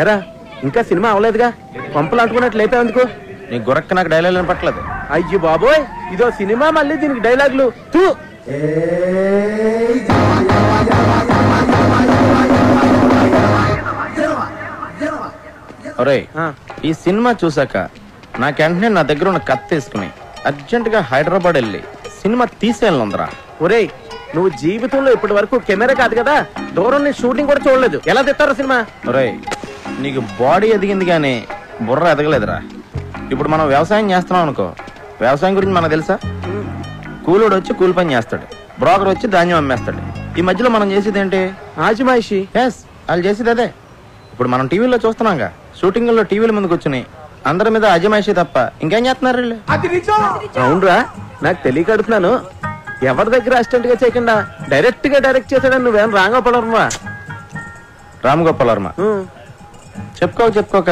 ఎరా ఇంకా సినిమా అవలేదుగా, పంపులు అంటుకున్నట్టు లేపేందుకు? నీ గురక్క నాకు డైలాగ్ వినపట్లేదు. అయ్యి బాబోయ్, ఇదో సినిమా, మళ్ళీ దీనికి డైలాగులు. ఒరేయ్, ఈ సినిమా చూసాక నాకు వెంటనే నా దగ్గర ఉన్న కత్తి తీసుకుని అర్జెంట్ గా హైదరాబాద్ వెళ్ళి సినిమా తీసేయాలందరా. ఒరేయ్, నువ్వు జీవితంలో ఇప్పటి వరకు కెమెరా కాదు కదా, దూరం నీ షూటింగ్ కూడా చూడలేదు, ఎలా తెస్తారో సినిమా? ఒరేయ్, నీకు బాడీ ఎదిగింది కానీ బుర్ర ఎదగలేదురా. ఇప్పుడు మనం వ్యవసాయం చేస్తున్నాం అనుకో, వ్యవసాయం గురించి మనకు తెలుసా? కూలోడు వచ్చి కూలి పని చేస్తాడు, బ్రోకర్ వచ్చి ధాన్యం అమ్మేస్తాడు. ఈ మధ్యలో మనం చేసేది ఏంటి? ఆజిమాయిషి. ఎస్, వాళ్ళు చేసేది అదే. ఇప్పుడు మనం టీవీలో చూస్తున్నాంగా, షూటింగ్లో టీవీల ముందుకు కూర్చుని అందరి మీద అజమాయిషి తప్ప ఇంకేం చేస్తున్నారు వీళ్ళు? అవునరా, నాకు తెలియక అడుగుతున్నాను. ఎవరి దగ్గర అసిస్టెంట్ గా చేయకుండా డైరెక్ట్ గా డైరెక్ట్ చేశాడని నువ్వేం రాంగోపాలవర్మ? రామగోపాలవర్మ చెప్పుకోక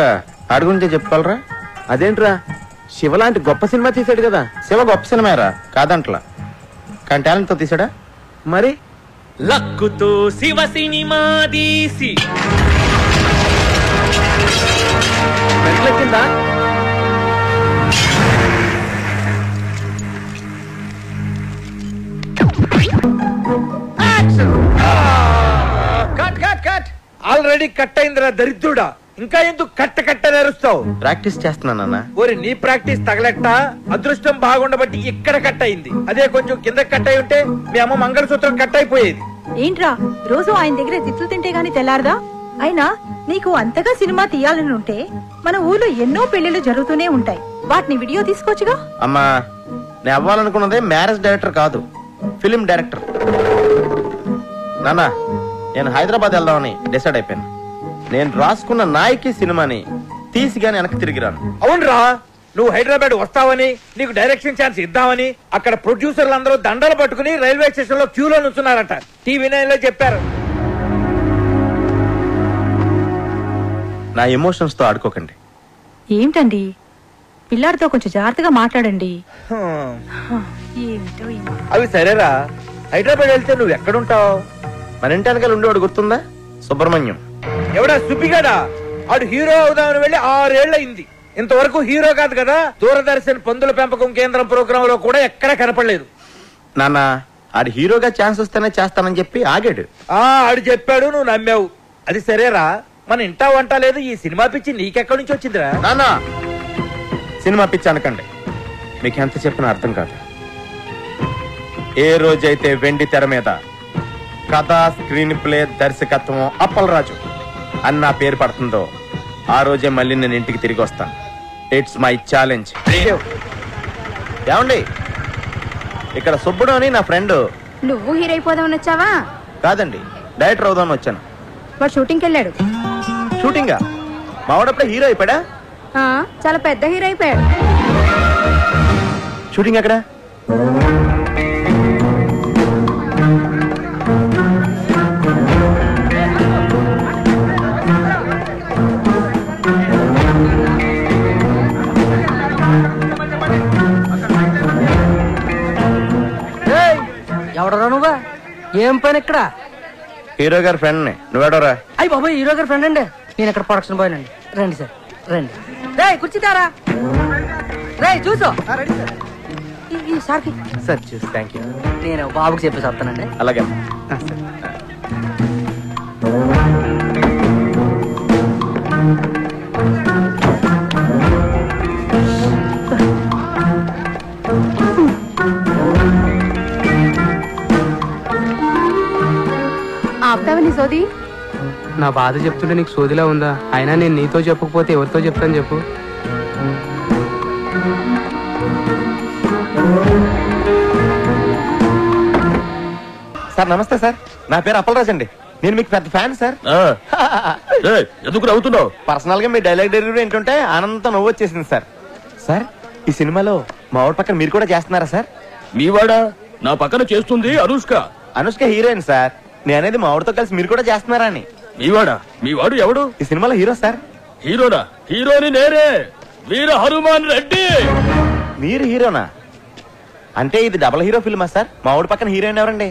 ఆడి గురించే చెప్పుకోవాలరా. అదేంట్రా, శివ లాంటి గొప్ప సినిమా తీసాడు కదా. శివ గొప్ప సినిమారా, కాదంట్లా, కానీ టాలెంట్ తో తీసాడా. మరి లక్కుతో శివ సినిమా తీసి కింద ఆల్రెడీ కట్ అయిందిరా దరిద్రుడా, ఇంకా ఎందుకు కట్ట నేరుస్తావు? ప్రాక్టీస్ చేస్తున్నానన్నా. ఓరి నీ ప్రాక్టీస్ తగలెట్ట, అదృష్టం బాగుండబట్టి ఇక్కడ కట్ అయింది. అదే కొంచెం కింద కట్ అయి ఉంటే మీ అమ్మ మంగళసూత్రం కట్ అయిపోయేది. ఏంట్రా రోజు ఆయన దగ్గర తిట్లు తింటే గాని తెల్లారదా? అయినా నీకు అంతగా సినిమా తీయాలని ఉంటే మన ఊర్లో ఎన్నో పెళ్లిళ్ళు జరుగుతూనే ఉంటాయి, వాటిని వీడియో తీసుకోవచ్చుగా. అమ్మా, నేను అవ్వాలనుకున్నదే మ్యారేజ్ డైరెక్టర్ కాదు, ఫిలిం డైరెక్టర్. నాన్న, నేను హైదరాబాద్ వెళ్దామని డిసైడ్ అయిపోయాను. నేను రాసుకున్న నాయకి సినిమాని తీసి గాని వెనక్కి తిరిగిరాను. అవునరా, నువ్వు హైదరాబాద్ వస్తావని, నీకు డైరెక్షన్ ఛాన్స్ ఇద్దామని అక్కడ ప్రొడ్యూసర్లు అందరూ దండలు పట్టుకుని రైల్వే స్టేషన్ లో క్యూలో నుంచున్నారట. టీవీ నైన్ లో చెప్పారు. నా ఎమోషన్స్ తో ఆడుకోకండి. ఏంటండి, పిల్లాడితో కొంచెం జాగ్రత్తగా మాట్లాడండి. అవి సరేరా, హైదరాబాద్ వెళ్తే నువ్వు ఎక్కడుంటావు? మన ఇంటి వెనకాల ఉండేవాడు గుర్తుందా? సుబ్రహ్మణ్యం. ఎవడా సుబ్బిగాడా? ఆడు హీరో అవుదామని వెళ్ళి 6 ఏళ్లయింది, ఇంతవరకు హీరో కాదు కదా. దూరదర్శన్ పందుల పెంపకం కేంద్రం ప్రోగ్రామ్ లో కూడా ఎక్కడా కనపడలేదు. నాన్న, ఆడు హీరోగా ఛాన్స్ వస్తేనే చేస్తానని చెప్పి ఆగాడు. ఆడు చెప్పాడు, నువ్వు నమ్మావు. అది సరేరా, మన ఇంటా వంట లేదు, ఈ సినిమా పిచ్చి నీకెక్కడి నుంచి వచ్చిందిరా? నాన్న, సినిమా పిచ్చి అనకండి, మీకు ఎంత చెప్పినా అర్థం కాదు. ఏ రోజైతే వెండి తెర మీద కథ, స్క్రీన్ ప్లే, దర్శకత్వం అప్పలరాజు అని నా పేరు పడుతుందో ఆ రోజే మళ్ళీ నేను ఇంటికి తిరిగి వస్తాను. It's my challenge. ఏమండి, ఇక్కడ సుబ్బుడు అని నా ఫ్రెండ్. నువ్వు హీరో అయిపోదామని వచ్చావా? కాదండి, డైరెక్టర్ అవుదామని వచ్చాను. వాడు షూటింగ్కి వెళ్ళాడు. షూటింగా? మావాడప్పుడే హీరో అయిపోయాడా? చాలా పెద్ద హీరో అయిపోయాడు. షూటింగ్ ఎక్కడ? ఎవడరా నువ్వా? ఏం పని ఇక్కడ? హీరో గారి ఫ్రెండ్ ని. నువ్వేడోరా? అయ్యి బాబోయ్, హీరో గారి ఫ్రెండ్ అండి. నేను ఇక్కడ ప్రొడక్షన్ బాయ్ అండి. రండి సార్, రండి. రే కూర్చుంటారా? రే చూసో సార్కి. సార్ చూసి థ్యాంక్ యూ. నేను బాబుకి చెప్పేసి వస్తానండి. అలాగే. ఆపుతావని సోది? నా బాధ చెప్తుంటే నీకు సోదిలా ఉందా? అయినా నేను నీతో చెప్పకపోతే ఎవరితో చెప్తాను చెప్పు? సార్ నమస్తే సార్, నా పేరు అప్పలరాజ్ అండి. నేను మీకు పెద్ద ఫ్యాన్ సార్. ఎందుకు నవ్వుతున్నావు? పర్సనల్ గా మీ డైలాగ్ డెలివరీ ఏంటంటే ఆనందంతో నవ్వు వచ్చేసింది సార్. సార్ ఈ సినిమాలో మా ఊరి పక్కన మీరు కూడా చేస్తున్నారా సార్? మీవాడా? నా పక్కన చేస్తుంది అనుష్క. Anushka heroine sir. నేను అనేది మా ఊరితో కలిసి మీరు కూడా చేస్తున్నారా అని. మీవాడా? మీవాడు ఎవడు? ఈ సినిమాలో హీరో సార్. హీరోనా? హీరోని నేనే, వీర హనుమాన్ రెడ్డి. మీరు హీరోనా? అంటే ఇది డబుల్ హీరో ఫిల్మా సార్? మా ఊరి పక్కన హీరోయిన్ ఎవరండి?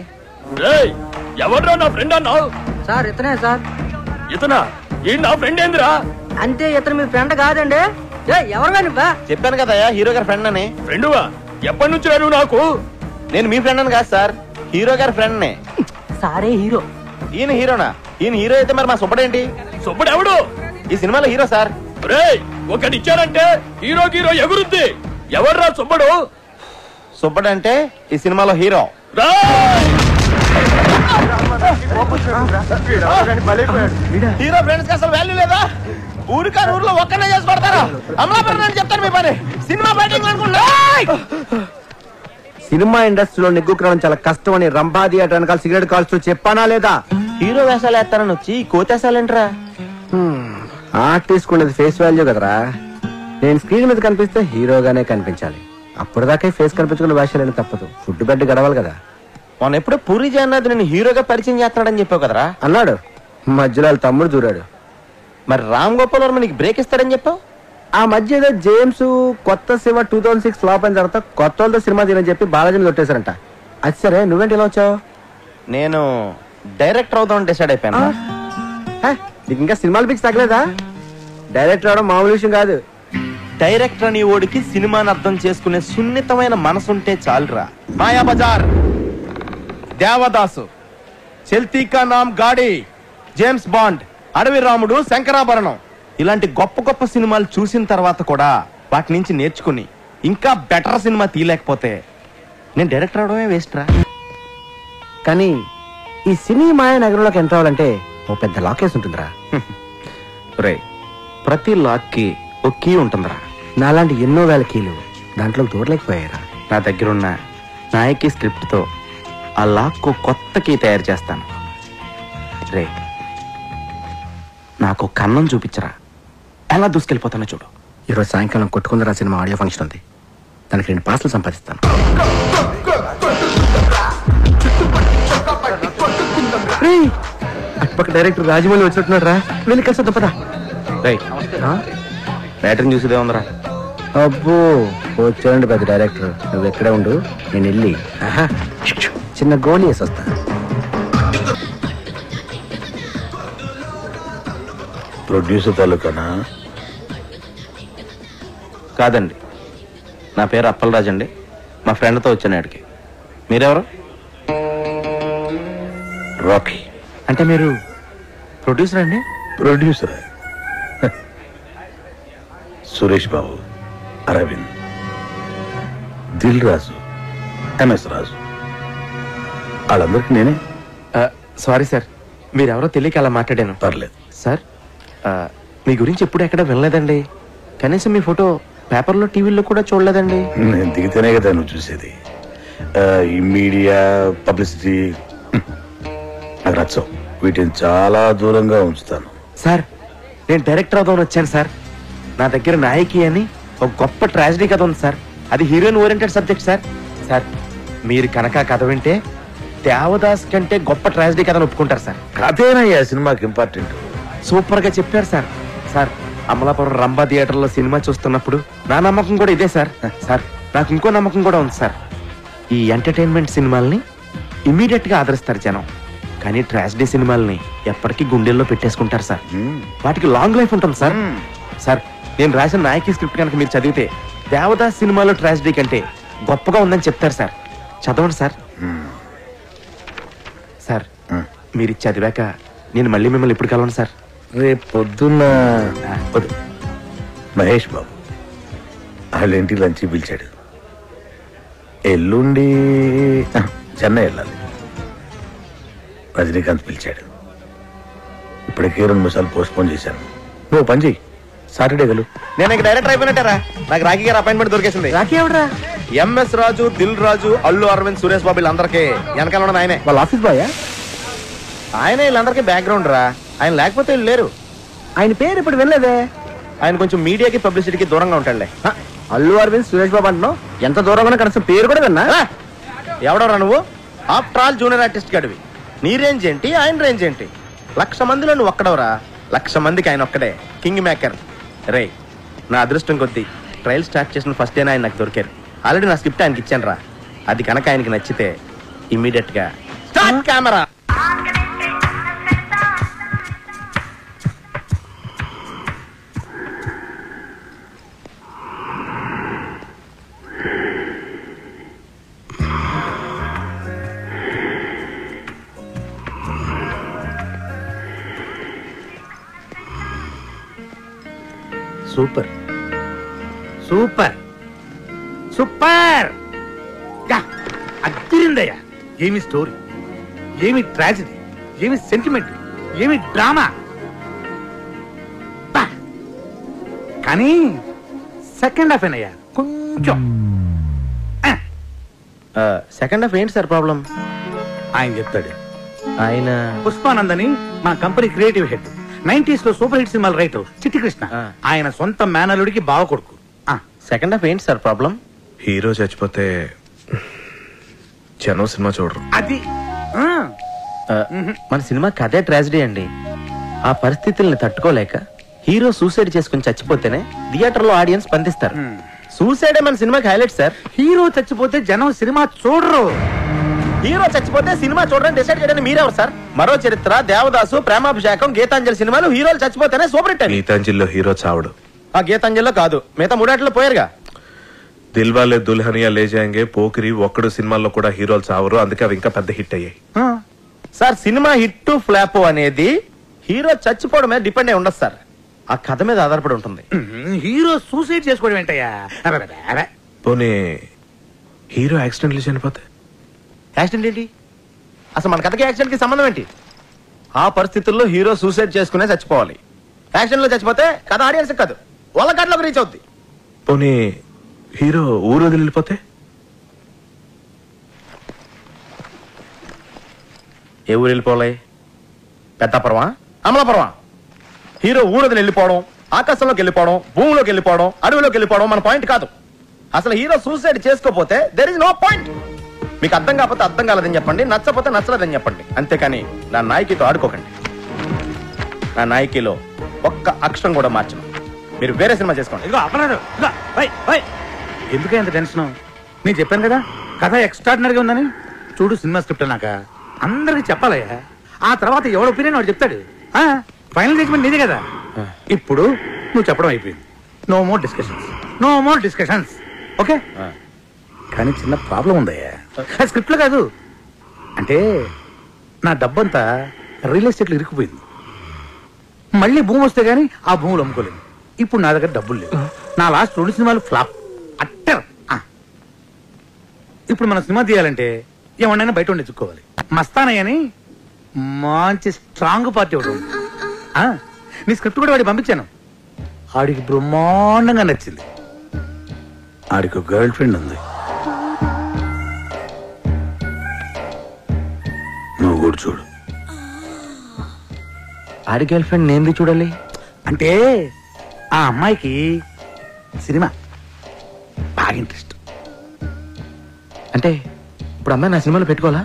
ఎవడ్రా నా ఫ్రెండ్ అన్నావు? సార్ ఇతనే సార్. ఇతనా? ఈ నా ఫ్రెండ్ ఏందిరా? అంటే ఇతను మీ ఫ్రెండ్ కాదండి. ఎవరు నువ్వా? చెప్పాను కదా హీరో గారి ఫ్రెండ్ అని. ఫ్రెండువా? ఎప్పటి నుంచి నువ్వు నాకు? నేను మీ ఫ్రెండ్ అని కాదు సార్, హీరో గారి ఫ్రెండ్ నే. సారే హీరో. ఈయన హీరోనా? ఈయన హీరో అయితే మరి మా సుబ్బడేంటి? సుబ్బడు ఎవడు? ఈ సినిమాలో హీరో సార్. రేయ్, ఒకటిచ్చారంటే హీరో హీరో ఎగురుద్ది. ఎవర్రా సుబ్బడు? సుబ్బడు అంటే ఈ సినిమాలో హీరో. హీరో ఫ్రెండ్స్ కి అసలు వాల్యూ లేదా? ఊరికాని ఊర్లో ఒక్కనే చేసి పడతారా? అమలాపురం అని చెప్తాను మీ పని. సినిమా బయటింగ్ అనుకుంటా. సినిమా ఇండస్ట్రీలో నిగ్గుకరం చాలా కష్టం అని రంభా థియేటర్ వెనకాల సిగరెట్ కాల్స్తూ చెప్పానా లేదా? హీరో వేషాలు వేస్తానని వచ్చి కోతేసాలేంట్రా? ఆర్టిస్ట్ ఉండేది ఫేస్ వాల్యూ కదరా. నేను స్క్రీన్ మీద కనిపిస్తే హీరోగానే కనిపించాలి. అప్పటిదాకా ఫేస్ కనిపించుకున్న వేషాలని తప్పదు. ఫుడ్ బెడ్ గడవాలి కదా. మొన్న ఎప్పుడో పూరి జగన్నాథ్ నేను హీరోగా పరిచయం చేస్తున్నాడని చెప్పావు కదరా? అన్నాడు. మధ్యలో వాళ్ళ తమ్ముడు దూరాడు. మరి రామ్ గోపాల్ వర్మ నీకు బ్రేక్ ఇస్తాడని చెప్పావు. ఆ మధ్య ఏదో జేమ్స్ కొత్త సినిమా 2006 ఫ్లాప్ అయిన తర్వాత కొత్త వాళ్ళతో సినిమా తీయని చెప్పి బాలాజీని కొట్టేశారంట. అది సరే, నువ్వేంటి ఇలా వచ్చావు? నేను డైరెక్టర్ అవుదామని డిసైడ్ అయిపోయాను. నీకు ఇంకా సినిమాలు పిచ్చి తగ్గలేదా? డైరెక్టర్ అవడం మామూలు విషయం కాదు. డైరెక్టర్ అని ఓడికి సినిమాని అర్థం చేసుకునే సున్నితమైన మనసుంటే చాలురా. మాయా బజార్, దేవదాసు, చల్తీ కా నామ్ గాడి, జేమ్స్ బాండ్, అడవి రాముడు, శంకరాభరణం ఇలాంటి గొప్ప గొప్ప సినిమాలు చూసిన తర్వాత కూడా వాటి నుంచి నేర్చుకుని ఇంకా బెటర్ సినిమా తీయలేకపోతే నేను డైరెక్టర్ అవడమే వేస్ట్ రా. కానీ ఈ సినిమా నగరంలోకి ఎంటర్ అవ్వాలంటే ఓ పెద్ద లాకేస్ ఉంటుందిరా. రే, ప్రతి లాక్ కి ఒక కీ ఉంటుందిరా. నాలాంటి ఎన్నో వేల కీలు దాంట్లో దూరలేకపోయారా. నా దగ్గరున్న నాయకి స్క్రిప్ట్ తో ఆ లాక్ కు కొత్త కీ తయారు చేస్తాను. రే, నాకు కన్నం చూపించరా, ఎలా దూసుకెళ్ళిపోతానో చూడు. ఈరోజు సాయంకాలం కొట్టుకుందరా సినిమా ఆడియో ఫంక్షన్ ఉంది. దానికి 2 పార్సలు సంపాదిస్తాను. అటుపక్క డైరెక్టర్ రాజమౌళి వచ్చినట్టున్నాడు రా. వెళ్ళి కలిసి తప్పదా? బ్యాటరీ చూసేదే ఉందరా. అబ్బో, వచ్చాడండి పెద్ద డైరెక్టర్. నువ్వు ఎక్కడే ఉండు, నేను వెళ్ళి చిన్న గోళీ వేసి వస్తా. ప్రొడ్యూసర్ తాలూకానా? కాదండి, నా పేరు అప్పలరాజ్ అండి. మా ఫ్రెండ్తో వచ్చాను ఆడికి. మీరెవరు? రాకీ. అంటే మీరు ప్రొడ్యూసర్ అండి? ప్రొడ్యూసర్ సురేష్ బాబు, అరవింద్, దిల్ రాజు, ఎంఎస్ రాజు, వాళ్ళందరికీ నేనే. సారీ సార్, మీరెవరో తెలియక అలా మాట్లాడాను. పర్లేదు సార్, మీ గురించి ఎప్పుడు ఎక్కడ వినలేదండి. కనీసం మీ ఫోటో పేపర్లో టీవీలో కూడా చూడలేదండి. నేను దిగితేనే కదా నువ్వు చూసేది. ఈ మీడియా పబ్లిసిటీ నాకు నచ్చవు. వీటిని చాలా దూరంగా ఉంచుతాను. సార్, నేను డైరెక్టర్ అవుదామని వచ్చాను సార్. నా దగ్గర నాయకి అని ఒక గొప్ప ట్రాజడీ కథ ఉంది సార్. అది heroine oriented subject sir. Sir, మీరు కనుక కథ వింటే దేవదాస్ కంటే గొప్ప ట్రాజడీ కథను ఒప్పుకుంటారు సార్. కథేనయ్యా సినిమాకి ఇంపార్టెంట్. సూపర్ గా చెప్పారు sir. Sir, Amalapuram Rambha theatre లో సినిమా చూస్తున్నప్పుడు నా నమ్మకం కూడా ఇదే సార్. సార్, నాకు ఇంకో నమ్మకం కూడా ఉంది సార్. ఈ ఎంటర్టైన్మెంట్ సినిమాల్ని ఇమీడియట్ గా ఆదరిస్తారు జనం, కానీ ట్రాజడీ సినిమాల్ని ఎప్పటికీ గుండెల్లో పెట్టేసుకుంటారు సార్. వాటికి లాంగ్ లైఫ్ ఉంటుంది సార్. సార్, నేను రాసిన నాయకి స్క్రిప్ట్ కనుక మీరు చదివితే దేవదాస్ సినిమాలో ట్రాజడీ కంటే గొప్పగా ఉందని చెప్తారు సార్. చదవండి సార్. సార్, మీరు చదివాక నేను మళ్ళీ మిమ్మల్ని ఎప్పుడు కలవను సార్? రేపు పొద్దున్న మహేష్ బాబు వాళ్ళ ఇంటికి లంచ్ పిలిచాడు. ఎల్లుండి చెన్నై వెళ్ళాలి. రజనీకాంత్ పిలిచాడు. ఇప్పటికే 2 నిమిషాలు పోస్ట్ పోన్ చేశాను. నువ్వు పని చెయ్యి, సాటర్డే వెళ్ళు. నేను డైరెక్టర్ అయిపోయినట్టారా? నాకు రాఖీ గారు అపాయింట్మెంట్ దొరికేసింది. రాఖీ ఎవడరా? ఎంఎస్ రాజు, దిల్ రాజు, అల్లు అరవింద్, సురేష్ బాబు వీళ్ళందరికీ వెనకాల ఉన్నది ఆయనే. వాళ్ళ ఆఫీస్ బాయ్ ఆయనే వీళ్ళందరికీ బ్యాక్గ్రౌండ్ రా. ఆయన లేకపోతే వీళ్ళు లేరు. ఆయన పేరు ఇప్పుడు వినలేదే. ఆయన కొంచెం మీడియాకి పబ్లిసిటీకి దూరంగా ఉంటాడులే. అల్లు అరవింద్, సురేష్ బాబు అంటున్నావు, ఎంత దూరంగా కనీసం పేరు కూడా విన్నా. ఎవడరా నువ్వు? ఆఫ్టర్ ఆల్ జూనియర్ ఆర్టిస్ట్ గడివి. నీ రేంజ్ ఏంటి, ఆయన రేంజ్ ఏంటి? 1,00,000 మందిలో నువ్వు ఒక్కడవరా. 1,00,000 మందికి ఆయన ఒక్కడే కింగ్ మేకర్. రే, నా అదృష్టం కొద్దీ ట్రయల్ స్టార్ట్ చేసిన ఫస్ట్ డే ఆయన నాకు దొరికారు. ఆల్రెడీ నా స్క్రిప్ట్ ఆయనకి ఇచ్చాను రా. అది కనుక ఆయనకి నచ్చితే ఇమ్మీడియట్ గా start camera. Super super super అదిరిందయ్యా. ఏమి స్టోరీ, ఏమి ట్రాజడీ, ఏమి సెంటిమెంట్, ఏమి డ్రామా. కానీ సెకండ్ హాఫ్ ఏనయ్యా కొంచెం. సెకండ్ హాఫ్ ఏంటి సార్ ప్రాబ్లం? ఆయన చెప్తాడు. ఆయన పుష్పానందని మా కంపెనీ క్రియేటివ్ హెడ్, 90s లో సూపర్ హిట్ సినిమాలు రైటర్ చిట్టి కృష్ణ. ఆయన సొంత మేనలుడికి బావ కొడుకు. సెకండ్ హాఫ్ ఏంటి సార్ ప్రాబ్లం? హీరో చచ్చిపోతే జనం సినిమా చూడరు. అది మన సినిమా కథే ట్రాజడీ అండి. ఆ పరిస్థితుల్ని తట్టుకోలేక హీరో సూసైడ్ చేసుకుని చచ్చిపోతేనే థియేటర్ లో ఆడియన్స్ స్పందిస్తారు. సూసైడే మన సినిమాకి హైలైట్ సార్. హీరో చచ్చిపోతే జనం సినిమా చూడరు. హీరో చచ్చిపోతే సినిమా చూడడానికి డిసైడ్ చేయడానికి మీరెవరు సార్? మరో చరిత్ర, దేవదాసు, ప్రేమాభిషేకం, గీతాంజలి సినిమాలు హీరోలు చచ్చిపోతేనే సూపర్ హిట్. గీతాంజలిలో హీరో చావడు. ఆ గీతాంజలిలో కాదు, మిగతా 3 పోయారుగా. దిల్వాలే దుల్హనియా లే జాయేంగే, పోకిరి, ఒక్కడు సినిమాల్లో కూడా హీరోలు చావరు. అందుకే అవి ఇంకా పెద్ద హిట్ అయ్యాయి. సార్ సినిమా హిట్ ఫ్లాప్ అనేది హీరో చచ్చిపోవడం మీద డిపెండ్ అయి ఉండదు సార్. ఆ కథ మీద ఆధారపడి ఉంటుంది. హీరో సూసైడ్ చేసుకోవడం ఏంటయ్యా? పోనీ హీరో యాక్సిడెంట్లు చనిపోతే? యాక్సిడెంట్ ఏంటి? అసలు మన కథకి యాక్సిడెంట్ కి సంబంధం ఏంటి? ఆ పరిస్థితుల్లో హీరో సూసైడ్ చేసుకునే చచ్చిపోవాలి. యాక్సిడెంట్ లో చచ్చిపోతే కథ ఆడియన్స్ కాదు, వాళ్ళ కథలోకి రీచ్ అవుద్ది. పోనీ హీరో ఊరు వదిలిపోతే? ఏ ఊరు వెళ్ళిపోవాలి? పెద్దాపురమా, అమలాపురమా? హీరో ఊరు వదిలి వెళ్ళిపోవడం, ఆకాశంలోకి వెళ్ళిపోవడం, భూమిలోకి వెళ్ళిపోవడం, అడవిలోకి వెళ్ళిపోవడం మన పాయింట్ కాదు. అసలు హీరో సూసైడ్ చేసుకోపోతే దెర్ ఇస్ నో పాయింట్. మీకు అర్థం కాకపోతే అర్థం కాలేదని చెప్పండి, నచ్చపోతే నచ్చలేదని చెప్పండి. అంతేకాని నా నాయకితో ఆడుకోకండి. నా నాయకిలో ఒక్క అక్షరం కూడా మార్చను. మీరు వేరే సినిమా చేసుకోండి. ఎందుకు ఎంత టెన్షన్? నేను చెప్పాను కదా కథ ఎక్స్ట్రాడినరీగా ఉందని. చూడు సినిమా స్క్రిప్ట్ అన్నాక అందరికి చెప్పాలయ్యా. ఆ తర్వాత ఎవడు ఒపీనియన్ వాడు చెప్తాడు. ఫైనల్ జడ్జ్మెంట్ నీదే కదా. ఇప్పుడు నువ్వు చెప్పడం అయిపోయింది. No more discussions, no more discussions. Okay? కానీ చిన్న ప్రాబ్లం ఉందయ్యా. స్క్రిప్ట్ లో కాదు, అంటే నా డబ్బంతా రియల్ ఎస్టేట్లో ఇరుక్కుపోయింది. మళ్ళీ భూమి వస్తే గానీ ఆ భూములు అమ్ముకోలేదు. ఇప్పుడు నా దగ్గర డబ్బులు లేవు. నా లాస్ట్ 2 సినిమాలు ఫ్లాప్ అట్టర్. ఇప్పుడు మన సినిమా తీయాలంటే ఏమన్నా బయట ఉండి ఎత్తుక్కోవాలి. మస్తానయ్య అని మంచి స్ట్రాంగ్ పార్టీ ఒకటి ఉంది. నీ స్క్రిప్ట్ కూడా వాడికి పంపించాను. ఆడికి బ్రహ్మాండంగా నచ్చింది. ఆడికి గర్ల్ ఫ్రెండ్ ఉంది. నువ్వు కూడా చూడు. ఆడి గర్ల్ ఫ్రెండ్ నేను చూడాలి అంటే ఆ అమ్మాయికి సినిమా బాగా ఇంట్రెస్ట్. అంటే ఇప్పుడు అమ్మాయి నా సినిమాలో పెట్టుకోవాలా?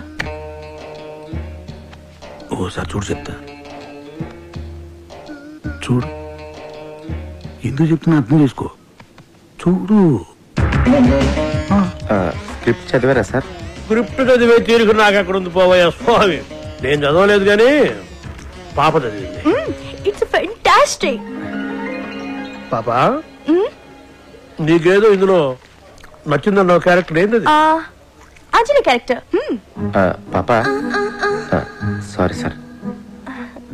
ఓసారి చూడు చెప్తా. చూడు, ఎందుకు చెప్తున్నా అర్థం చేసుకో. చూడు. స్క్రిప్ట్ చదివారా సార్? స్క్రిప్ట్ చదివే తీరుకు నాకు ఎక్కడ ఉంది పోవయ్యా స్వామి. నేను చదవలేదు కానీ పాప చదివింది. It's fantastic. పాపా, నీకేదో ఇందులో నచ్చిందన్న క్యారెక్టర్ ఏంది? అంజలి క్యారెక్టర్. పాపా, సారీ సార్.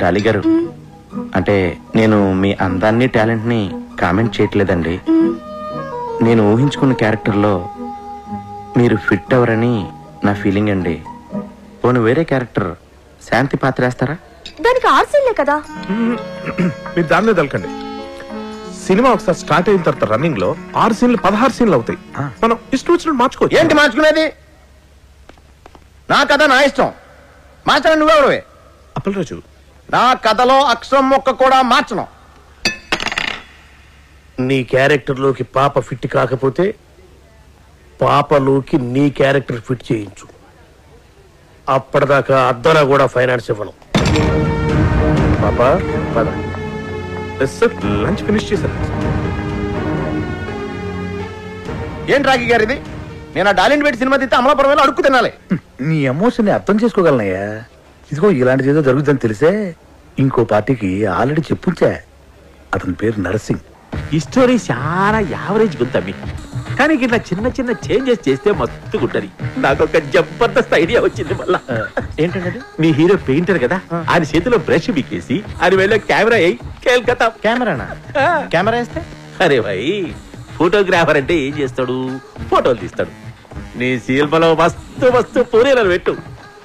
డాలి గారు, అంటే నేను మీ అందాన్ని టాలెంట్ ని కామెంట్ చేయట్లేదండి. నేను ఊహించుకున్న క్యారెక్టర్లో మీరు ఫిట్ అవరని నా ఫీలింగ్ అండి. పోను వేరే క్యారెక్టర్ శాంతి పాత్ర వేస్తారా? దానికి ఆర్సీలే కదా. మీరు దాన్నే తలకండి. సినిమా ఒకసారి స్టార్ట్ అయిన తర్వాత రన్నింగ్ లో 6 సీన్లు 16 సీన్లు అవుతాయి. మనం ఇష్టం వచ్చినట్టు మార్చుకోవచ్చు. ఏంటి మార్చుకునేది? నా కథ నా ఇష్టం, మార్చడం నువ్వెవడవే? అప్పలరాజు, నా కథలో అక్షరం మొక్క కూడా మార్చను. నీ క్యారెక్టర్ లోకి పాప ఫిట్ కాకపోతే పాపలోకి నీ క్యారెక్టర్ ఫిట్ చేయించు. అప్పటిదాకా అద్దరా కూడా ఫైనాన్స్ ఇవ్వను. పాప పద. సార్ లంచ్ ఫినిష్ చేశాను. ఏంటి రాఖీ గారు ఇది? నేను ఆ డాలిండ్ పెట్టి సినిమా తీస్తే అమలాపురం వెళ్ళి అడుక్కు తినాలి. నీ ఎమోషన్ ని అర్థం చేసుకోగలనయ్యా. ఇదిగో ఇలాంటిది ఏదో జరుగుతుందని తెలిసే ఇంకో పార్టీకి ఆల్రెడీ చెప్పుంచా. అతని పేరు నరసింగ్. ఈ స్టోరీ చాలా యావరేజ్ గుంతమ్మి, కానీ ఇట్లా చిన్న చిన్న చేంజెస్ చేస్తే మస్తు గుంటది. నాకు ఒక జబర్దస్త్ ఐడియా వచ్చింది. మళ్ళా ఏంటంటే నీ హీరో పెయింటర్ కదా, ఆయన చేతిలో బ్రష్ బిక్కేసి ఆయన వెళ్ళే కెమెరా అయ్యి కేల్కతా. కెమెరానా? కెమెరా వేస్తే అరే భాయ్, ఫోటోగ్రాఫర్ అంటే ఏం చేస్తాడు? ఫోటోలు తీస్తాడు. నీ సినిమాలో మస్తు మస్తు పూరీలను పెట్టు,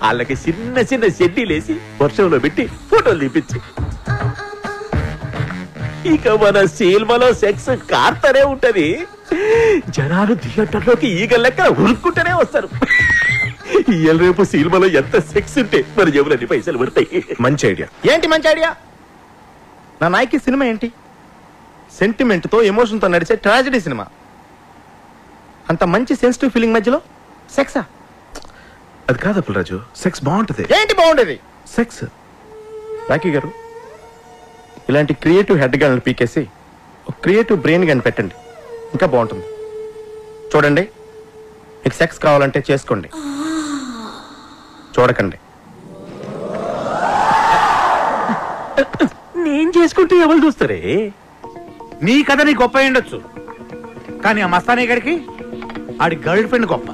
వాళ్ళకి చిన్న చిన్న షెడ్డీలేసి వర్షంలో పెట్టి ఫోటోలు తీపించు. ఇక మన సినిమాలో సెక్స్ కార్తనే ఉంటది. జనాలు థియేటర్లోకి ఈగ లెక్క ఉరుక్కుంటూనే వస్తారు. ఇవాళ రేపు సినిమాలో ఎంత సెక్స్ ఉంటే మన జేబులన్నీ పైసలు పడతాయి. మంచి ఐడియా. ఏంటి మంచి ఐడియా? నా నాయకి సినిమా ఏంటి? సెంటిమెంట్ తో ఎమోషన్ తో నడిచే ట్రాజడీ సినిమా. అంత మంచి సెన్సిటివ్ ఫీలింగ్ మధ్యలో సెక్సా? అది కాదు అప్పలరాజు, సెక్స్ బాగుంటది. ఏంటి బాగుండేది? సెక్స్. రాఖీ గారు, ఇలాంటి క్రియేటివ్ హెడ్ గన్లు పీకేసి ఒక క్రియేటివ్ బ్రెయిన్ గన్ పెట్టండి, ఇంకా బాగుంటుంది. చూడండి, మీకు సెక్స్ కావాలంటే చేసుకోండి, చూడకండి. నేను చేసుకుంటే ఎవరు చూస్తారే? నీ కథ నీ గొప్ప ఉండొచ్చు, కానీ ఆ మస్తానీ గారికి ఆడి గర్ల్ ఫ్రెండ్ గొప్ప,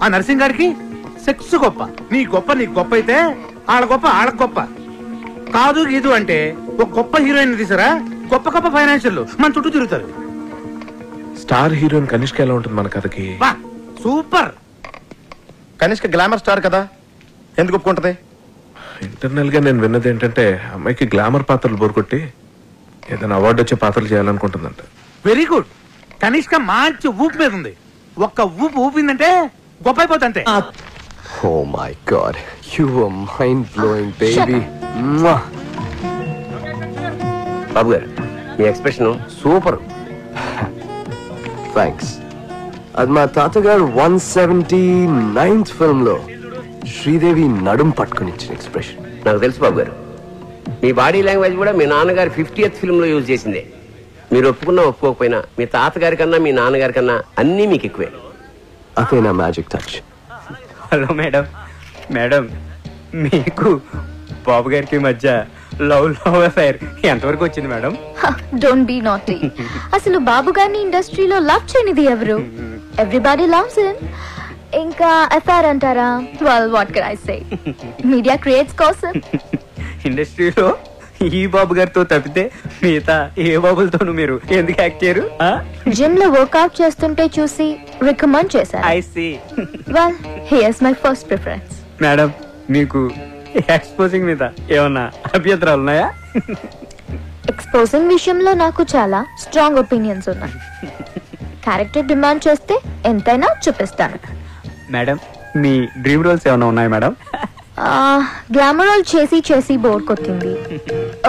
ఆ నర్సింగ్ గారికి సెక్స్ గొప్ప. నీ గొప్ప నీకు గొప్ప అయితే ఆడ గొప్ప ఆడకు గొప్ప కాదు. గీదు అంటే ఒక గొప్ప హీరోయిన్ తీసారా, గొప్ప గొప్ప ఫైనాన్షియల్ మన చుట్టూ తిరుగుతారు. స్టార్ హీరోయిన్ కనిష్క ఎలా ఉంటుంది మన కథకి? సూపర్. కనిష్క గ్లామర్ స్టార్ కదా, ఎందుకు ఒప్పుకుంటది? ఇంటర్నల్ గా నేను విన్నది ఏంటంటే అమ్మాయికి గ్లామర్ పాత్రలు బోరుకొట్టి ఏదైనా అవార్డు వచ్చే పాత్రలు చేయాలనుకుంటుందంట. Very good. కనిష్క మంచి ఊపు మీద ఉంది. ఒక్క ఊపు ఊపిందంటే గొప్ప అయిపోతుంది అంతే. Oh my God, you were mind-blowing, baby. బాబు గారు, మీ ఎక్స్ప్రెషన్ సూపర్. థ్యాంక్స్. అది మా తాతగారు 179th ఫిల్మ్ లో శ్రీదేవి నడుం పట్టుకుని ఇచ్చిన ఎక్స్ప్రెషన్. నాకు తెలుసు బాబు గారు, మీ బాడీ లాంగ్వేజ్ కూడా మీ నాన్నగారు 50th ఫిల్మ్ లో యూజ్ చేసిందే. మీరు ఒప్పుకున్నా ఒప్పుకోకపోయినా మీ తాతగారి కన్నా మీ నాన్నగారి కన్నా అన్నీ మీకు ఎక్కువే. అదే నా magic touch. Hello madam. Madam, మీకు బాబు గారికి మధ్య లవ్ అఫైర్ ఎంతవరకు వచ్చింది మేడం? Don't be naughty. అసలు బాబు గారిని ఇండస్ట్రీలో లవ్ చేయనిది ఎవరు? Everybody loves him. ఇంకా అఫైర్ అంటారా? Well what can I say, media creates కోసం. ఇండస్ట్రీలో ఈ బాబు గారితో తప్పితే మిగతా ఏ బాబులతోనూ మీరు ఎందుకు యాక్ట్ చేయరు? జిమ్ లో వర్కౌట్ చేస్తుంటే చూసి రికమెండ్ చేశారు. I see. Well here's my first preference. Madam, మీకు ఎక్స్పోజింగ్ మీద ఏమన్నా అభ్యంతరాలు ఉన్నాయా? ఎక్స్పోజింగ్ విషయంలో నాకు చాలా స్ట్రాంగ్ ఒపీనియన్స్ ఉన్నాయి. క్యారెక్టర్ డిమాండ్ చేస్తే ఎంతైనా చూపిస్తాను. మేడం, మీ డ్రీమ్ రోల్స్ ఏమైనా ఉన్నాయి మేడం? గ్లామర్ రోల్ చేసి చేసి బోర్ కొట్టింది.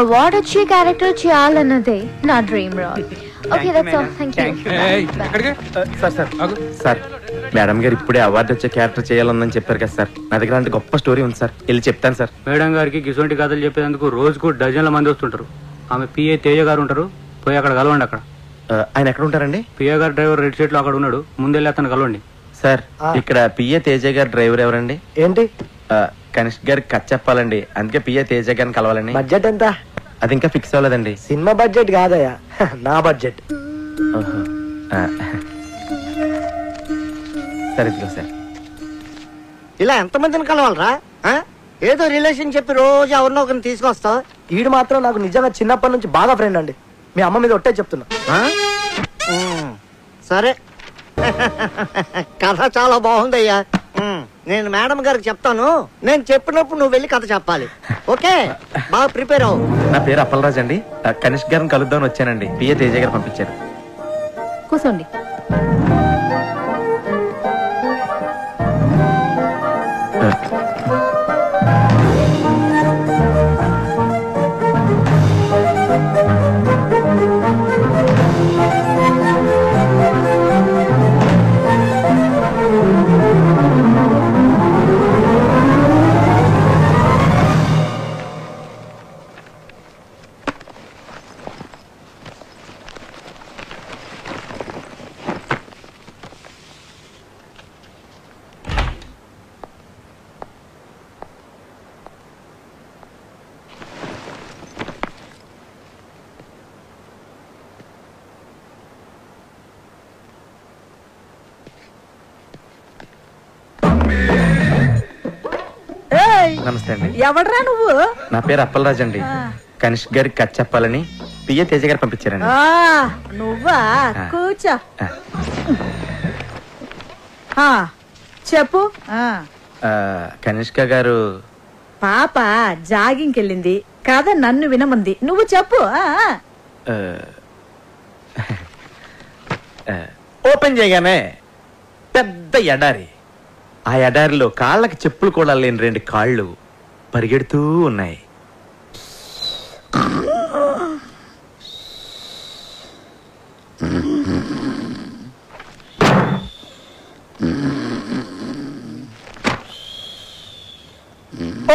అవార్డ్ వచ్చే క్యారెక్టర్ చేయాలన్నదే నా dream role. Okay, that's all. Thank you. Sir, madam గారు ఇప్పుడే అవార్డు వచ్చే క్యారెక్టర్ చేయాలని చెప్పారు కదా సార్. నా దగ్గర అంటే గొప్ప స్టోరీ ఉంది సార్, వెళ్ళి చెప్తాను సార్. మేడం గారికి గిసొంటి కథలు చెప్పేందుకు రోజుకు డజన్ల మంది వస్తుంటారు. ఆమె పిఏ తేజ గారు ఉంటారు, పోయి అక్కడ కలవండి. అక్కడ ఆయన ఎక్కడ ఉంటారండి? పిఏ గారు డ్రైవర్ రెడ్ షర్ట్ లో అక్కడ ఉన్నాడు, ముందెళ్ళి అతను కలవండి. సార్, ఇక్కడ పిఏ తేజ గారు డ్రైవర్ ఎవరండి? ఏంటి? కనిష్క గారికి కథ చెప్పాలండి, అందుకే పిఏ తేజ గారిని కలవాలండి. బడ్జెట్ ఎంత? అది ఇంకా ఫిక్స్ అవ్వలేదండి. సినిమా బడ్జెట్ కాదయ్యా, నా బడ్జెట్. సరే ఇదిగో సార్. ఇలా ఎంతమందిని కలవాలరా? ఏదో రిలేషన్ చెప్పి రోజు ఎవరినో ఒకరిని తీసుకొస్తావు. ఈడు మాత్రం నాకు నిజంగా చిన్నప్పటి నుంచి బాగా ఫ్రెండ్ అండి. మీ అమ్మ మీద ఒట్టే చెప్తున్నా. సరే, కథ చాలా బాగుందయ్యా. నేను మేడం గారికి చెప్తాను. నేను చెప్పినప్పుడు నువ్వు వెళ్ళి కథ చెప్పాలి. ఓకే, బాగా ప్రిపేర్ అవ్వు. నా పేరు అప్పలరాజ్ అండి. కనిష్క్ గారిని కలుద్దామని వచ్చానండి. పిఏ తేజ గారు పంపించారు. కూర్చోండి. నమస్తే అండి. ఎవడ్రా నువ్వు? నా పేరు అప్పలరాజ్ అండి. కనిష్క్ గారికి కథ చెప్పాలని పిఏ తేజ గారు పంపించారండి. నువ్వా? కూర్చో. చెప్పు. కనిష్క గారు పాప జాగింగ్కి వెళ్ళింది. కథ నన్ను వినమంది. నువ్వు చెప్పు. ఓపెన్ చేయగానే పెద్ద ఎడారి. ఆ ఎడారిలో కాళ్ళకి చెప్పులు కూడా లేని 2 కాళ్ళు పరిగెడుతూ ఉన్నాయి.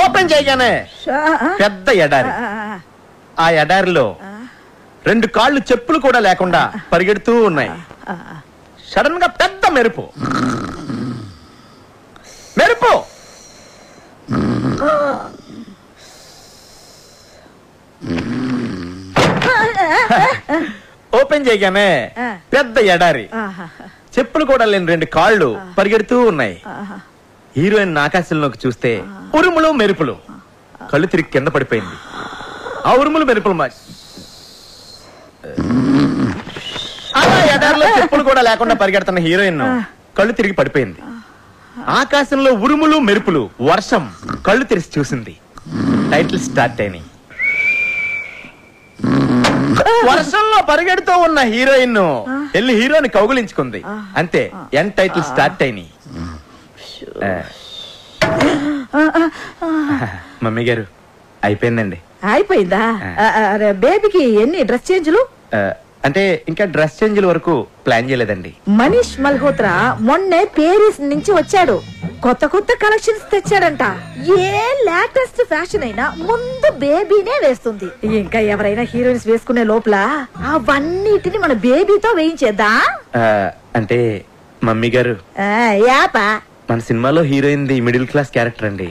ఓపెన్ చేయగానే పెద్ద ఎడారి. ఆ ఎడారిలో 2 కాళ్ళు చెప్పులు కూడా లేకుండా పరిగెడుతూ ఉన్నాయి. సడన్ గా పెద్ద మెరుపు. మెరుపు ఓపెన్ చేయగానే పెద్ద ఎడారి. చెప్పులు కూడా లేని 2 కాళ్ళు పరిగెడుతూ ఉన్నాయి. హీరోయిన్ ఆకాశంలోకి చూస్తే ఉరుములు మెరుపులు. కళ్ళు తిరిగి కింద పడిపోయింది. ఆ ఉరుములు మెరుపులు అలా ఎడారిలో చెప్పులు కూడా లేకుండా పరిగెడుతున్న హీరోయిన్ కళ్ళు తిరిగి పడిపోయింది. ఆకాశంలో ఉరుములు మెరుపులు, వర్షం. కళ్ళు తెరిచి చూసింది. టైటిల్ స్టార్ట్ అయినాయి. వర్షంలో పరిగెడుతూ ఉన్న హీరోయిన్ వెళ్ళి హీరోని కౌగులించుకుంది. అంతే, ఎన్ టైటిల్ స్టార్ట్ అయినాయి. మమ్మీ గారు అయిపోయిందండి. అయిపోయిందా? బేబీకి ఎన్ని డ్రెస్ చేంజ్లు? అంటే ఇంకా డ్రెస్ చేంజ్ల వరకు ప్లాన్ చేయలేదండి. మనీష్ మల్హోత్రా మొన్నే పేరిస్ నుంచి వచ్చాడు. కొత్త కొత్త కలెక్షన్స్ తెచ్చాడంట. ఏ లేటెస్ట్ ఫ్యాషన్ అయినా ముందు బేబీనే వేస్తుంది. ఇంకా ఎవరైనా హీరోయిన్స్ వేసుకునే లోపల అవన్నిటిని మన బేబీతో వేయించేద్దా? అంటే మమ్మీ గారు మన సినిమాలో heroine the middle class character అండి.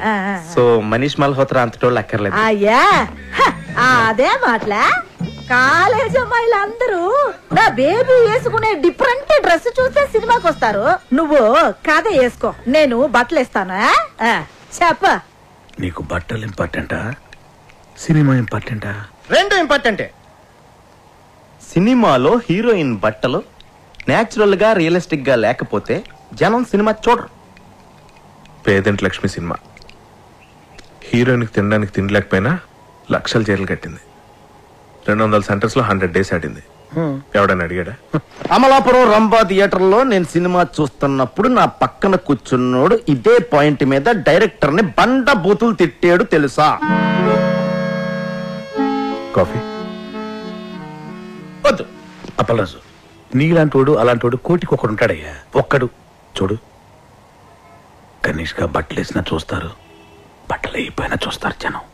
సో మనీష్ మల్హోత్రా అంతటోళ్ళు అక్కర్లేదు. అదే మాటలా కాలేజ్ అమ్మాయిలందరూ నా బేబీ వేసుకునే డిఫరెంట్ డ్రెస్ చూస్తే సినిమాకి వస్తారు. నువ్వు కథ వేసుకో, నేను బట్టలు ఇస్తాను. చెప్ప. నీకు బట్టలు ఇంపార్టెంటా, సినిమా ఇంపార్టెంటా? 2 ఇంపార్టెంటే. సినిమాలో హీరోయిన్ బట్టలు నేచురల్ గా రియలిస్టిక్ గా లేకపోతే జనం సినిమా చూడరు. పేదంటి లక్ష్మి సినిమా హీరోయిన్ కి తినడానికి తిండి లేకపోయినా లక్షలు చీరలు కట్టింది. 200 సెంటర్స్ లో 100 days ఆడింది. ఎవడని అడిగాడా? అమలాపురం రంభా థియేటర్ లో నేను సినిమా చూస్తున్నప్పుడు నా పక్కన కూర్చున్నోడు ఇదే పాయింట్ మీద డైరెక్టర్ ని బండ బూతులు తిట్టాడు తెలుసా? కాఫీ వద్దు. అప్పలరాజు, నీలాంటోడు అలాంటోడు కోటికి ఒకడు ఉంటాడయ్యా. ఒక్కడు చూడు. కనీష్గా బట్టలు వేసినా చూస్తారు, బట్టలు అయిపోయినా చూస్తారు జనం.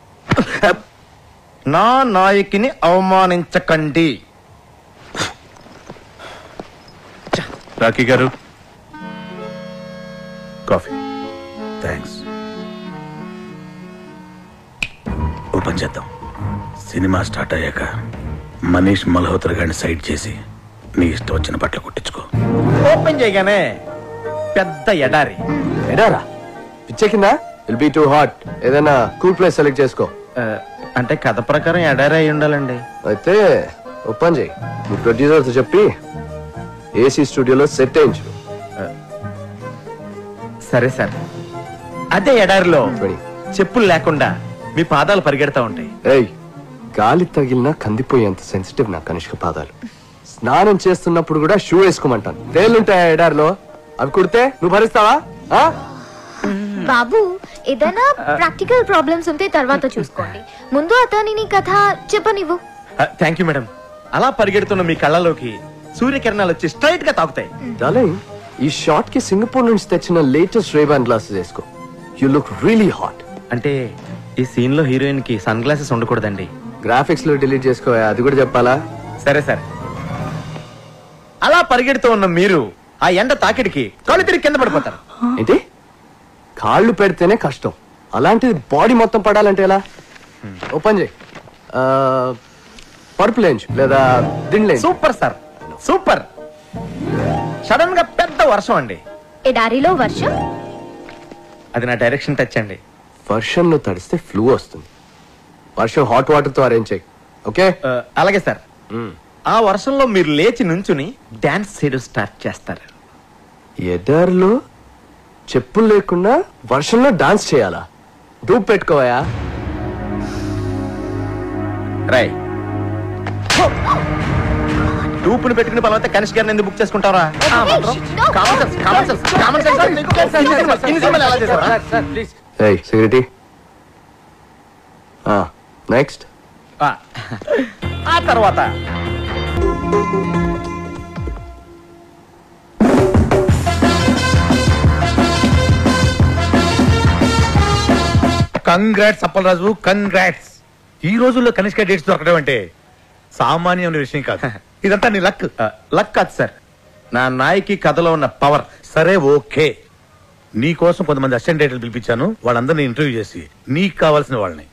నా నాయకిని అవమానించకండి. రాకీ గారు కాఫీ. థ్యాంక్స్. ఓ పని చేద్దాం. సినిమా స్టార్ట్ అయ్యాక మనీష్ మల్హోత్రా గారిని సైడ్ చేసి నీ ఇష్టం వచ్చిన బట్టలు కుట్టించుకో. ఓపెన్ చేయగానే పెద్ద ఎడారి. ఎడారా? పిచ్చెక్కిందా? Will be too hot. ఏదైనా కూల్ ప్లేస్ సెలెక్ట్ చేసుకో. అంటే కథ ప్రకారం ఎడారి అయి ఉండాలండి. అయితే ఓపెన్ చేయి. నీ ప్రొడ్యూసర్తో చెప్పి ఏసీ స్టూడియోలో సెట్ వేయించు. సరే సార్. అదే ఎడారిలో చెప్పులు లేకుండా మీ పాదాలు పరిగెడతా ఉంటాయి. ఏయ్, గాలి తగిలినా కందిపోయేంత సెన్సిటివ్ నా కనిష్క పాదాలు. స్నానం చేస్తున్నప్పుడు కూడా షూ వేసుకోమంటాను. తేలుంటాయా ఎడారిలో? అవి కుడితే నువ్వు భరిస్తావా? బాబు, ఏదైనా ప్రాక్టికల్ ప్రాబ్లమ్స్ ఉంటే తర్వాత చూసుకోండి. ముందు అతని కథ చెప్పనివ్వు. Thank you madam. అలా పరిగెడుతున్న మీ కళ్ళలోకి సూర్యకిరణాలు వచ్చి స్ట్రైట్ గా తాకుతాయి. డార్లింగ్, ఈ షాట్ కి సింగపూర్ నుంచి తెచ్చిన లేటెస్ట్ రేబాన్ గ్లాసెస్ వేసుకో. You look really hot. అంటే ఈ సీన్ లో హీరోయిన్ కి సన్ గ్లాసెస్ ఉండకూడదండి. గ్రాఫిక్స్ లో డిలీట్ చేసుకో, అది కూడా చెప్పాలా? సరే సరే. అలా పరిగెడుతూ ఉన్న మీరు ఆ ఎండ తాకిడికి కాళ్ళు తిరిగి కింద పడిపోతారు. ఏంటి? కాళ్ళు పెడితేనే కష్టం, అలాంటిది బాడీ మొత్తం పడాలంటే ఎలా? ఓపెన్ చేయి. పర్పుల్ లేంజ్ లేదా దిండ్లేంజ్. Super sir, super. సడన్ గా పెద్ద వర్షం అండి. ఎడారిలో వర్షం? అది నా డైరెక్షన్ టచ్ అండి. వర్షంలో తడిస్తే ఫ్లూ వస్తుంది. వర్షం హాట్ వాటర్ తో అరేంజ్ చేయి. ఓకే? అలాగే సార్. ఆ వర్షంలో మీరు లేచి నుంచుని డాన్స్ చేయడం స్టార్ట్ చేస్తారు. ఎడారిలో చెప్పులు లేకుండా వర్షంలో డాన్స్ చేయాలా? డూప్ పెట్టుకోవా? రై డూపును పెట్టుకుని పలవతే కనిష్క గారిని ఎందుకు బుక్ చేసుకుంటారా? Security next. ఆ తర్వాత కంగ్రాట్స్ అప్పలరాజు, కంగ్రాట్స్. ఈ రోజుల్లో కనిష్క డేట్స్ దొరకడం అంటే సామాన్యమైన విషయం కాదు. ఇదంతా నీ లక్. లక్ కాదు సార్, నా నాయకి కథలో ఉన్న పవర్. సరే ఓకే, నీ కోసం కొంతమంది అసిస్టెంట్ డైరెక్టర్లు పిలిపించాను. వాళ్ళందరినీ ఇంటర్వ్యూ చేసి నీకు కావాల్సిన వాళ్ళని.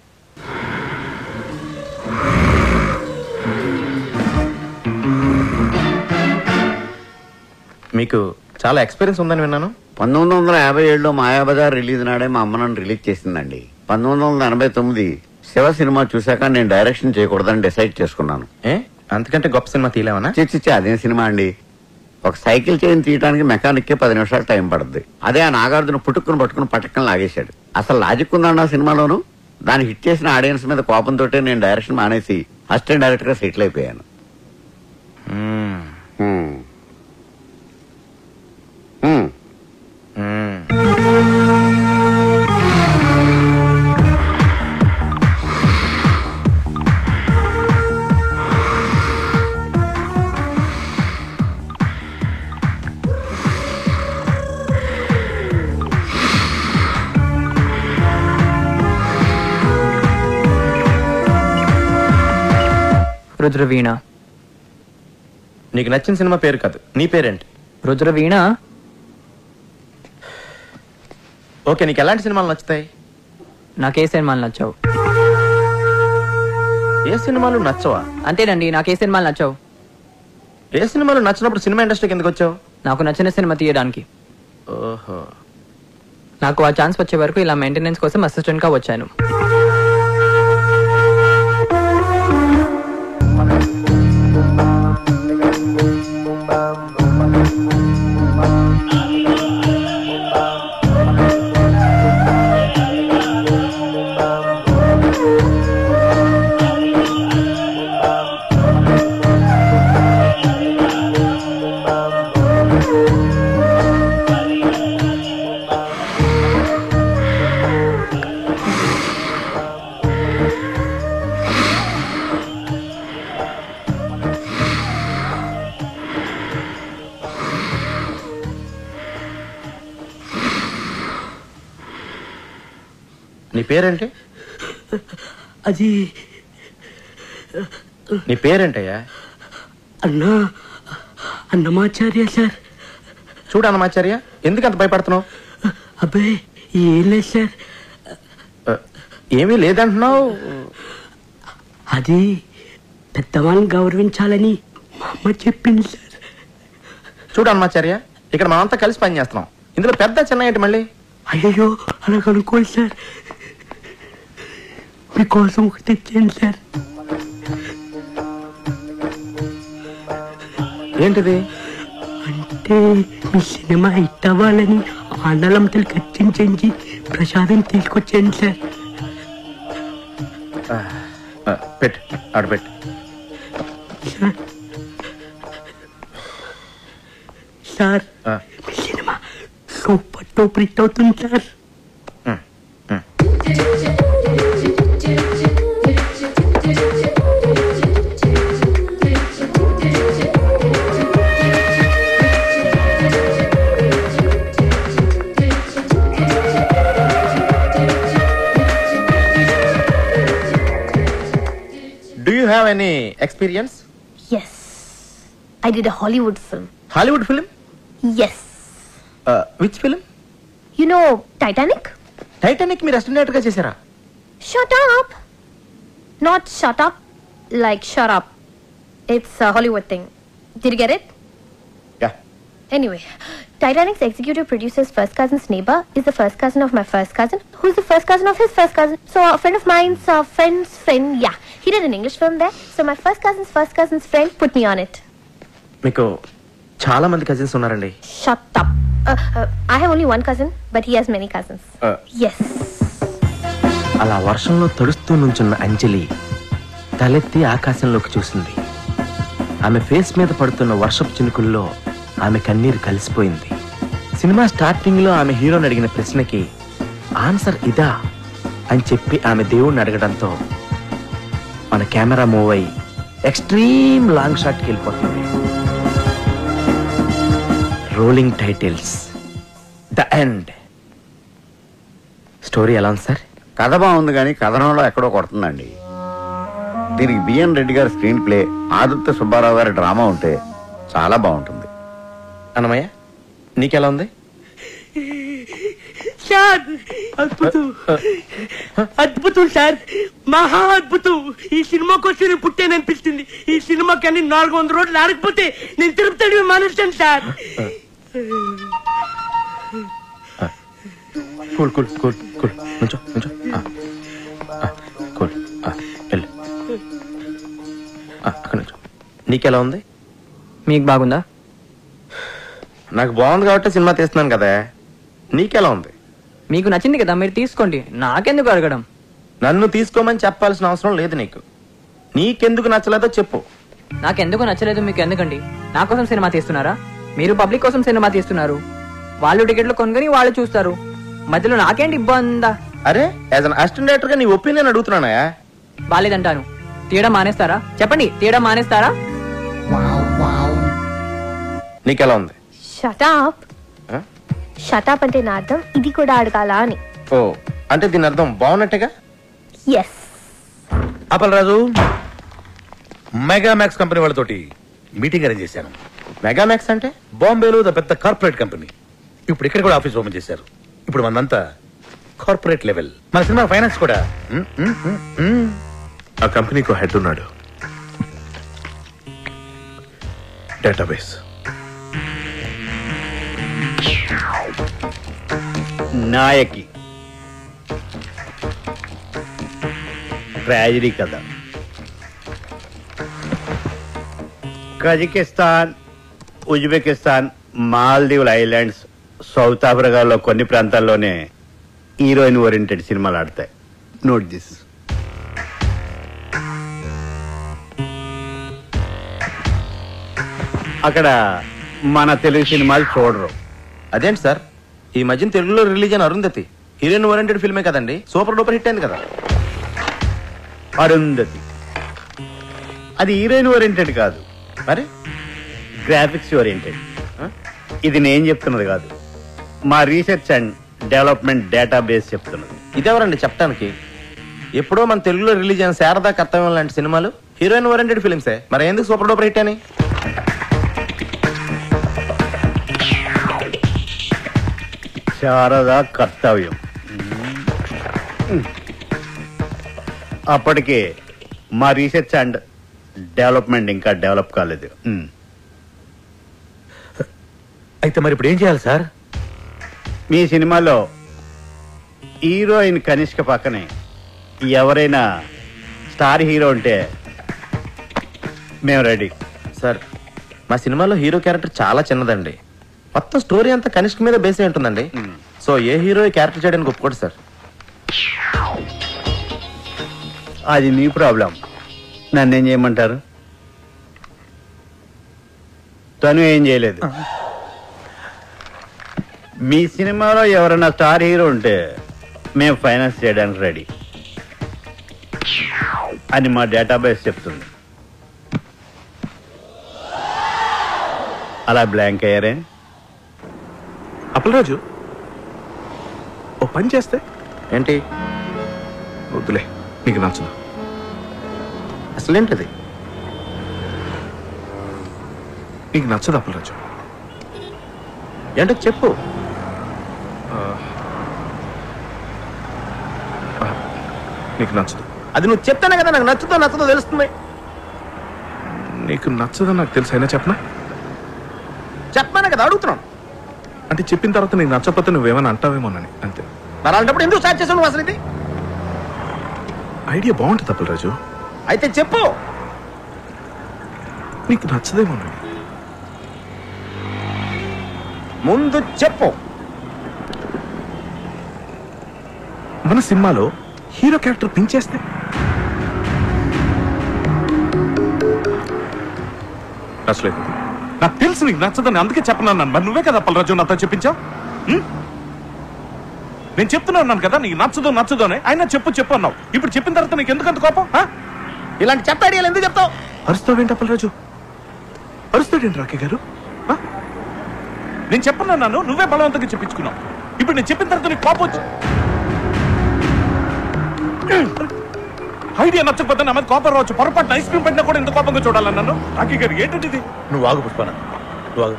మీకు చాలా ఎక్స్పీరియన్స్ ఉందని విన్నాను. 1957లో మాయాబజార్ రిలీజ్ నాడే మా అమ్మ నన్ను రిలీజ్ చేసిందండి. 1989 శివ సినిమా చూశాక నేను డైరెక్షన్ చేయకూడదని డిసైడ్ చేసుకున్నాను. అంతకంటే గొప్ప సినిమా తీయలేమన్నా? చిచ్చి, అదేం సినిమా అండి. ఒక సైకిల్ చైన్ తీయడానికి మెకానిక్కే 10 నిమిషాలు టైం పడుతుంది. అదే ఆ నాగార్జున పుట్టుకుని పట్టుకుని పట్టకం లాగేశాడు. అసలు లాజిక్ ఉందన్న సినిమాలోను. దాన్ని హిట్ చేసిన ఆడియన్స్ మీద కోపంతో నేను డైరెక్షన్ మానేసి అసిస్టెంట్ డైరెక్టర్ గా సెటిల్ అయిపోయాను. రుద్రవీణ. నీకు నచ్చిన సినిమా పేరు కాదు, నీ పేరేంటి? రుద్రవీణ. ఓకే, నీకు ఎలాంటి సినిమాలు నచ్చుతాయి? నాకే సినిమాలు నచ్చావు. ఏ సినిమాలు నచ్చవా? అంతేనండి, నాకే సినిమాలు నచ్చావు. ఏ సినిమాలు నచ్చినప్పుడు సినిమా ఇండస్ట్రీకి ఎందుకు వచ్చావు? నాకు నచ్చిన సినిమా తీయడానికి. ఓహో. నాకు ఆ ఛాన్స్ వచ్చే వరకు ఇలా మెయింటెనెన్స్ కోసం అసిస్టెంట్ గా వచ్చాను. నీ పేరేంటి? అది నీ పేరేంటయ్యా? అన్నమాచార్య సార్. చూడు అన్నమాచార్య, ఎందుకు అంత భయపడుతున్నావు? అబ్బాయి ఏం లేదు సార్. ఏమీ లేదంటున్నావు. అది పెద్దవాళ్ళని గౌరవించాలని మా అమ్మ చెప్పింది సార్. చూడు అన్నమాచార్య, ఇక్కడ మనమంతా కలిసి పని చేస్తున్నాం. ఇందులో పెద్ద చిన్న ఏంటి మళ్ళీ? అయ్యో అలా కనుక్కోండి సార్, మీకోసం ఒకటి తెచ్చాను సార్. ఏంటిది? అంటే మీ సినిమా హిట్ అవ్వాలని ఆండలంతలు ఖర్చించి ప్రసాదం తీసుకొచ్చాను సార్. పెట్టు ఆడబెట్టు. సార్ మీ సినిమా సూపర్ డూపర్ హిట్ అవుతుంది sir. Do you have any experience? Yes. I did a Hollywood film. Hollywood film? Yes. Which film? You know Titanic? Titanic మీరు అసిస్టెంట్ డైరెక్టర్ గా చేశారా? Shut up. Not shut up, like shut up. It's a Hollywood thing. Did you get it? Yeah. Anyway, Titanic's executive producer's first cousin's neighbor is the first cousin of my first cousin, who's the first cousin of his first cousin. So a friend of mine's friend's friend, yeah. He did an English film there. So my first cousin's friend put me on it. మీకు చాలా మంది cousins ఉన్నారండి. Shut up. I have only one cousin, but he has many cousins. Yes. అలా వర్షంలో తడుస్తూ నుంచున్న అంజలి తలెత్తి ఆకాశంలోకి చూసింది. ఆమె ఫేస్ మీద పడుతున్న వర్షపు చినుకుల్లో ఆమె కన్నీరు కలిసిపోయింది. సినిమా స్టార్టింగ్ లో ఆమె హీరోని అడిగిన ప్రశ్నకి ఆన్సర్ ఇదా అని చెప్పి ఆమె దేవుణ్ణి అడగడంతో మన కెమెరా మూవ్ అయ్యి ఎక్స్ట్రీమ్ లాంగ్ షాట్కి వెళ్ళిపోతుంది. Rolling titles, the end. Story ఎలా ఉంది సార్? కథ బాగుంది కానీ కథనంలో ఎక్కడో కొడుతుందండి. దీనికి బిఎన్ రెడ్డి గారి స్క్రీన్ ప్లే, ఆదిత్య సుబ్బారావు గారి డ్రామా ఉంటే చాలా బాగుంటుంది. అన్నమయ్య నీకెలా ఉంది? సార్ అద్భుతం, అద్భుతం సార్, మహా అద్భుతం. ఈ సినిమా కోసం నేను పుట్టాననిపిస్తుంది. ఈ సినిమాకి అన్ని 400 రోజులు ఆడకపోతే నేను తిరుపతి మానేస్తాను sir. Cool cool cool cool నుంచో నుంచో. కూల్ వెళ్ళు. అక్కడ నుంచో. నీకెలా ఉంది? మీకు బాగుందా? నాకు బాగుంది కాబట్టి సినిమా తీస్తున్నాను కదా. నీకెలా ఉంది? మీకు నచ్చింది కదా, మీరు తీసుకోండి. నాకెందుకు అడగడం? నన్ను తీసుకోమని చెప్పాల్సిన అవసరం లేదు నీకు. నీకెందుకు నచ్చలేదో చెప్పు. నాకెందుకు నచ్చలేదు మీకు ఎందుకండి? నా కోసం సినిమా తీస్తున్నారా? మీరు పబ్లిక్ కోసం సినిమా తీస్తున్నారు. వాళ్ళు టికెట్లు కొనుగొని వాళ్ళు చూస్తారు. మధ్యలో నాకేంటి ఇబ్బందా? అరే యాజ్ అన్ అసిస్టెంట్ డైరెక్టర్ గా నీ ఒపీనియన్ అడుగుతున్నానా? బాలేదంటాను. తీయడం మానేస్తారా? చెప్పండి, తీయడం మానేస్తారా? నీకెలా ఉంది? Shut up. Shut up అంటే నా అర్థం ఇది కూడా అడగాల అని. ఓ అంటే దీని అర్థం బాగున్నట్టుగా. Yes. అప్పలరాజు, మెగామాక్స్ కంపెనీ వాళ్ళతోటి మీటింగ్ అరేంజ్ చేశాను. మెగామాక్స్ అంటే బాంబేలో పెద్ద కార్పొరేట్ కంపెనీ. ఇప్పుడు ఇక్కడ కూడా ఆఫీస్ ఓపెన్ చేశారు. ఇప్పుడు మనంతా కార్పొరేట్ లెవెల్. మన సినిమా ఫైనాన్స్ కూడా. ఆ కంపెనీకి హెడ్ ఉన్నాడు. డేటాబేస్ నాయకి ట్రాజడీ కథ. కజకిస్తాన్, ఉజ్బెకిస్తాన్, మాల్దీవుల ఐలాండ్స్, సౌత్ ఆఫ్రికాలో కొన్ని ప్రాంతాల్లోనే హీరోయిన్ ఓరియంటెడ్ సినిమాలు ఆడతాయి. Note this. అక్కడ మన తెలుగు సినిమాలు చూడరు. అదేంటి సార్, ఈ మధ్యన తెలుగులో రిలీజ్ అయిన అరుంధతి హీరోయిన్ ఓరియంటెడ్ ఫిల్మే కదండి. సూపర్ డూపర్ హిట్ అయింది కదా. అరుంధతి అది హీరోయిన్ ఓరియంటెడ్ కాదు, మరి గ్రాఫిక్స్ ఓరియంటెడ్. ఇది నేను చెప్తున్నది కాదు, మా రీసెర్చ్ అండ్ డెవలప్మెంట్ డేటాబేస్ చెప్తున్నది. ఇదెవరండి చెప్పడానికి? ఎప్పుడో మన తెలుగులో రిలీజ్ అయిన శారదా కర్తవ్యం లాంటి సినిమాలు హీరోయిన్ ఓరియంటెడ్ ఫిల్మ్సే. మరి ఎందుకు సూపర్ డూపర్ హిట్ అని? శారదా కర్తవ్యం అప్పటికే మా రీసెర్చ్ అండ్ డెవలప్మెంట్ ఇంకా డెవలప్ కాలేదు. అయితే మరి ఇప్పుడు ఏం చేయాలి సార్? మీ సినిమాలో హీరోయిన్ కనిష్క పక్కనే ఎవరైనా స్టార్ హీరో ఉంటే మేము రెడీ. సార్ మా సినిమాలో హీరో క్యారెక్టర్ చాలా చిన్నదండి. మొత్తం స్టోరీ అంతా కనిష్క మీద బేస్ అయి ఉంటుందండి. సో ఏ హీరో క్యారెక్టర్ చేయడానికి ఒప్పుకోడు సార్. అది మీ ప్రాబ్లం. నన్నేం చేయమంటారు? తను ఏం చేయలేదు. మీ సినిమాలో ఎవరైనా స్టార్ హీరో ఉంటే మేము ఫైనాన్స్ చేయడానికి రెడీ అని మా డేటాబేస్ చెప్తుంది. అలా బ్లాంక్ అయ్యారే? అప్పలరాజు ఓ పని చేస్తే ఏంటి? వద్దులే, నీకు నచ్చదు. అసలేంటది? నీకు నచ్చదు అప్పలరాజు. ఏంటో చెప్పు. నీకు నచ్చదు. అది నువ్వు చెప్తానే కదా నాకు నచ్చదో తెలుస్తుంది. నీకు నచ్చదని నాకు తెలుసు, అయినా చెప్పనా? చెప్పానే కదా అడుగుతున్నాను. అంటే చెప్పిన తర్వాత నీకు నచ్చకపోతే నువ్వేమైనా అంటావేమోనని అంతే. మరి అలాంటప్పుడు ఎందుకు స్టార్ట్ చేసావు నువ్వు అసలు? ఇది ఐడియా బాగుంటుంది అప్పలరాజు. అయితే చెప్పు. నీకు నచ్చదేమోనని. ముందు చెప్పు. మన సినిమాలో హీరో క్యారెక్టర్ పెంచేస్తే నచ్చలేదు. నాకు తెలుసు నీకు నచ్చదని, అందుకే చెప్పనన్నాను. మరి నువ్వే కదా అప్పలరాజు నాతో చెప్పించావు. నేను చెప్తున్నాను కదా నీకు నచ్చదు అని. అయినా చెప్పు అన్నావు. ఇప్పుడు చెప్పిన తర్వాత నీకు ఎందుకంత కోపం? ఇలాంటి చెత్త ఐడియాలు ఎందుకు చెప్తావు? అరుస్తావేంటి అప్పలరాజు? అరుస్తాడేంటి రాకే గారు? నేను చెప్పనన్నాను, నువ్వే బలవంతంగా చెప్పించుకున్నావు. ఇప్పుడు నేను చెప్పిన తర్వాత నీకు కోపం వచ్చి ఐడియా నచ్చకపోతే నా మీద కోపం రావచ్చు. పొరపాటు ఐస్ క్రీమ్ పడినా కూడా ఎంత కోపంగా చూడాలన్నాను. రాకే గారు ఏంటంటే ఇది? నువ్వు ఆగు పుష్పన, నువ్వు ఆగు.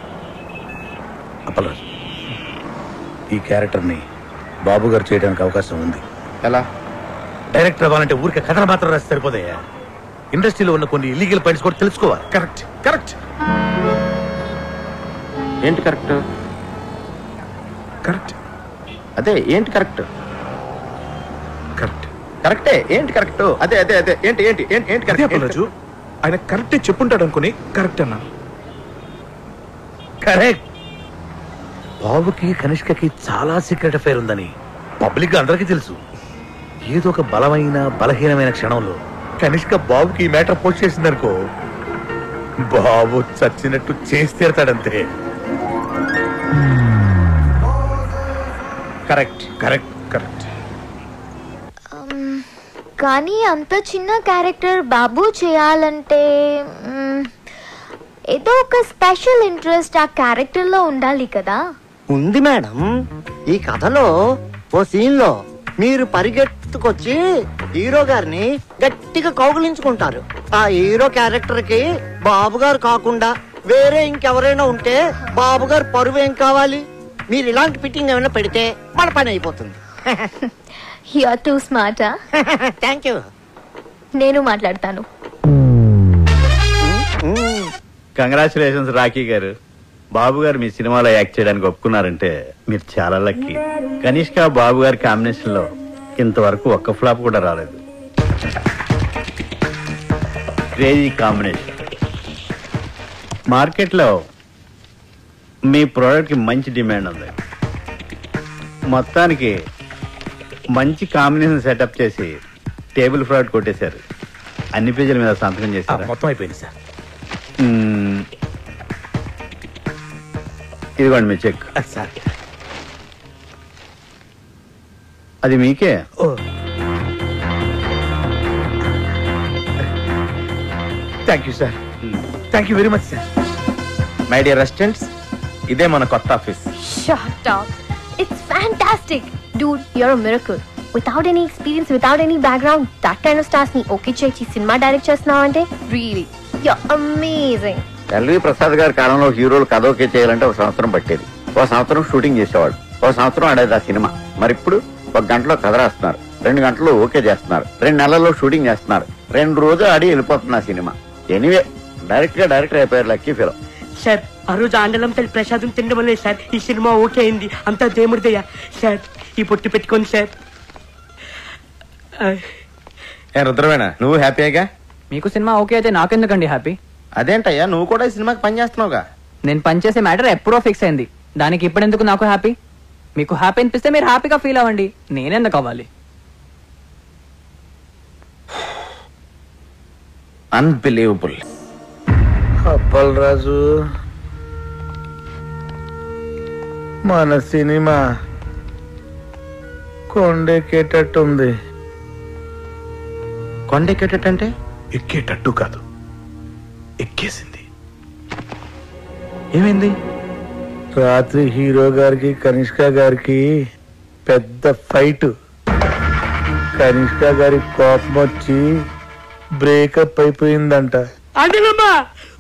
అప్పలరాజు, ఈ క్యారెక్టర్ని బాబు గారు చేయడానికి అవకాశం ఉంది. ఎలా? డైరెక్టర్ అవ్వాలంటే ఊరికే కథలు మాత్రం రాసి సరిపోతాయా? ఇండస్ట్రీలో ఉన్న కొన్ని ఇల్లీగల్ పాయింట్స్ కూడా తెలుసుకోవాలి. కరెక్ట్. ఏంటి కరెక్ట్? అదే ఏంటి కరెక్ట్? కరెక్టే. ఏంటి కరెక్ట్? అదే ఏంటి కరెక్ట్? అప్పలరాజు ఆయన కరెక్టే చెప్పుంటాడు అనుకుని కరెక్ట్ అన్నాను. కరెక్ట్. బాబుకి కనిష్కకి చాలా సీక్రెట్ అఫైర్ ఉందని పబ్లిక్ గా అందరికీ తెలుసు. ఏదో ఒక బలహీనమైన క్షణంలో కనిష్క బాబుకి ఈ మ్యాటర్ పోస్ట్ చేసిందనుకో, బాబు చచ్చినట్టు చేసి తీరతాడంతే. కరెక్ట్. కానీ అంత చిన్న క్యారెక్టర్ బాబు చేయాలంటే ఏదో ఒక స్పెషల్ ఇంట్రెస్ట్ ఆ క్యారెక్టర్ లో ఉండాలి కదా. ఉంది మేడం. ఈ కథలో ఓ సీన్ లో మీరు పరిగెత్తుకొచ్చి హీరో గారిని గట్టిగా కౌగులించుకుంటారు. ఆ హీరో క్యారెక్టర్ కి బాబు గారు కాకుండా వేరే ఇంకెవరైనా ఉంటే బాబు గారు పరువు ఏం కావాలి? మీరు ఇలాంటి ఫిట్టింగ్ ఏమైనా పెడితే మన పని అయిపోతుంది. You are too smart. Thank you. నేను మాట్లాడతాను. కంగ్రాచులేషన్స్ రాఖీ గారు. బాబు గారు మీ సినిమాలో యాక్ట్ చేయడానికి ఒప్పుకున్నారంటే మీరు చాలా లక్కీ. కనిష్క బాబు గారి కాంబినేషన్ లో ఇంతవరకు ఒక్క ఫ్లాప్ కూడా రాలేదు. Crazy combination. మార్కెట్లో మీ ప్రోడక్ట్ కి మంచి డిమాండ్ ఉంది. మొత్తానికి మంచి కాంబినేషన్ సెటప్ చేసి టేబుల్ ఫ్రాడ్ కొట్టేశారు. అన్ని పేజీల మీద సంతకం చేశారు. మొత్తం అయిపోయింది సార్. ఇదిగోండి మీ చెక్. అది మీకే. Thank you sir. Thank you very much sir. My dear residents, ఇదే మన కొత్త office. Shut up. It's fantastic. Dude, you're a miracle. Without any experience, without any background, that kind of stars ni okay చేసి cinema direct చేస్తున్నావంటే really you're amazing. LV Prasad గారి కాలంలో హీరోలు కథ okay చేయాలంటే ఒక సంవత్సరం పట్టేది. ఒక సంవత్సరం షూటింగ్ చేసేవాడు, ఒక సంవత్సరం ఆడేది ఆ సినిమా. మరి ఇప్పుడు ఒక గంటలో కథ రాస్తున్నారు, 2 గంటలు ఓకే చేస్తున్నారు, 2 నెలల్లో షూటింగ్ చేస్తున్నారు, 2 రోజులు ఆడి వెళ్ళిపోతుంది ఆ సినిమా. ఎనీవే డైరెక్టర్ అయిపోయారు లక్కీ ఫెలో. సార్ ఆ రోజు ఆండలం తల్లి ప్రసాదం తినడం వల్లే సార్ ఈ సినిమా ఓకే అయింది. అంతా దేవుడిదయ్యా సార్. ఈ పొట్టు పెట్టుకోండి సార్. రుద్రవేణ, నువ్వు హ్యాపీగా? మీకు సినిమా ఓకే అయితే నాకెందుకండి హ్యాపీ? అదేంటయ్యా, నువ్వు కూడా ఈ సినిమాకి పని చేస్తున్నావుగా. నేను పనిచేసే మ్యాటర్ ఎప్పుడో ఫిక్స్ అయింది, దానికి ఇప్పుడెందుకు నాకు హ్యాపీ? మీకు హ్యాపీ అనిపిస్తే మీరు హ్యాపీగా ఫీల్ అవ్వండి, నేనెందుకు అవ్వాలి? అన్బిలీవబుల్. అప్పల్ రాజు, మన సినిమా కొండెక్కేటట్టుంది. కొండెక్కేటట్టు అంటే? ఎక్కేటట్టు కాదు, ఎక్కేసింది. ఏమైంది? రాత్రి హీరో గారికి కనిష్క గారికి పెద్ద ఫైట్. కనిష్క గారి కోపం వచ్చి బ్రేకప్ అయిపోయిందంట. అదేనమ్మా,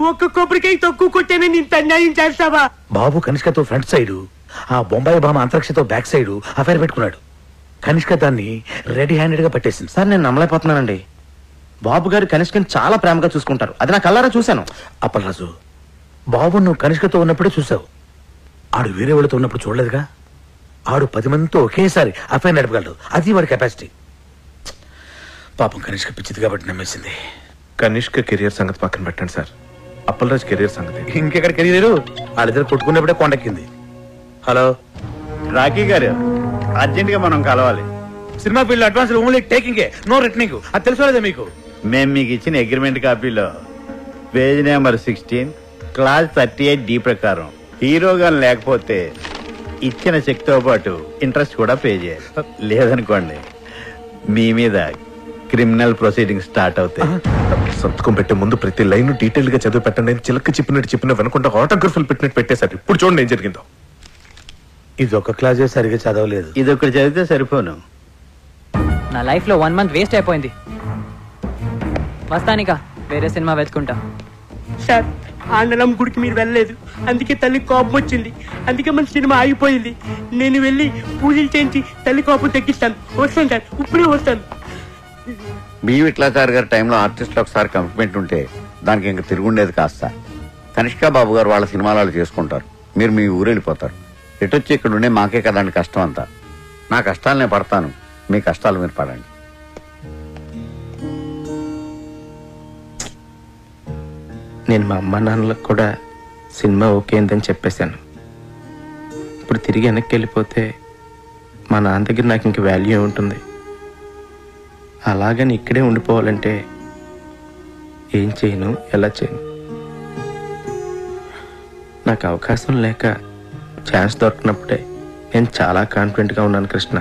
ఒక్క కొబ్బరికాయ తక్కువ కొట్టేనే ఇంత అన్యాయం చేస్తావా? బాబు కనిష్కతో ఫ్రంట్ సైడ్, ఆ బొంబాయి భామ అంతరిక్షతో బ్యాక్ సైడ్ అఫైర్ పెట్టుకున్నాడు. కనిష్క దాన్ని రెడీ హ్యాండెడ్ గా పట్టేసింది. సార్ నేను నమ్మలేకపోతున్నానండి. బాబు గారు కనిష్కని చాలా ప్రేమగా చూసుకుంటారు, అది నా కళ్ళారా చూశాను. అప్పలరాజు, బాబు నువ్వు కనిష్కతో ఉన్నప్పుడే చూసావు, ఆడు వేరే వాళ్ళతో ఉన్నప్పుడు చూడలేదుగా. ఆడు 10 మందితో ఒకేసారి అఫైర్ నడపగలడు, అది వాడి కెపాసిటీ. పాపం కనిష్క పిచ్చిది కాబట్టి నమ్మేసింది. కనిష్క కెరియర్ సంగతి పక్కన పెట్టండి సార్, అప్పలరాజ్ కెరియర్ సంగతి. ఇంకెక్కడ కెరీర్? వాళ్ళిద్దరు కొట్టుకున్నప్పుడే కొండెక్కింది. హలో రాకీ గారు, అర్జెంట్ గా మనం కలవాలి. Cinema field advance only taking, no returning. అది తెలుసుకోలేదా మీకు? మేము మీకు ఇచ్చిన అగ్రిమెంట్ కాపీలో పేజ్ నెంబర్ 16 క్లాస్ 38D ప్రకారం హీరో గారు లేకపోతే ఇచ్చిన చెక్ తో పాటు ఇంట్రెస్ట్ కూడా పే చేయాలి. లేదనుకోండి మీ మీద క్రిమినల్ ప్రొసీడింగ్ స్టార్ట్ అవుతాయి. సంతకం పెట్టే ముందు ప్రతి లైన్ డీటెయిల్ గా చదివి పెట్టండి. చిలక చెప్పిన వెనకుండా ఆటోగ్రఫీలు పెట్టినట్టు పెట్టేశారు. ఇప్పుడు చూడండి ఏం జరిగిందో. ఇది ఒక క్లాసే సరిగా చదవలేదు. ఇది ఒకటి చదివితే సరిపోను. నా లైఫ్ లో 1 మంత్ వేస్ట్ అయిపోయింది. వస్తానికా వేరే సినిమా వెతుకుంటా. సార్, ఆండలం గుడికి మీరు వెళ్ళలేదు, అందుకే తల్లి కోపం వచ్చింది, అందుకే మన సినిమా ఆగిపోయింది. నేను వెళ్ళి పూజలు చేయించి తల్లి కోపం తగ్గిస్తాను. వస్తాను సార్, ఇప్పుడే వస్తాను. బి విట్లాచారి గారి టైంలో ఆర్టిస్టులు ఒకసారి కమిట్మెంట్ ఉంటే దానికి ఇంకా తిరుగుండేది కాస్త. కనిష్కా బాబు గారు వాళ్ళ సినిమాలు చేసుకుంటారు, మీరు మీ ఊరు వెళ్ళిపోతారు. ఎటొచ్చి ఇక్కడ ఉండే మాకే కదండి కష్టం అంతా. నా కష్టాలు నేను పడతాను, మీ కష్టాలు మీరు పడండి. నేను మా అమ్మ నాన్నలకు కూడా సినిమా ఓకే అని చెప్పేశాను. ఇప్పుడు తిరిగి వెనక్కి వెళ్ళిపోతే మా నాన్న దగ్గర నాకు ఇంక వాల్యూ ఉంటుంది. అలాగని ఇక్కడే ఉండిపోవాలంటే ఏం చేయను, ఎలా చేయను? నాకు అవకాశం లేక ఛాన్స్ దొరికినప్పుడే నేను చాలా కాన్ఫిడెంట్గా ఉన్నాను కృష్ణ.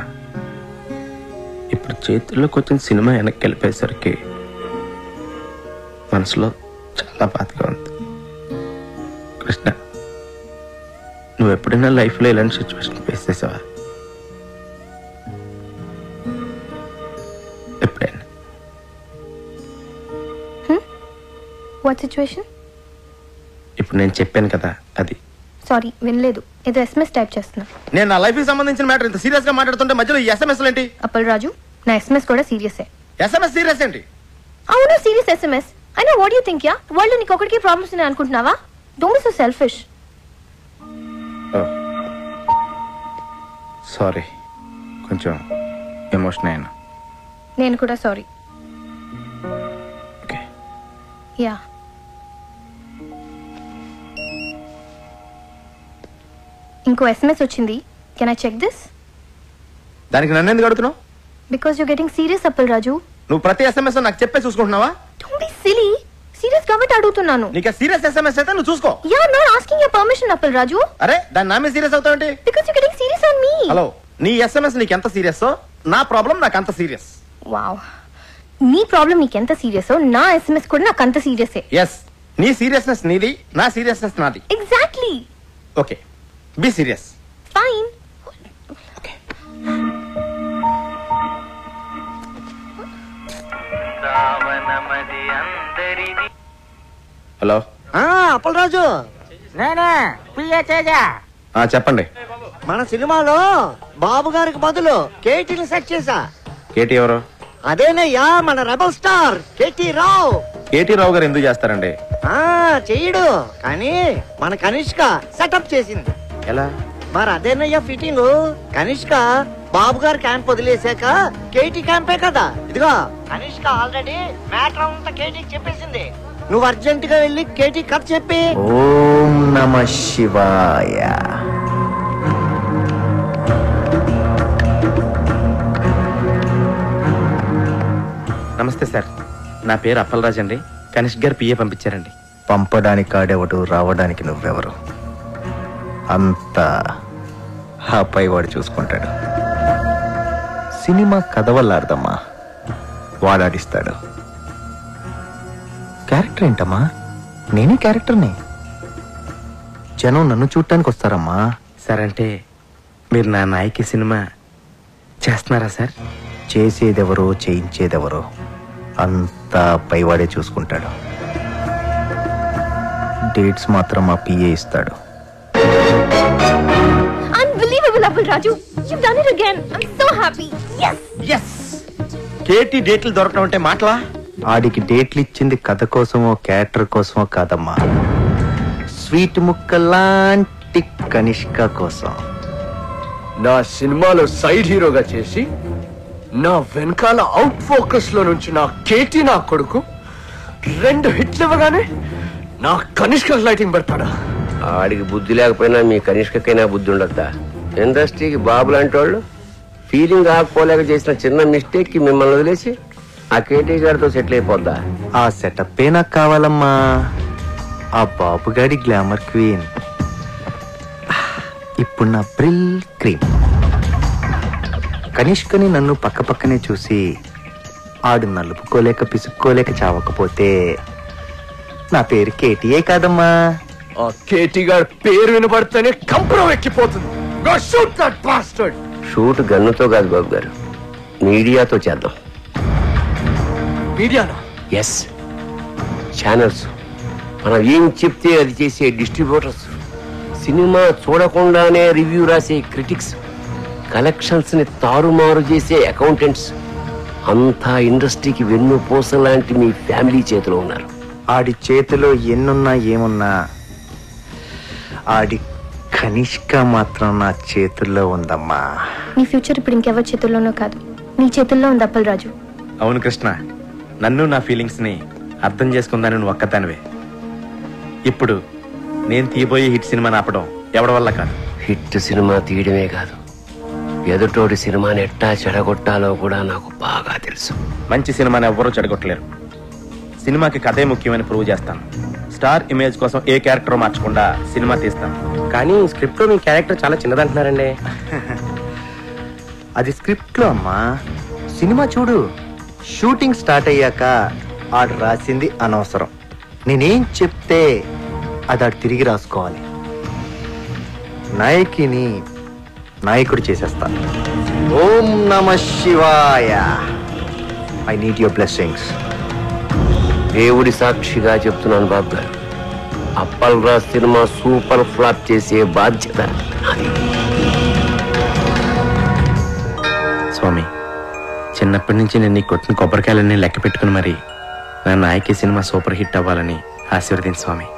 ఇప్పుడు చేతుల్లోకి వచ్చిన సినిమా వెనక్కి వెళ్ళిపోయేసరికి మనసులో చాలా బాధగా ఉంది. కృష్ణ, నువ్వు ఎప్పుడైనా లైఫ్లో ఇలాంటి సిచ్యువేషన్ ఫేస్ చేసావా? ఎప్పుడైనా? What situation? ఇప్పుడు నేను చెప్పాను కదా అది. సారీ, వినలేదు. ఏదో ఎస్ఎంఎస్ టైప్ చేస్తున్నా. నేను నా లైఫ్ కి సంబంధించిన మ్యాటర్ ఇంత సీరియస్ గా మాట్లాడుతుంటే మధ్యలో ఈ ఎస్ఎంఎస్ ఏంటి? అప్పల్ రాజు, నా ఎస్ఎంఎస్ కూడా సీరియసే. ఎస్ఎంఎస్ సీరియస్ ఏంటి? అవును, సీరియస్ ఎస్ఎంఎస్. అయినా what you think ya? World నీకు ఒకటికి ప్రాబ్లమ్స్ ఉన్నాయి అనుకుంటున్నావా? Don't be so selfish. Sorry, కొంచెం ఎమోషన్ అయినా. నేను కూడా సారీ. యా. ఇంకో ఎస్ఎంఎస్ వచ్చింది. Can I check this? దానికి నన్ను ఎందుకు అడుగుతున్నావు? Because you getting serious Appal Raju. నువ్వు ప్రతి ఎస్ఎంఎస్ నాకు చెప్పే చూసుకుంటున్నావా? Don't be silly. సీరియస్ కాబట్టి అడుగుతున్నాను. నీకు సీరియస్ ఎస్ఎంఎస్ అయితే నువ్వు చూసుకో. Ya, I am not asking your permission Appal Raju. అరే, దాని నా మీద సీరియస్ అవుతావేంటి? Because you getting serious on me. Hello, నీ ఎస్ఎంఎస్ నీకు ఎంత సీరియస్, నా ప్రాబ్లం నాకు అంత సీరియస్. వావ్, నీ ప్రాబ్లం నీకెంత సీరియస్, నా ఎస్ఎంఎస్ కూడా నాకు అంత సీరియసే. ఎస్, నీ సీరియస్నెస్ నీది, నా సీరియస్నెస్ నాది. Exactly. Okay, be serious. Fine. Hello. Appalaraju, చెప్పండి. మన సినిమాలో బాబు గారికి బదులు కేటీని సెట్ చేశా. కేటీ ఎవరు? అదేనయ్యా, మన రెబల్ స్టార్ కేటీ రావు. కేటీ రావు గారు ఎందుకు చేస్తారండి? చెయ్యడు, కానీ మన కనిష్క సెటప్ చేసింది. ఎలా? మరి అదేనయ్యా ఫిట్టింగ్. కనిష్క బాబు గారు క్యాంప్ వదిలేసాక కేటీ క్యాంపే కదా. ఇదిగో, కనిష్క ఆల్రెడీ మ్యాటర్ అంతా కేటీకి చెప్పేసింది. నువ్వు అర్జెంట్ గా వెళ్ళి కేటీ కథ చెప్పి. ఓం నమ శివాయ. నమస్తే సార్, నా పేరు అప్పలరాజ్ అండి. కనిష్క్ గారు పిఏ పంపించారండి. పంపడానికి కాడెవడు, రావడానికి నువ్వెవరు? అంతా ఆ పైవాడు చూసుకుంటాడు. సినిమా కథ వల్ల అర్థమ్మా, వాడాడిస్తాడు. క్యారెక్టర్ ఏంటమ్మా? నేనే క్యారెక్టర్ని. జనం నన్ను చూడటానికి వస్తారమ్మా. సార్ అంటే మీరు నా నాయకి సినిమా చేస్తున్నారా సార్? చేసేదెవరో చేయించేదెవరో అంతా పైవాడే చూసుకుంటాడు. డేట్స్ మాత్రం మా పిఏ ఇస్తాడు. Unbelievable, Appal Raju. You've done it again. I'm so happy. Yes. Yes. KT డేట్లు దొరకడం అంటే మాటలా? ఆడికి డేట్లు ఇచ్చింది కథ కోసమో క్యారెక్టర్ కోసమో కాదమ్మా, స్వీట్ ముక్కలాంటి కనిష్క కోసం. నా సినిమాలో సైడ్ హీరోగా చేసి నా వెనకాల అవుట్ ఫోకస్ లో నుంచి నా కేటీ నా కొడుకు 2 హిట్లు ఇవ్వగానే నా కనిష్క లైటింగ్ పెడతాడా? ఆడికి బుద్ధి లేకపోయినా మీ కనిష్కకైనా బుద్ధి ఉండద్దా? ఇండస్ట్రీకి బాబు లాంటి వాళ్ళు ఫీలింగ్ ఆకపోలేక చేసిన చిన్న మిస్టేక్ కి మిమ్మల్ని వదిలేసి ఆ కేటీ గారితో సెటిల్ అయిపోద్దా? ఆ సెటప్ నాకు కావాలమ్మా. ఆ బాబుగాడి గ్లామర్ క్వీన్ ఇప్పుడు నా బ్రిల్ క్రీమ్. కనిష్కని నన్ను పక్క పక్కనే చూసి ఆడు నలుపుకోలేక పిసుక్కోలేక చావకపోతే నా పేరు కేటీఏ కాదమ్మా. ఆ కేటీ గారి పేరు వినబడితేనే కంపరం ఎక్కిపోతుంది. Go shoot that bastard. Shoot గన్నుతో కాదు బాబు గారు, మీడియాతో చేద్దాం. మీడియానా? ఎస్, ఛానల్స్, మనం ఏం చెప్తే అది చేసే డిస్ట్రిబ్యూటర్స్, సినిమా చూడకుండానే రివ్యూ రాసే క్రిటిక్స్, కలెక్షన్స్ ని తారుమారు చేసే అకౌంటెంట్స్, అంతా ఇండస్ట్రీకి వెన్ను పూస లాంటి మీ ఫ్యామిలీ చేతిలో ఉన్నారు. ఆడి చేతిలో ఎన్నున్నా ఏమున్నా ఆడి కనిష్క మాత్రం నా చేతుల్లో ఉందమ్మా. నీ ఫ్యూచర్ ఇప్పుడు ఇంకెవరి చేతుల్లోనో కాదు, నీ చేతుల్లో ఉంది అప్పల్ రాజు. అవును కృష్ణ, నన్ను నా ఫీలింగ్స్ ని అర్థం చేసుకుందాని నువ్వు ఒక్కదానివే. ఇప్పుడు నేను తీయబోయే హిట్ సినిమాని ఆపడం ఎవడి వల్ల కాదు. హిట్ సినిమా తీయడమే కాదు, ఎదుటోడి సినిమాని ఎట్టా చెడగొట్టాలో కూడా నాకు బాగా తెలుసు. మంచి సినిమాని ఎవ్వరూ చెడగొట్టలేరు. సినిమాకి కథే ముఖ్యమని ప్రూవ్ చేస్తాను. స్టార్ ఇమేజ్ కోసం ఏ క్యారెక్టర్ మార్చకుండా సినిమా తీస్తాను. కానీ స్క్రిప్ట్ లో మీ క్యారెక్టర్ చాలా చిన్నదంటున్నారండి. అది స్క్రిప్ట్ లో అమ్మా. సినిమా చూడు, షూటింగ్ స్టార్ట్ అయ్యాక ఆడు రాసింది అనవసరం. నేనేం చెప్తే అది ఆడు తిరిగి రాసుకోవాలి. నాయకిని నాయకుడు చేసేస్తాను. ఓం నమ శివాయ. I need your blessings. దేవుడి సాక్షిగా చెప్తున్నాను బాబు గారు, Appal Raj cinema super flop చేసే బాధ్యత నాది. స్వామి, చిన్నప్పటి నుంచి నేను నీ కొట్టిన కొబ్బరికాయలన్నీ లెక్క పెట్టుకుని మరి నా నాయకి సినిమా సూపర్ హిట్ అవ్వాలని ఆశీర్వదించు స్వామి.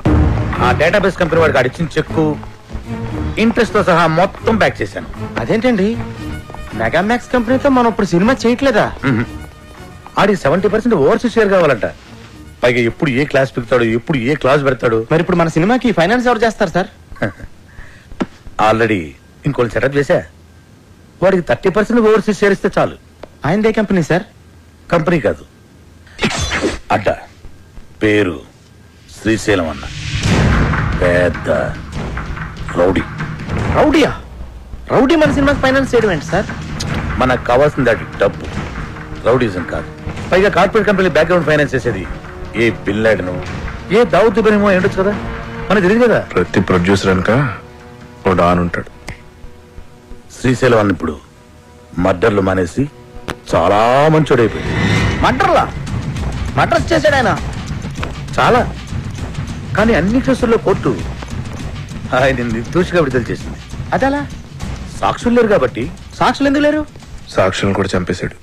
ఆ డేటాబేస్ కంపెనీ వాడికి అడిచిన చెక్కు ఇంట్రెస్ట్ తో సహా మొత్తం బ్యాక్ చేశాను. అదేంటండి, మెగామాక్స్ కంపెనీతో మనం ఇప్పుడు సినిమా చేయట్లేదా? ఆడికి 70% ఓవర్సీస్ షేర్ కావాలంట. పైగా ఎప్పుడు ఏ క్లాస్ పెడతాడు, ఎప్పుడు ఏ క్లాస్ పెడతాడు. మరి ఇప్పుడు మన సినిమాకి ఫైనాన్స్ ఎవరు చేస్తారు సార్? ఆల్రెడీ ఇంకోటి సెటప్ చేశా. వాడికి 30% ఓవర్సీస్ షేర్ ఇస్తే చాలు. ఆయనదే కంపెనీ సార్? కంపెనీ కాదు, అడ్డ. పేరు శ్రీశైలం అన్న. పెద్ద రౌడీ. రౌడీయా? రౌడీ మన సినిమాకి ఫైనాన్స్ చేయడం ఏంటి సార్? మనకు కావాల్సింది అది డబ్బు, రౌడీజం కాదు. పైగా కార్పొరేట్ కంపెనీ బ్యాక్గ్రౌండ్ ఫైనాన్స్ చేసేది ఏ బిన్ లాడెను, ఏ దావుద్ ఇబ్రహీమో ఏంటొచ్చు కదా, మనకు తెలియదు కదా. ప్రతి ప్రొడ్యూసర్ అనక ఓ డాన్ ఉంటాడు. శ్రీశైలం అన్న ఇప్పుడు మర్డర్లు మానేసి చాలా మంచోడైపోయింది. మర్డర్లా? మర్డర్స్ చేశాడు ఆయన చాలా. కానీ అన్ని కేసుల్లో కోర్టు ఆయన నిర్దోషిగా విడుదల చేసింది. అదలా? సాక్షులు లేరు కాబట్టి. సాక్షులు ఎందుకు లేరు? సాక్షులను కూడా చంపేశాడు.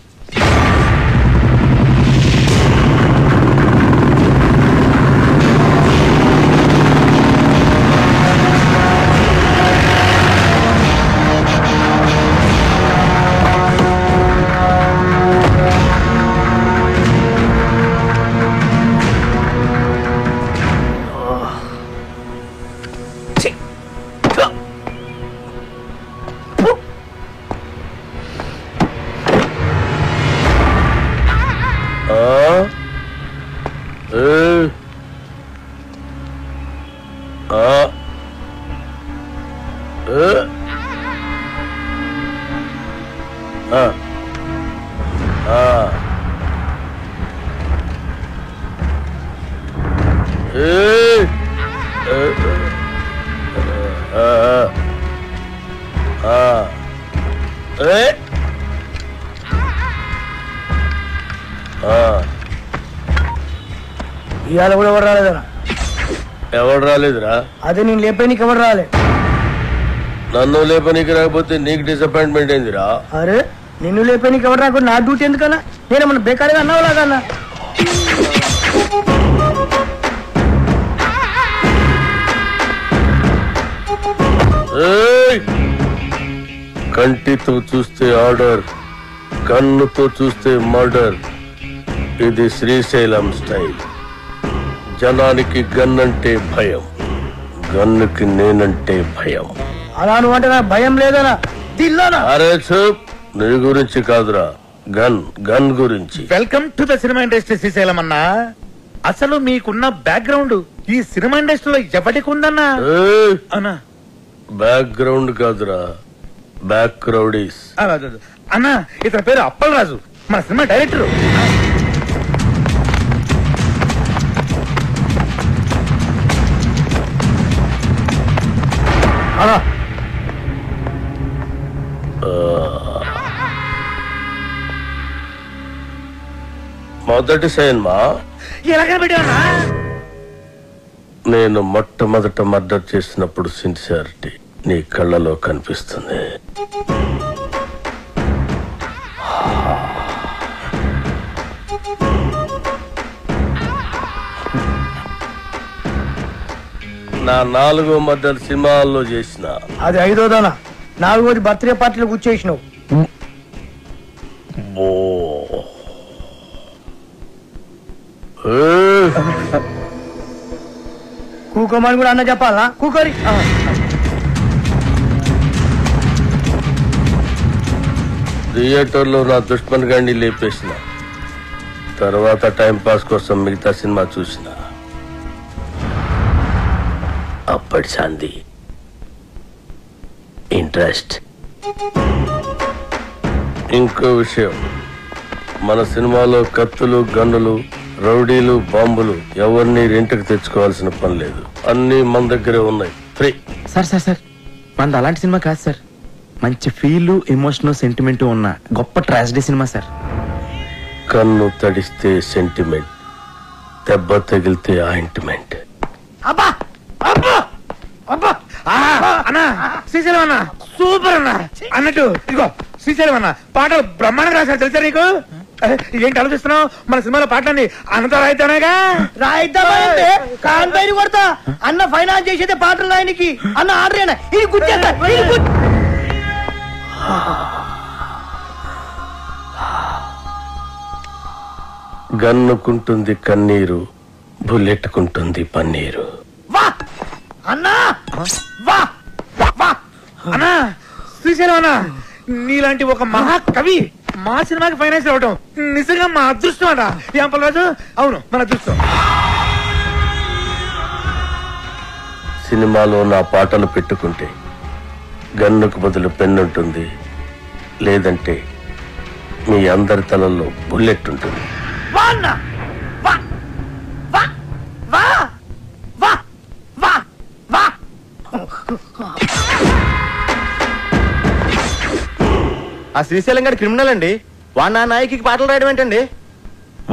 ఇవాళ కూడా ఎవరు రాలేదరా? ఎవరు రాలేదురా? అదే నేను లేపేనికి ఎవరు రాలే. నన్ను లేపనికి రాకపోతే నీకు డిసప్పాయింట్మెంట్ ఏందిరా? అరే నిన్ను లేపేనికి ఎవరు రాకుండా నా డ్యూటీ ఎందుకన్నా? నేనేమన్నా బేకారీగా అన్నావు లాగన్నా? కంటితో చూస్తే ఆర్డర్, కన్నుతో చూస్తే మర్డర్. ఇది శ్రీశైలం స్టైల్. జనానికి గన్ అంటే భయం, గన్నుకి నేనంటే భయం. అలా నువ్వు అంటే నాకు భయం లేదనా? అరే చూప్, నీ గురించి కాదురా, గన్ గన్ గురించి. Welcome to the cinema industry Srisailam అన్నా. అసలు మీకున్న బ్యాక్గ్రౌండ్ ఈ సినిమా ఇండస్ట్రీలో ఎవరికి ఉందన్నా? అన్నా బ్యాక్గ్రౌండ్ కాదురా, బ్యాక్ క్రౌడీస్. అన్నా ఇతని పేరు అప్పలరాజు, మన సినిమా డైరెక్టర్. మొదటి సినిమా ఎలాగ పెట్టావన్నా? నేను మొట్టమొదట మర్డర్ చేసినప్పుడు సిన్సియారిటీ నీ కళ్ళలో కనిపిస్తుంది. నా 4వ మర్డర్ సినిమాల్లో చేసిన. అది 5వదనా? 4వది బర్త్డే పార్టీలో కూర్చేసినావు. కూకోమని కూడా అన్న చెప్పాలా? కూకోరి. థియేటర్లో నా దుష్మన్ గాండి లేపేసిన తర్వాత టైం పాస్ కోసం మిగతా సినిమా చూసిన. అప్పటి శాంతి ఇంట్రెస్ట్. ఇంకో విషయం, మన సినిమాలో కత్తులు, గన్నులు, రౌడీలు, బాంబులు ఎవరిని రెంట్కి తెచ్చుకోవాల్సిన పని లేదు. అన్ని మన దగ్గరే ఉన్నాయి, ఫ్రీ. సార్ సార్ సార్ మనది అలాంటి సినిమా కాదు సార్. మంచి ఫీల్, ఎమోషన్, సెంటిమెంట్ ఉన్న గొప్ప ట్రాజడీ సినిమా సార్. కన్ను తడిస్తే సెంటిమెంట్, దెబ్బ తగిలితే ఆయింట్మెంట్. అబ్బా అబ్బా అబ్బా అన్నా, శ్రీశైలం అన్న సూపర్ అన్న. అన్నట్టు ఇదిగో శ్రీశైలం అన్న పాటలు బ్రహ్మాండంగా రాశారు తెలుసా నీకు? ఏంటి ఆలోచిస్తున్నావు? మన సినిమాలో పాటలన్నీ అన్నతో రాయిద్దానేగా. రాయిద్దామంటే కాన్ పైన కొడతా. అన్న ఫైనాన్స్ చేసేదే పాటలు రాయనికి. అన్న ఆర్డర్ అయినా ఇది గుర్తేస్తా. గన్నుకుంటుంది కన్నీరు, బుల్లెట్టుకుంటుంది పన్నీరు. అన్నా వా వా అన్నా, శ్రీశైలం అన్న నీలాంటి ఒక మహాకవి మా సినిమాకి ఫైనాన్స్ అవ్వడం నిజంగా మా అదృష్టం అట. ఏం పర్వాలేదు? అవును మన అదృష్టం. సినిమాలో నా పాటలు పెట్టుకుంటే గన్నుకు బదులు పెన్నుంటుంది, లేదంటే మీ అందరి తలల్లో బుల్లెట్ ఉంటుంది. ఆ శ్రీశైలం గారి క్రిమినల్ అండి. వాడు నా నాయకి పాటలు రాయడం ఏంటండి?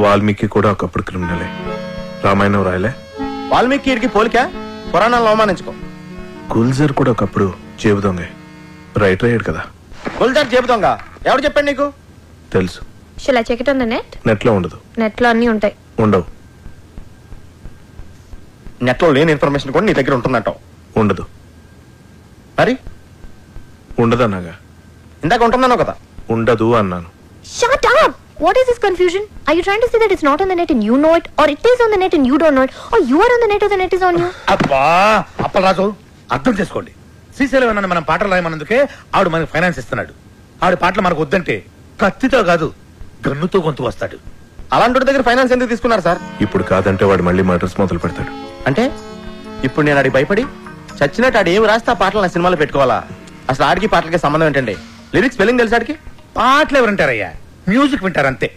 వాల్మీకి కూడా ఒకప్పుడు క్రిమినలే. రామాయణం రాయలే. వాల్మీకి పోలిక, పురాణాలను అవమానించుకో. గుల్జర్ కూడా ఒకప్పుడు జేబు దొంగ, రైటర్ అయ్యాడు కదా. గుల్జర్ జేబు దొంగ ఎవరు చెప్పండి నీకు? తెలుసు. Shall I check it on the net? Net లో ఉండదు. నెట్ లో అన్ని ఉంటాయి. ఉండవు. నెట్ లో లేని ఇన్ఫర్మేషన్ కూడా నీ దగ్గర ఉంటుందంటావు? ఉండదు. మరి ఉండదన్నాగా. ఇందాక ఉంటుందన్నావు కదా. ఉండదు అన్నాను. Shut up! What is this confusion? Are you trying to say that it's not on the net and you know it, or it is on the net and you don't know it, or you are on the net or the net is on you? అబ్బా అప్పలరాజు అర్థం చేసుకోండి. శ్రీశైలం అన్న మనం పాటలు రాయమన్నందుకే ఆవిడ మనకు finance ఇస్తున్నాడు. ఆవిడ పాటలు మనకు వద్దంటే కత్తితో కాదు గన్నుతో గొంతు వస్తాడు. అలాంటి దగ్గర ఫైనాన్స్ ఎందుకు తీసుకున్నారు సార్? ఇప్పుడు కాదంటే వాడు మళ్ళీ మర్డర్స్ మొదలు పెడతాడు. అంటే ఇప్పుడు నేను ఆడికి భయపడి చచ్చినట్టు ఆడు ఏమి రాస్తే ఆ పాటలు నా సినిమాలో పెట్టుకోవాలా? అసలు ఆడికి పాటలకి సంబంధం ఏంటండి? లిరిక్స్ స్పెల్లింగ్ తెలుసు ఆడికి? పాటలు ఎవరంటారయ్యా, మ్యూజిక్ వింటారు అంతే.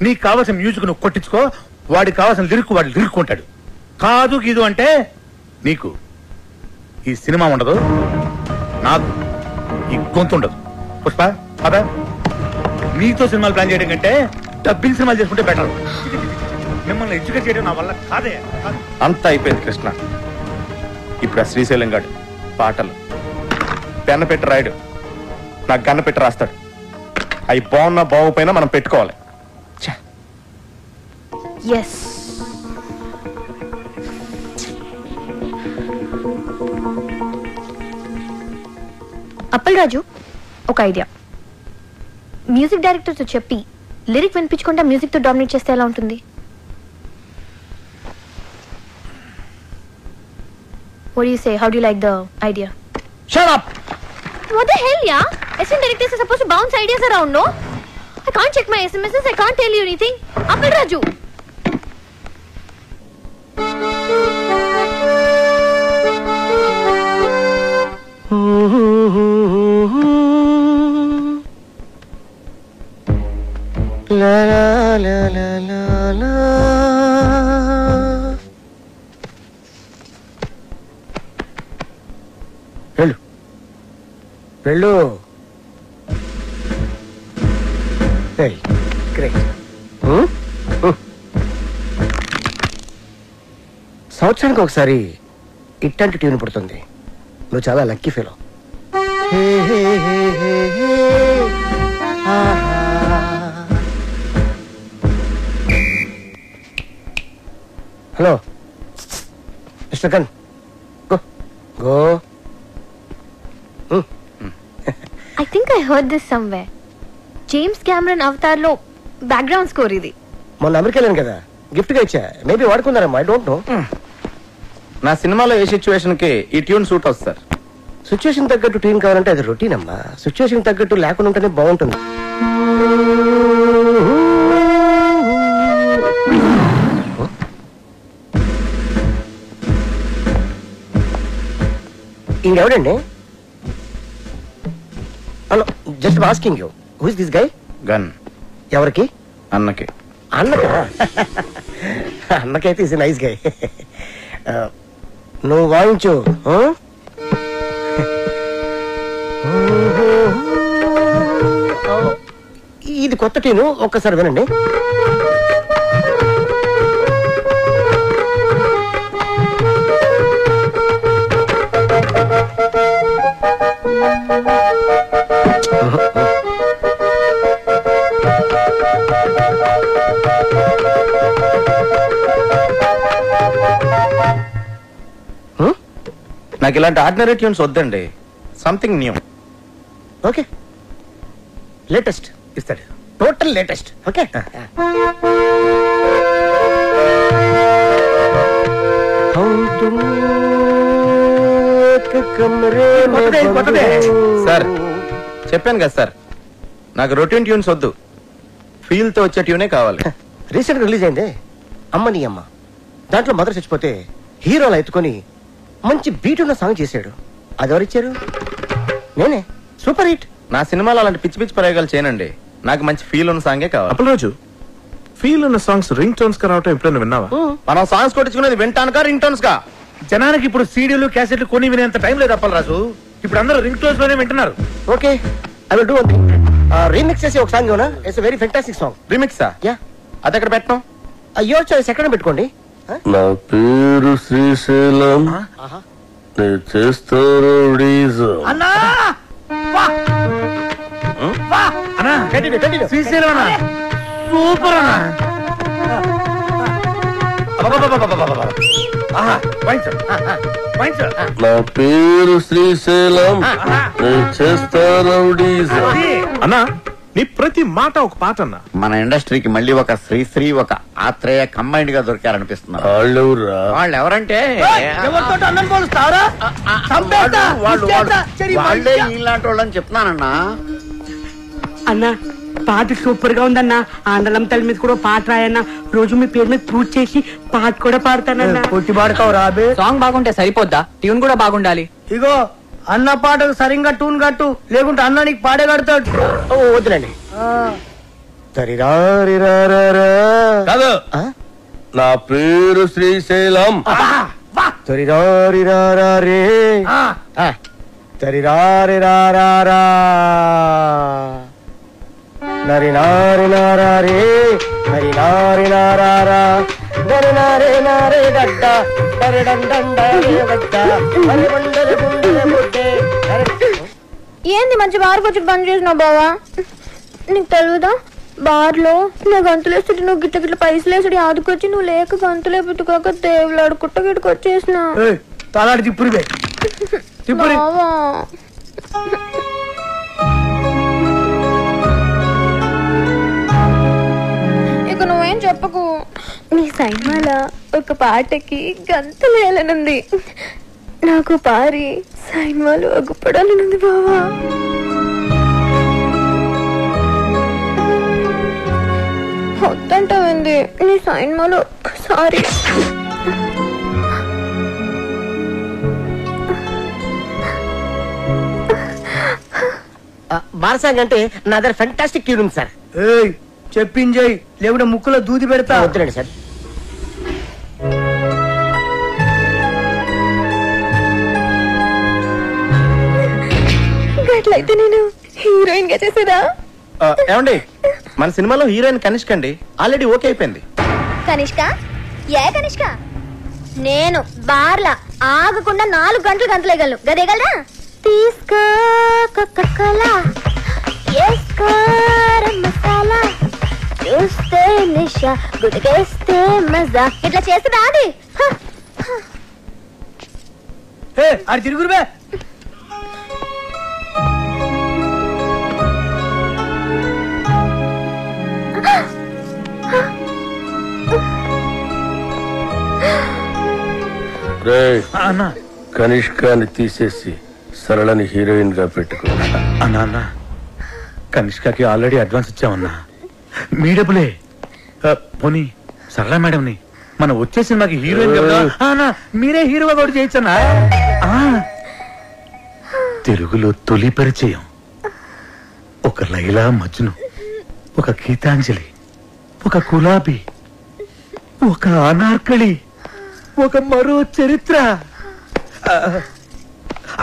నీకు కావాల్సిన మ్యూజిక్ నువ్వు కొట్టించుకో, వాడికి కావాల్సిన లిరిక్ వాడు లిరుక్కుంటాడు. కాదు గీదు అంటే నీకు ఈ సినిమా ఉండదు, నాకు ఈ గొంతు ఉండదు. పుష్ప అదా నీతో సినిమాలు ప్లాన్ చేయడం కంటే డబ్బింగ్ సినిమాలు చేసుకుంటే బెటర్. మిమ్మల్ని ఎడ్యుకేట్ చేయడం నా వల్ల కాదే. అంతా అయిపోయింది కృష్ణ. ఇప్పుడు ఆ శ్రీశైలం గాడు పాటలు పెన్న పెట్టి రాయడు, నాకు గన్న పెట్టి రాస్తాడు. అవి బాగున్నా బాగుపోయినా మనం పెట్టుకోవాలి. ఎస్, అప్పల్ రాజు ఒక ఐడియా. మ్యూజిక్ డైరెక్టర్ తో చెప్పి లిరిక్ వినిపించకుండా మ్యూజిక్ తో డామినేట్ చేస్తే ఎలా ఉంటుంది? What do you say? How do you like the idea? Shut up! What the hell, yeah? Assistant directors are supposed to bounce ideas around, no? I can't check my SMSs, I can't tell you anything. Appal Raju! La la la la la la. వెళ్ళు వెళ్ళు. Great. సంవత్సరానికి ఒకసారి ఇట్లాంటి tune పుడుతుంది. నువ్వు చాలా lucky fellow. Hello mister gun, go go. I think I heard this somewhere. James Cameron Avatar లో background score ఇది. మొన్న అమెరికా వెళ్ళాను కదా, గిఫ్ట్ గా ఇచ్చా. మేబీ వాడుకున్నారమ్మా, ఐ డోంట్ నో. నా సినిమాలో ఏ సిచ్యువేషన్ కి ఈ ట్యూన్ సూట్ అవుతుంది సార్? సిచ్యువేషన్ తగ్గట్టు ట్యూన్ కావాలంటే అది రొటీన్ అమ్మా. సిచ్యువేషన్ తగ్గట్టు లేకుండా ఉంటేనే బాగుంటుంది. ఇంకెవడండి? Hello, just asking you, who is this guy? Gun. ఎవరికి? అన్నకి. అన్నకా? అన్నకైతే ఇస్ నైస్ గై. నువ్వు వాయించు. ఇది కొత్త ట్యూను, ఒక్కసారి వినండి. నాకు ఇలాంటి ఆర్డినరీ ట్యూన్స్ వద్దండి, సంథింగ్ న్యూ. ఓకే, లేటెస్ట్ ఇస్తాడు, టోటల్ లేటెస్ట్. ఓకే, సార్ చెప్పాను కదా సార్, నాకు రొటీన్ ట్యూన్స్ వద్దు, ఫీల్ తో వచ్చే ట్యూనే కావాలి. రీసెంట్ గా రిలీజ్ అయింది అమ్మ నీ అమ్మ. దాంట్లో మదర్ చచ్చిపోతే హీరోలు ఎత్తుకొని మంచి బీట్ ఉన్న సాంగ్ చేశాడు. అది ఎవరిచ్చారు? నేనే. Super hit. నా సినిమాలో అలాంటి పిచ్చి పిచ్చి ప్రయోగాలు చేయనండి, నాకు మంచి ఫీల్ ఉన్న సాంగే కావాలి. అప్పల్ రాజు, ఫీల్ ఉన్న సాంగ్స్ రింగ్ టోన్స్ గా రావటం ఎప్పుడైనా విన్నావా? మనం సాంగ్స్ కొట్టించుకునేది వింటానుకా రింగ్ టోన్స్ గా? జనానికి ఇప్పుడు సీడీలు క్యాసెట్లు కొని వినేంత టైం లేదు అప్పల్ రాజు. ఇప్పుడు అందరూ రింగ్ టోన్స్ లోనే వింటున్నారు. Okay, I will do one thing. Remix చేసి ఒక సాంగ్ ఏమన్నా? It's a very fantastic song. రీమిక్సా? యా. అది ఎక్కడ పెట్టడం? యువర్ చాయిస్, ఎక్కడ పెట్టుకోండి. నా పేరు శ్రీశైలం, నేను చేస్తారు అన్నా శ్రీశైలం అన్నా, సూపర్ అన్నా. నా పేరు శ్రీశైలం, నేను చేస్తారు అన్నా. నీ ప్రతి మాట ఒక పాట అన్నా. మన ఇండస్ట్రీకి మళ్ళీ ఒక శ్రీశ్రీ, ఒక ఆత్రేయ కంబైన్డ్ గా దొరికారనిపిస్తున్నారు. వాళ్ళు ఎవరంటే వాళ్ళే ఇలాంటి వాళ్ళని చెప్తున్నానన్నా. అన్నా పాట సూపర్ గా ఉందన్నా. ఆండలం తల్లి మీద కూడా పాట రాయన్నా. రోజు మీ పేరు మీద పూజ చేసి పాట కూడా పాడతానన్నా. కొట్టి పాడతావు రాబే. సాంగ్ బాగుంటే సరిపోద్దా, ట్యూన్ కూడా బాగుండాలి. ఇగో అన్న పాటకు సరిగ్గా టూన్ కట్టు, లేకుంటే అన్న నీకు పాడే కడతాడు. వద్దులండి. కాదు, నా పేరు శ్రీశైలం. నరి నారి నారే నరి నారి నారా నరి నారే నారే గడ్డ నరి డండ గడ్డ నరి బండల గుండెల బుడ్డే. ఏంది మంచి బార్కి వచ్చి పని చేసినావు బావా? నీకు తెలుగుదా బార్లో నువ్వు గంతులు వేస్తుంటే నువ్వు గిట్ల గిట్ల పైసలు వేసుడు ఆదుకొచ్చి నువ్వు లేక గంతులు ఎత్తుకోక దేవులాడు కుట్ట గిట్టుకు వచ్చేసిన తలాడి తిప్పురివే తిప్పురి. ఇక నువ్వేం చెప్పకు. నీ సైన్మాల ఒక పాటకి గంతులు వేయాలనుంది. నాకు పారి సైన్మాలు అగుపడాలనుంది బావా. వద్దంటావింది నీ సైన్మాలు ఒక్కసారి. బారసాంగ్ అంటే నా దగ్గర ఫెంటాస్టిక్ ట్యూన్ ఉంది సార్. చెప్పింజయ్ లేకుంటే ముక్కులో దూది పెడతా. వద్దులండి సార్. అట్లయితే నేను హీరోయిన్ గా చేసేదా? ఏమండి, మన సినిమాలో హీరోయిన్ కనిష్క అండి, ఆల్రెడీ ఓకే అయిపోయింది. కనిష్క? ఏ కనిష్క? నేను బార్లా ఆగకుండా 4 గంటలు గంతలేగలను. గదేగలరా? తీసుకో కోకా-కోలా, వేసుకో మసాలా, చూస్తే నిషా, గుడిగేస్తే మజా. ఇట్లా చేస్తుందా అది? అది తిరుగురువే. కనిష్కాని తీసేసి సరళని హీరోయిన్ గా పెట్టుకో. అన్నా కనిష్కకి ఆల్రెడీ అడ్వాన్స్ ఇచ్చామన్నా. మీ డబ్బులే. పోనీ సరళ మేడంని మన వచ్చే సినిమాకి హీరోయిన్ మీరే హీరోగా కూడా చేయొచ్చన్నా. తెలుగులో తొలి పరిచయం ఒక లైలా మజ్ను, ఒక గీతాంజలి, ఒక గులాబీ, ఒక అనార్కళి, ఒక మరో చరిత్ర.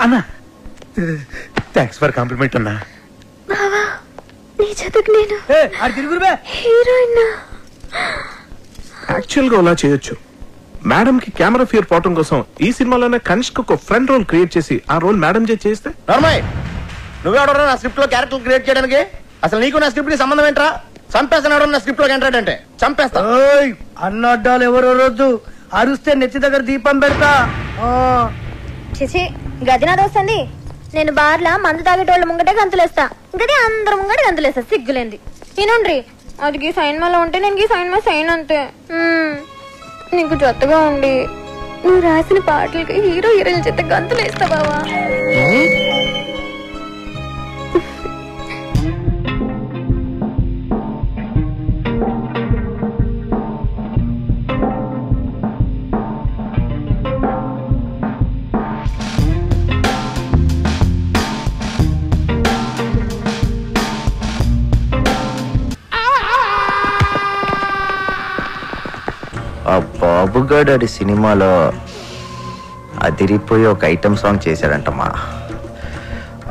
అన్నా థ్యాంక్స్ ఫర్ కాంప్లిమెంట్ అన్నా. నీ జతకు నేను హీరోయిన్. యాక్చువల్ గా అలా చేయొచ్చు. మేడం కి కెమెరా ఫియర్ పోవటం కోసం ఈ సినిమాలోనే కనిష్క ఒక ఫ్రెండ్ రోల్ క్రియేట్ చేసి ఆ రోల్ మేడం చేస్తే. నార్మల్ నువ్వెవడరా నా స్క్రిప్ట్ లో క్యారెక్టర్ క్రియేట్ చేయడానికి? అసలు నీకు నా స్క్రిప్ట్ కి సంబంధం ఏంట్రా? చంపేస్తాడు నా స్క్రిప్ట్ లో ఎంటర్ అంటే చంపేస్తా. అన్నడ్డాలు ఎవరో రోజు అరుస్తే నెత్తి దగ్గర దీపం పెడతా. చిచి గదినాది వస్తుంది. నేను బార్లా మందు తాగేటోళ్ళ ముంగటే గంతులేస్తా, గది అందరు ముంగట గంతులేస్తా. సిగ్గులేంది. వినండ్రి, అది సైన్మాలో ఉంటే నేను సైన్మా సైన్ అంతే. నీకు జొత్తగా ఉండి నువ్వు రాసిన పాటలకి హీరోయిన్ చేత గంతులేస్తా బావా. ఆ బాబుగాడు అది సినిమాలో అదిరిపోయి ఒక ఐటమ్ సాంగ్ చేశాడంటమ్మా.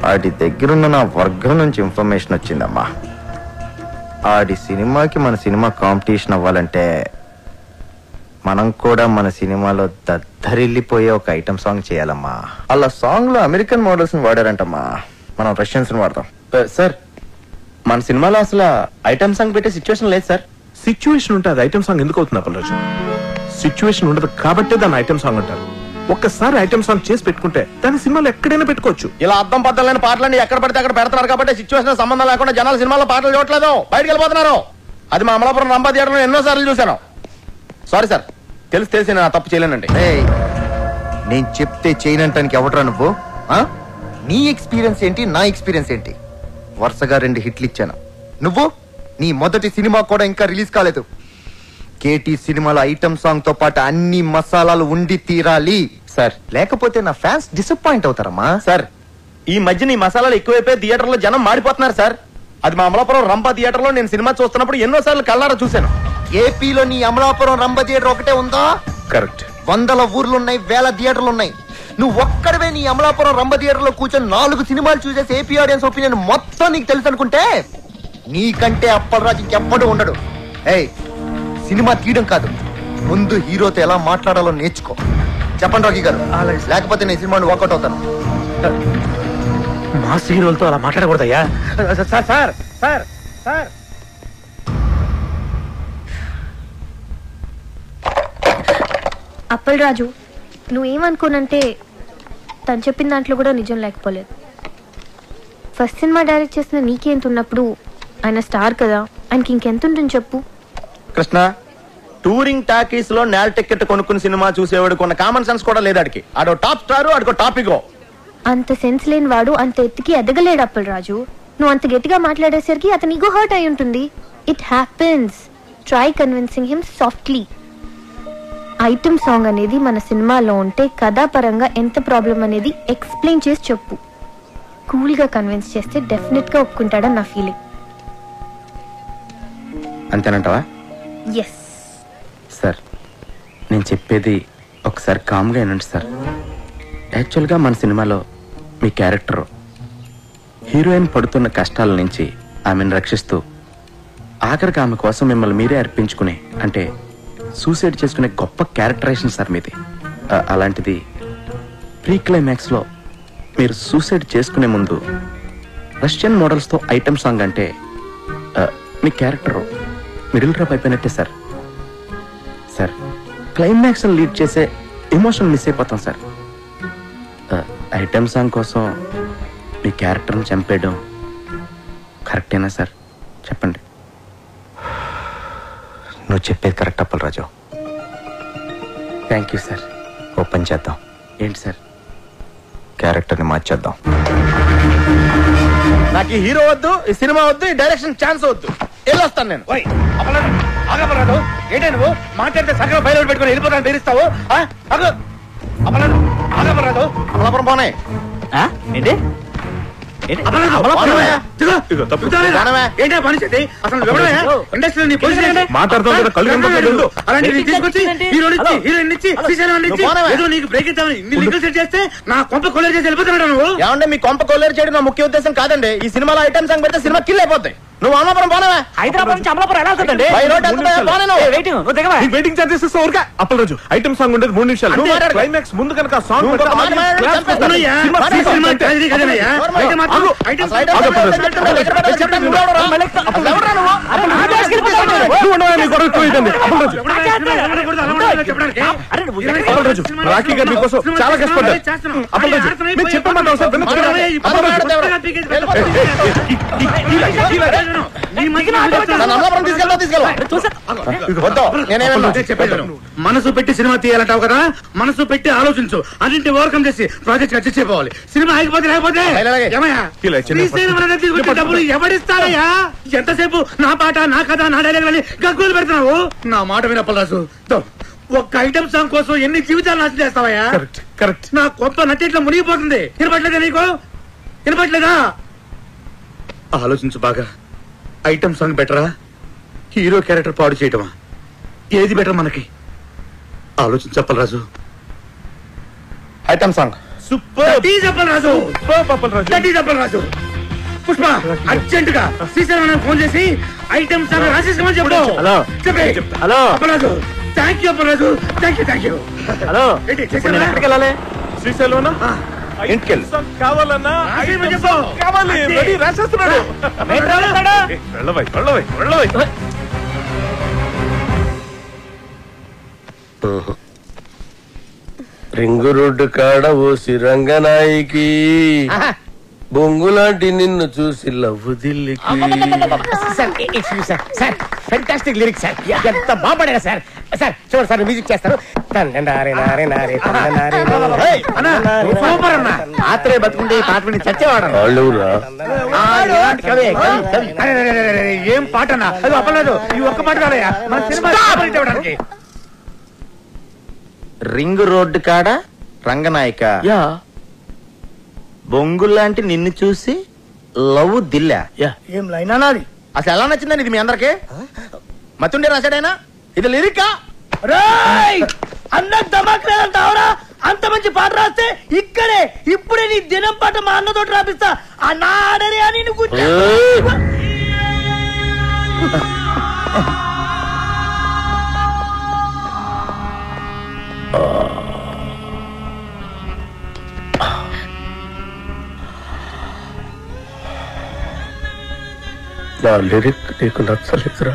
ఆడి దగ్గరున్న నా వర్గం నుంచి ఇన్ఫర్మేషన్ వచ్చిందమ్మా. ఆడి సినిమాకి మన సినిమా కాంపిటీషన్ అవ్వాలంటే మనం కూడా మన సినిమాలో దద్దరిల్లిపోయే ఒక ఐటమ్ సాంగ్ చేయాలమ్మా. అలా సాంగ్ లో అమెరికన్ మోడల్స్ ని వాడారంటమ్మా, మనం రష్యన్స్ ని వాడతాం. సార్ మన సినిమాలో అసలు ఐటమ్ సాంగ్ పెట్టే సిచ్యువేషన్ లేదు సార్. సిచ్యువేషన్ ఉంటే అది ఐటమ్ సాంగ్ ఎందుకు అవుతుంది అప్పలరాజు? సిచ్యువేషన్ ఉండదు కాబట్టి దాన్ని ఐటమ్ సాంగ్ అంటారు. ఒక్కసారి ఐటమ్ సాంగ్ చేసి పెట్టుకుంటే దాని సినిమాలో ఎక్కడైనా పెట్టుకోవచ్చు. ఇలా అర్థం పద్దలేని పాటలని ఎక్కడ పడితే అక్కడ పెడతారు కాబట్టి సిచ్యువేషన్ సంబంధం లేకుండా జనాలు సినిమాలో పాటలు చూడట్లేదు, బయటకు వెళ్ళిపోతున్నారు. అది మా అమలాపురం రంభా థియేటర్లో ఎన్నో సార్లు చూశాను. సారీ సార్, తెలిసి నేను తప్పు చేయలేనండి. నేను చెప్తే చేయనంటానికి ఎవడరా నువ్వు? నీ ఎక్స్పీరియన్స్ ఏంటి, నా ఎక్స్పీరియన్స్ ఏంటి? వరుసగా 2 హిట్లు ఇచ్చాను. నువ్వు నీ మొదటి సినిమా కూడా ఇంకా రిలీజ్ కాలేదు. కేటీ సినిమాలో ఐటమ్ సాంగ్ తో పాటు అన్ని మసాలాలు ఉండి తీరాలి సార్. లేకపోతే నా ఫ్యాన్స్ డిసప్పాయింట్ అవుతారమ్మా. సార్ ఈ మధ్య నీ మసాలాలు ఎక్కువైపోయి థియేటర్ లో జనం మాడిపోతున్నారు సార్. అది మా అమలాపురం రంప థియేటర్ లో నేను సినిమా చూస్తున్నప్పుడు ఎన్నోసార్లు కళ్ళారా చూశాను. ఏపీలో నీ అమలాపురం రంభ థియేటర్ ఒకటే ఉందా? కరెక్ట్. 100 ఊర్లున్నాయి, 1000 థియేటర్లు ఉన్నాయి. నువ్వు ఒక్కడవే నీ అమలాపురం రంభ థియేటర్ లో కూర్చొని 4 సినిమాలు చూసేసి ఏపీ ఆడియన్స్ ఒపీనియన్ మొత్తం నీకు తెలుసు అనుకుంటే నీకంటే అప్పలరాజు ఇంకెప్పుడు ఉండడు. ఏయ్, సినిమా తీయడం కాదు, ముందు హీరోతో ఎలా మాట్లాడాలో నేర్చుకో. చెప్పండి రాకీ గారు, లేకపోతే నేను సినిమాని వాకౌట్ అవుతాను. మాస్ హీరోలతో అలా మాట్లాడకూడదయ్యా. Sir sir sir sir Appal Raju, నువ్వేమనుకోనంటే తను చెప్పిన దాంట్లో కూడా నిజం లేకపోలేదు. ఫస్ట్ సినిమా డైరెక్ట్ చేసిన నీకెంత ఉన్నప్పుడు ఆయన స్టార్ కదా, ఆయనకి ఇంకెంత ఉంటుంది చెప్పు. కృష్ణ, టూరింగ్ టాకీస్ లో నేల టికెట్ కొనుక్కుని సినిమా చూసేవాడు కొన్న కామన్ సెన్స్ కూడా లేదాడికి. ఆడో టాప్ స్టార్, ఆడికో టాపిక్. అంత సెన్స్ లేని వాడు అంత ఎత్తుకి ఎదగలేడు అప్పల్ రాజు. నువ్వు అంత గట్టిగా మాట్లాడేసరికి అతని ఈగో హర్ట్ అయి ఉంటుంది. It happens. Try convincing him softly. Item song అనేది మన సినిమాలో ఉంటే కథాపరంగా ఎంత ప్రాబ్లం అనేది ఎక్స్ప్లెయిన్ చేసి చెప్పు. కూల్ గా కన్విన్స్ చేస్తే డెఫినెట్ గా ఒప్పుకుంటాడని నా ఫీలింగ్. అంతేనంటావా? ఎస్ సార్, నేను చెప్పేది ఒకసారి కామ్గా వినండి సార్. యాక్చువల్గా మన సినిమాలో మీ క్యారెక్టర్ హీరోయిన్ పడుతున్న కష్టాల నుంచి ఆమెను రక్షిస్తూ ఆఖరికి ఆమె కోసం మిమ్మల్ని మీరే అర్పించుకునే, అంటే సూసైడ్ చేసుకునే గొప్ప క్యారెక్టరైజేషన్ సార్ మీది. అలాంటిది ప్రీ క్లైమాక్స్లో మీరు సూసైడ్ చేసుకునే ముందు రష్యన్ మోడల్స్తో ఐటమ్ సాంగ్ అంటే మీ క్యారెక్టర్ మిడిల్ డ్రాప్ అయిపోయినట్టే సార్. సార్, క్లైమాక్స్ లీడ్ చేసే ఎమోషన్ మిస్ అయిపోతాం సార్. ఐటమ్ సాంగ్ కోసం మీ క్యారెక్టర్ని చంపేయడం కరెక్టేనా సార్? చెప్పండి. నువ్వు చెప్పేది correct Appalaraju. Thank you sir. Open చేద్దాం. ఏంటి సార్? క్యారెక్టర్ని మార్చేద్దాం. నాకు ఈ హీరో వద్దు, ఈ సినిమా వద్దు, ఈ డైరెక్షన్ ఛాన్స్ వద్దు. వెళ్ళొస్తాను నేను. ఆగపరాదు, ఏంటే నువ్వు మాట్లాడితే సగం బయలు పెట్టుకుని వెళ్ళిపోతాను బెదిరిస్తావు? ఆగపరాదు, అమలాపురం పోనే ఏంటి ఏంటో పని చేసి అసలు ఇండస్ట్రీలో నీ పొజిషన్ అలాంటి తీసుకొచ్చి హీరోయిన్ ఇచ్చి ఏదో నీకు బ్రేక్ ఇద్దామని ఇన్ని లింకులు సెట్ చేస్తే నా కొంప కొల్లేరు చేసి వెళ్ళిపోతున్నాడు నువ్వు. ఏమంటే మీ కొంప కొల్లేరు చేయడం నా ముఖ్య ఉద్దేశం కాదండి. ఈ సినిమాలో ఐటమ్ సాంగ్ పెడితే సినిమా కిల్ అయిపోతాయి. నువ్వు అమలాపురం పోనవా? హైదరాబాద్ నుంచి అమలాపురం ఎలా అవుతుందండి? వెయిటింగ్ చార్జెస్ ఓర్గా. అప్పలరాజు, ఐటమ్ సాంగ్ ఉండేది 3 నిమిషాలు. క్లైమాక్స్ ముందు కనుక సాంగ్ రాఖీ గారు మీకోసం చాలా కష్టపడ్డారు. అప్పలరాజు, మీరు చెప్పమంటావు సార్? మనసు పెట్టి సినిమా తీయాలంటావు కదా, మనసు పెట్టి ఆలోచించు. అన్నింటి ఓవర్కమ్ చేసి ప్రాజెక్ట్ అడ్జస్ట్ చేయవాలి. సినిమా ఆగిపోతే లేకపోతే డబ్బులు ఎవరిస్తారయ్యా? ఎంతసేపు నా పాట, నా కథ, నా డైలాగ్ అని గగ్గోలు పెడుతున్నావు. నా మాట వినప్పలాసు, ఒక్క ఐటమ్ సాంగ్ కోసం ఎన్ని జీవితాలు నాశనం చేస్తావయ్యా? కరెక్ట్. నా గొప్ప నటిట్లో మునిగిపోతుంది. వినపట్లేదా నీకు? వినపట్లేదా? ఆలోచించు బాగా. ఐటమ్ సాంగ్ బెటరా, హీరో క్యారెక్టర్ పాడు చేయటమా? ఏది బెటర్ మనకి? ఆలోచించు Appalaraju. Item song super. Appalaraju, Pushpa urgent గా శ్రీశైలం ఫోన్ చేసి ఐటమ్ సాంగ్ రాసేసుకోమని చెప్పు. Hello Appalaraju, thank you Appalaraju, thank you. Hello, ఎక్కడికి వెళ్ళాలి? శ్రీశైలం ఇంటికెళ్ళి కావాలన్నా కావాలి, రెడీ రాసేస్తున్నాడు. వెళ్ళవై. రింగు రోడ్డు కాడ ఓసి రంగనాయికి బొంగులాంటి నిన్ను చూసి లవ్వు దిల్లికి. Fantastic lyrics sir. ఎంత బాగుపడారు సార్. సార్ చూడండి సార్, మ్యూజిక్ చేస్తారు. ఆత్రే బతుకుంటే ఈ పాట విని చచ్చేవాడు. ఏం పాట అన్నా? అది అప్పలేదు. ఈ ఒక్క పాట కాదయ్యా మన సినిమా ఇవ్వడానికి. రింగ్ రోడ్డు కాడ రంగనాయక బొంగులాంటి నిన్ను చూసి లవ్ దిల్లా. ఏం లైనా నాది. అసలు ఎలా నచ్చిందని ఇది మీ అందరికి? మతుండే రాశాడైనా ఇది లిరికా? అన్న ధమాక్ లేదంటావురా? అంత మంచి పాట రాస్తే ఇక్కడే ఇప్పుడే నీ దినం పాట మా అన్నతోటి రాపిస్తా. అన్నా ఆడరే అని నువ్వు నా లిరిక్ నీకు నచ్చలేదురా?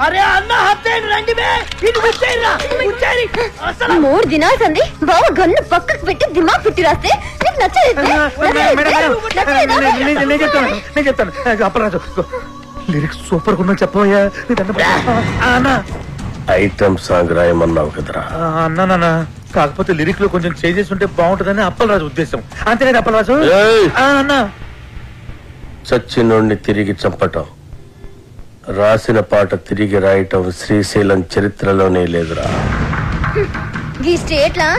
అరే అన్న హత్తేను రండి బే. ఇది ముచ్చేయరా ముచ్చేరి. అసలు 3 దినాలు సంది బావ గన్ను పక్కకు పెట్టి దిమాగ్ పెట్టి రాస్తే నీకు నచ్చలేదు. నేను చెప్తాను అప్పలరాజు. లిరిక్స్ సూపర్ గా చెప్పవయ్యా. ఐటమ్ సాంగ్ రాయమన్నావు కదరా? అన్నా కాకపోతే లిరిక్ లో కొంచెం చేంజెస్ ఉంటే బాగుంటుందని అప్పలరాజు ఉద్దేశం. అంతేనా అప్పలరాజు? అన్నా చచ్చినోడిని తిరిగి చంపటం, రాసిన పాట తిరిగి రాయటం శ్రీశైలం చరిత్రలోనే లేదురా. ఈ స్టేట్ లా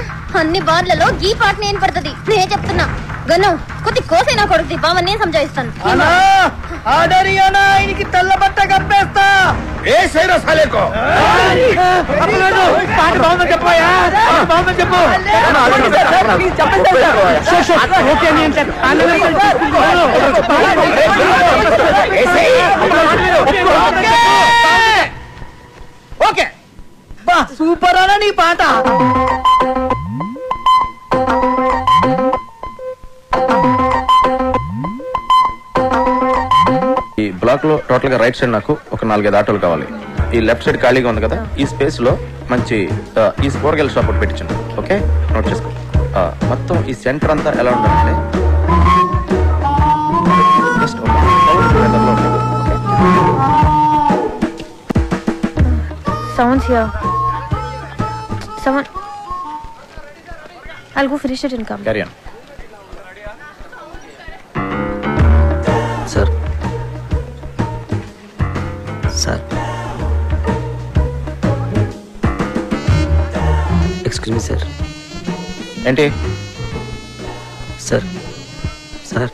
అన్ని బార్లలో ఈ పాట నేను పడుతుంది. నేను చెప్తున్నా గన్ను కొద్ది కోసైనా కొడుతుంది. బావ నేను సంజాయిస్తాను. ఆయనకి తెల్ల బట్ట కప్పేస్తా. ఏ సైరో సాలేకో పాట బాగుందని చెప్పాయా? బాగుందని చెప్పు. ఓకే బా సూపర్ అనా నీ పాట. ఈ బ్లాక్ లో టోటల్ గా రైట్ సైడ్ నాకు ఒక 4-5 ఆటోలు కావాలి. ఈ లెఫ్ట్ సైడ్ ఖాళీగా ఉంది కదా, ఈ స్పేస్ లో మంచి ఈ కూరగాయల షాప్ ఒకటి పెట్టించండి. ఓకే, నోట్ చేసుకో. మొత్తం ఈ సెంటర్ అంతా ఎలా ఉండాలంటే just Someone's here. Someone. I'll go finish it and come. Carry on. Sir sir excuse me sir. ఏంటి సార్? సార్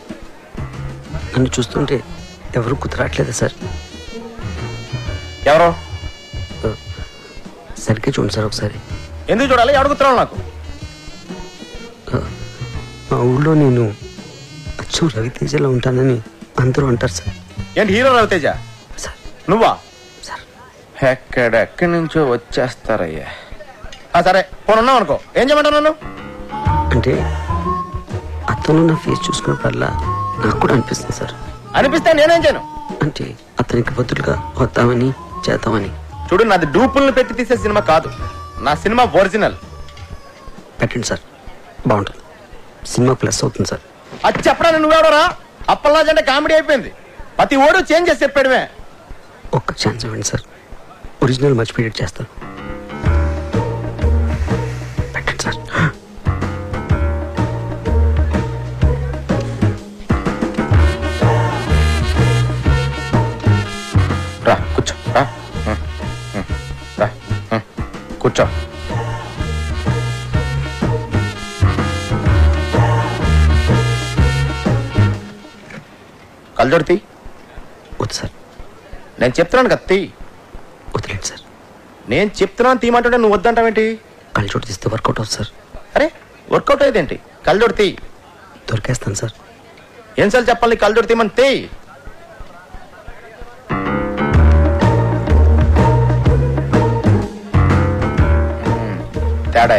నన్ను చూస్తుంటే ఎవరు కుదరట్లేదా సార్? ఎవరో సరిగ్గా చూడండి సార్ ఒకసారి. ఎందుకు చూడాలి? ఎవరు కుదరాలి? నాకు మా ఊళ్ళో నేను అచ్చు రవితేజలో ఉంటానని అందరూ అంటారు సార్. ఏంటి హీరో రవితేజ? నువ్వా? ఎక్కడెక్కడి నుంచో వచ్చేస్తారయ్యా. సరే పోను ఉన్నావు అనుకో, ఏం చేయమంటావు నన్ను? అంటే అతను నా ఫేస్ చూసుకున్నప్పుడల్లా నాకు కూడా అనిపిస్తుంది సార్. అనిపిస్తే నేనేం చేయను? అంటే అతనికి బదులుగా వద్దామని చేద్దామని. చూడు, నాది డూపుల్ని పెట్టి తీసే సినిమా కాదు, నా సినిమా ఒరిజినల్. పెట్టండి సార్, బాగుంటుంది. సినిమా ప్లస్ అవుతుంది సార్. అది చెప్పడానికి నువ్వెవడరా? అప్పల్లాజ్ అంటే కామెడీ అయిపోయింది. ప్రతి ఓడు చేంజ్ చేసి చెప్పాడువే. ఒక్క ఛాన్స్ ఇవ్వండి సార్, ఒరిజినల్ మర్చిపోయేట్ చేస్తాను. పెట్టండి సార్. రా కూర్చో, రా కూర్చో. కళ్ళజోడు వద్దు సార్. నేను చెప్తున్నాను కదా, తీ. వదిలేండి సార్. నేను చెప్తున్నాను తీయమంటుంటే నువ్వు వద్దంటావేంటి? కళ్ళజోడు తీస్తే వర్కౌట్ అవుతుంది సార్. అరే వర్కౌట్ అయ్యేదేంటి? కళ్ళజోడు తీ. దొరికేస్తాను సార్. ఏం చెప్పాలి? కళ్ళజోడు తీయమని తీ. తేడా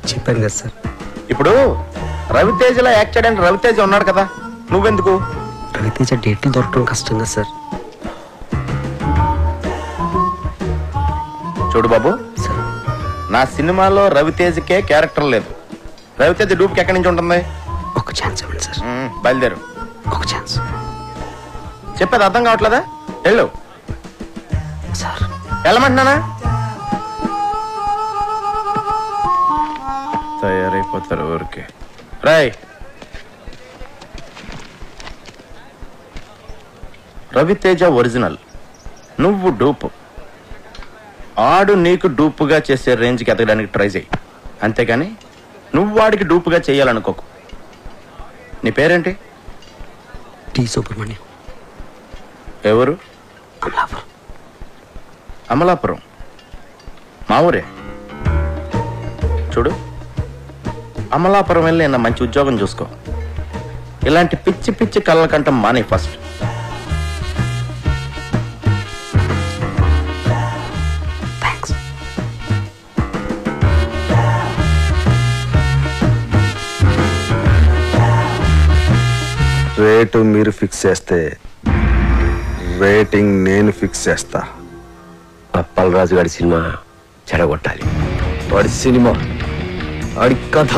చెప్పాను కదా సార్. ఇప్పుడు రవితేజలో యాక్ట్ చేయడానికి రవితేజ ఉన్నాడు కదా, నువ్వెందుకు? రవితేజ డేట్లు దొరకడం కష్టం కదా సార్. చూడు బాబు, నా సినిమాలో రవితేజకే క్యారెక్టర్ లేదు. రవితేజ డూప్కి ఎక్కడి నుంచి ఉంటుంది? ఒక ఛాన్స్ ఇవ్వండి సార్. బయలుదేరు. ఒక ఛాన్స్. చెప్పేది అర్థం కావట్లేదా? వెళ్ళు. సార్. వెళ్ళమంటున్నానా? తయారైపోతారు ఊరికే. రాయ్, రవితేజ ఒరిజినల్, నువ్వు డూపు. ఆడు నీకు డూపుగా చేసే రేంజ్కి ఎదగడానికి ట్రై చేయి, అంతేగాని నువ్వు వాడికి డూపుగా చేయాలనుకోకు. నీ పేరేంటి? టి సుబ్రహ్మణ్యం. ఎవరు? అమలాపురం. మా ఊరే. చూడు, అమలాపురం వెళ్ళి నా మంచి ఉద్యోగం చూసుకో. ఇలాంటి పిచ్చి పిచ్చి కళ్ళ కంటం మానే ఫస్ట్. రేటు మీరు ఫిక్స్ చేస్తే రేటింగ్ నేను ఫిక్స్ చేస్తా. అప్పలరాజు గారి సినిమా చెడగొట్టాలి. వాడి సినిమా, వాడి కథ,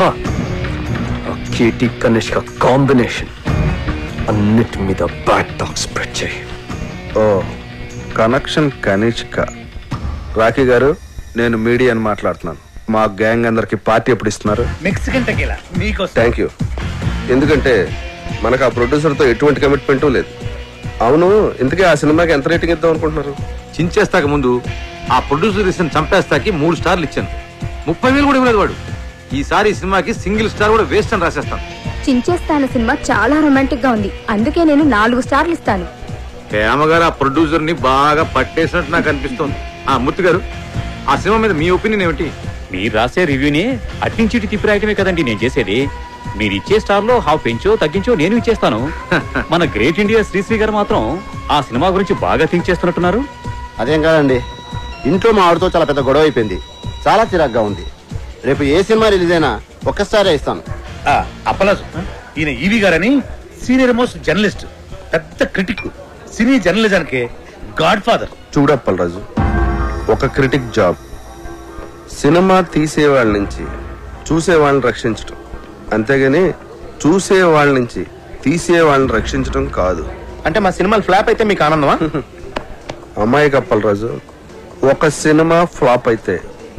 కేటీ కనిష్క కాంబినేషన్ అన్నిటి మీద బ్యాడ్ టాక్ స్ప్రెడ్ చేయి. ఓ కనెక్షన్ కనిష్క. రాఖీ గారు, నేను మీడియాని మాట్లాడుతున్నాను. మా గ్యాంగ్ అందరికి పార్టీ ఎప్పుడు ఇస్తున్నారు? మెక్సికన్ టెకీలా మీకోసం. Thank you. ఎందుకంటే మనకు ఆ ప్రొడ్యూసర్తో ఎటువంటి కమిట్మెంట్ లేదు. అవును, ఇంతకీ ఆ సినిమాకి ఎంత రేటింగ్ ఇద్దాం అనుకుంటున్నారు? చించేస్తాక ముందు ఆ ప్రొడ్యూసర్ ఇచ్చిన చంపేస్తాకి 3 స్టార్లు ఇచ్చాను. 30,000 కూడా ఇవ్వలేదు వాడు. ఈసారి ఈ సినిమాకి సింగిల్ స్టార్ కూడా వేస్ట్ అని రాసేస్తాను. చించేస్తాను సినిమా చాలా రొమాంటిక్ గా ఉంది, అందుకే నేను 4 స్టార్లు ఇస్తాను. హేమగారు ఆ ప్రొడ్యూసర్ ని బాగా పట్టేసినట్టు నాకు అనిపిస్తోంది. మూర్తి గారు, ఆ సినిమా మీద మీ ఒపీనియన్ ఏమిటి? మీరు రాసే రివ్యూని అట్నుంచి తిప్పి రాయటమే కదండి నేను చేసేది. మీరు ఇచ్చే స్టార్ లో హాఫ్ పెంచో తగ్గించో నేను ఇచ్చేస్తాను. మన గ్రేట్ ఇండియా శ్రీశ్రీ గారు మాత్రం ఆ సినిమా గురించి బాగా థింక్ చేస్తున్నట్టున్నారు. అదేం కాదండి, ఇంట్లో మా ఆవిడతో చాలా పెద్ద గొడవ అయిపోయింది. చాలా చిరాగ్గా ఉంది. రేపు ఏ సినిమా రిలీజ్ అయినా ఒక్కసారి ఇస్తాను. అప్పలాజు, ఈయన ఈవి గారని సీనియర్ మోస్ట్ జర్నలిస్ట్, పెద్ద క్రిటిక్, సినీ జర్నలిజానికి గాడ్ ఫాదర్. చూడప్పలరాజు, ఒక క్రిటిక్ జాబ్ సినిమా తీసేవాళ్ళ నుంచి చూసేవాళ్ళని రక్షించటం, అంతేగాని చూసేవాళ్ళ నుంచి తీసేవాళ్ళని రక్షించటం కాదు. అంటే మా సినిమాలు ఫ్లాప్ అయితే మీకు ఆనందమా? అమ్మాయి కప్పలరాజు, ఒక సినిమా ఫ్లాప్ అయితే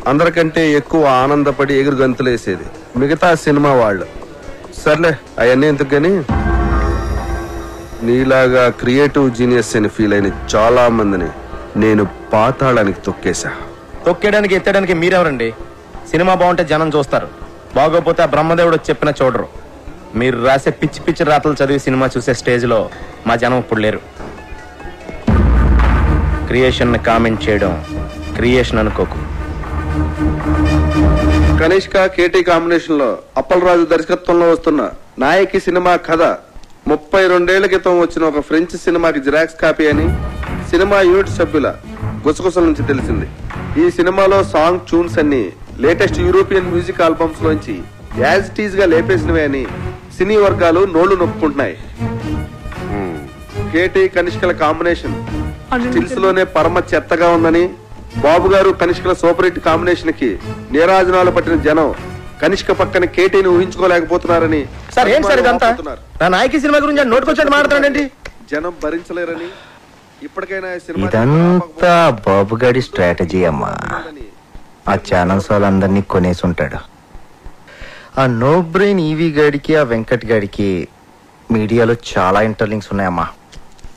అందరికంటే ఎక్కువ ఆనందపడి ఎగురు గంతులేసేది మిగతా సినిమా వాళ్ళు. సర్లే, అవన్నీ ఎందుకు గాని, నీలాగా క్రియేటివ్ జీనియస్ అని ఫీల్ అయిన చాలా మందిని నేను పాతాళానికి తొక్కేశా. తొక్కేయడానికి ఎత్తడానికి మీరెవరండి? సినిమా బాగుంటే జనం చూస్తారు, బాగోపోతే ఆ బ్రహ్మదేవుడు చెప్పిన చూడరు. మీరు రాసే పిచ్చి పిచ్చి రాతలు చదివి సినిమా చూసే స్టేజ్లో మా జనం ఇప్పుడు లేరు. క్రియేషన్ కామెంట్ చేయడం క్రియేషన్ అనుకోకు. కనిష్క కేటీ కాంబినేషన్ లో అప్పలరాజు దర్శకత్వంలో వస్తున్న నాయకి సినిమా కథ 32 ఏళ్ల క్రితం వచ్చిన ఒక ఫ్రెంచ్ సినిమాకి జిరాక్స్ కాపీ అని సినిమా యూనిట్ సభ్యుల గుసగుసల నుంచి తెలిసింది. ఈ సినిమాలో సాంగ్ ట్యూన్స్ అన్ని లేటెస్ట్ యూరోపియన్ మ్యూజిక్ ఆల్బమ్స్ లోంచి యాజ్ ఇట్ ఈజ్ గా లేపేసినవే అని సినీ వర్గాలు నోళ్లు నొప్పుకుంటున్నాయి. కేటీ కనిష్కల కాంబినేషన్ స్టిల్స్ లోనే పరమ చెత్తగా ఉందని, బాబు గారు కనిష్కల సూపర్ హిట్ కాంబినేషన్ కి నీరాజనాలు పట్టిన జనం కనిష్క పక్కన కేటీని ఊహించుకోలేకపోతున్నారని. సార్ ఏం సార్ ఇదంతా? నా నాయకి సినిమా గురించి నోటుకొచ్చాడు మాట్లాడండి. జనం భరించలేరని ఇప్పటికైనా ఇదంతా బాబుగాడి స్ట్రాటజీ అమ్మా. ఆ ఛానల్స్ వాళ్ళందరినీ కొనేసి ఉంటాడు. ఆ నో బ్రెయిన్ ఈవీ గాడికి ఆ వెంకట్ గాడికి మీడియాలో చాలా ఇంటర్లింక్స్ ఉన్నాయమ్మా.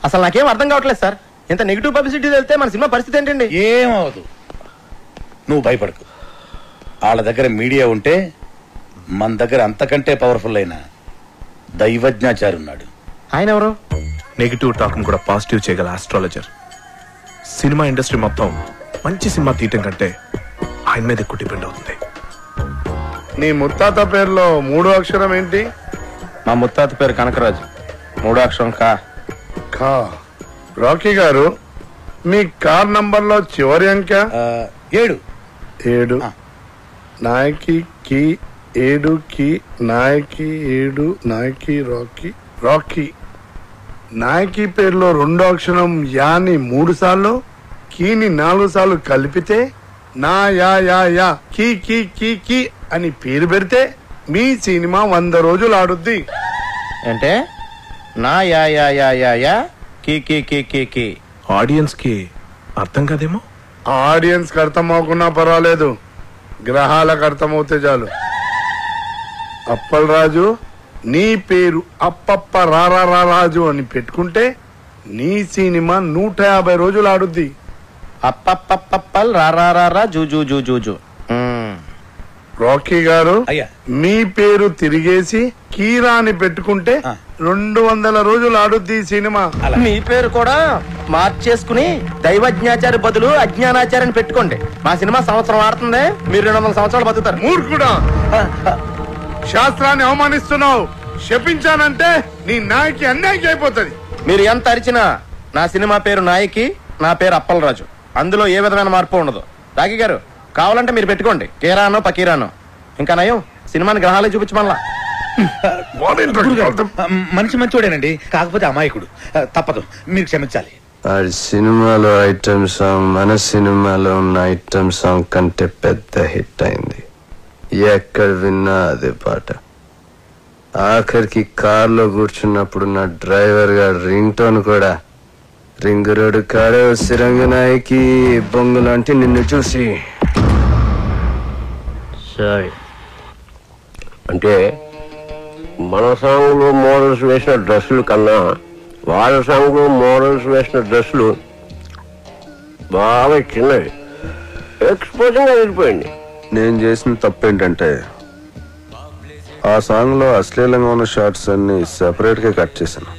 అసలు నాకేం అర్థం కావట్లేదు సార్. ఇంత నెగిటివ్ పబ్లిసిటీ వెళ్తే మన సినిమా పరిస్థితి ఏంటండి? ఏమవదు, నువ్వు భయపడకు. వాళ్ళ దగ్గర మీడియా ఉంటే మన దగ్గర అంతకంటే పవర్ఫుల్ అయిన దైవజ్ఞాచారి ఉన్నాడు. ఆయన ఎవరు? నెగిటివ్ టాక్ కూడా పాజిటివ్ చేయగల ఆస్ట్రాలజర్. సినిమా ఇండస్ట్రీ మొత్తం మంచి సినిమా తీయటం కంటే ఆయన మీద ఎక్కువ డిపెండ్ అవుతుంది. నీ ముత్తాత పేరులో 3వ అక్షరం ఏంటి? మా ముత్తాత పేరు కనకరాజు. 3వ అక్షరం కా. రాకీ గారు, మీ కార్ నంబర్ లో చివరి అంక 7. నాయకి కి 7 కి నాయకి 7 నాయకి రాకీ. నాయకి పేరులో 2వ అక్షరం యాని 3 సార్లు, కీని 4 సార్లు కలిపితే నా యా కీ కీ కీ కీ అని పేరు పెడితే మీ సినిమా 100 రోజులు ఆడుద్ది. అంటే నా యా యా యా యా యా కీ కీ కీ కీ కీ. ఆడియన్స్ కి అర్థం కాదేమో. ఆడియన్స్ కి అర్థం అవ్వకున్నా పర్వాలేదు, గ్రహాలకు అర్థమవుతే చాలు. అప్పల్ రాజు, నీ పేరు అప్పప్ప రారాజు అని పెట్టుకుంటే నీ సినిమా 150 రోజులు ఆడుద్ది. అప్పప్పప్పల్ రారారా జూజూ జూజూ. రాకీ గారు, మీ పేరు తిరిగేసి కీరా అని పెట్టుకుంటే 200 రోజులు ఆడుద్ది ఈ సినిమా. మీ పేరు కూడా మార్చేసుకుని దైవజ్ఞాచారి బదులు అజ్ఞానాచార్యని పెట్టుకోండి. మా సినిమా సంవత్సరం ఆడుతుంది, మీరు 200 సంవత్సరాలు బతుకుతారు. మూర్ఖుడా, శాస్త్రాన్ని అవమానిస్తున్నావు. శపించానంటే నీ నాయకి అన్యాయం అయిపోతుంది. మీరు ఎంత అరిచినా నా సినిమా పేరు నాయకి, నా పేరు అప్పలరాజు. అందులో ఏ విధమైన మార్పు ఉండదు. రాఖీ గారు, కావాలంటే మీరు పెట్టుకోండి కీరానో పకీరానో. ఇంకా నయం, సినిమాని గ్రహాలే చూపించమల్లా. మనిషి మంచోడేనండి, కాకపోతే అమాయకుడు. తప్పదు, మీరు క్షమించాలి. ఆ సినిమాలో ఐటమ్ సాంగ్ మన సినిమాలో ఉన్న ఐటమ్ సాంగ్ కంటే పెద్ద హిట్ అయింది. ఎక్కడ విన్నా అదే పాట. ఆఖరికి కార్లో కూర్చున్నప్పుడు నా డ్రైవర్ గా రింగ్ టోన్ కూడా రింగు రోడ్డు కాడ సిరంగనాయకి బొంగు లాంటి నిన్ను చూసి. సరే, అంటే మన సాంగ్లో మోడల్స్ వేసిన డ్రెస్సులు కన్నా వాళ్ళ సాంగ్లో మోడల్స్ వేసిన డ్రెస్సులు బాగా చిన్నవి, ఎక్స్పోజింగ్ గా వెళ్ళిపోయింది. నేను చేసిన తప్పేంటంటే ఆ సాంగ్ లో అశ్లీలంగా ఉన్న షార్ట్స్ అన్ని సెపరేట్ గా కట్ చేశాను.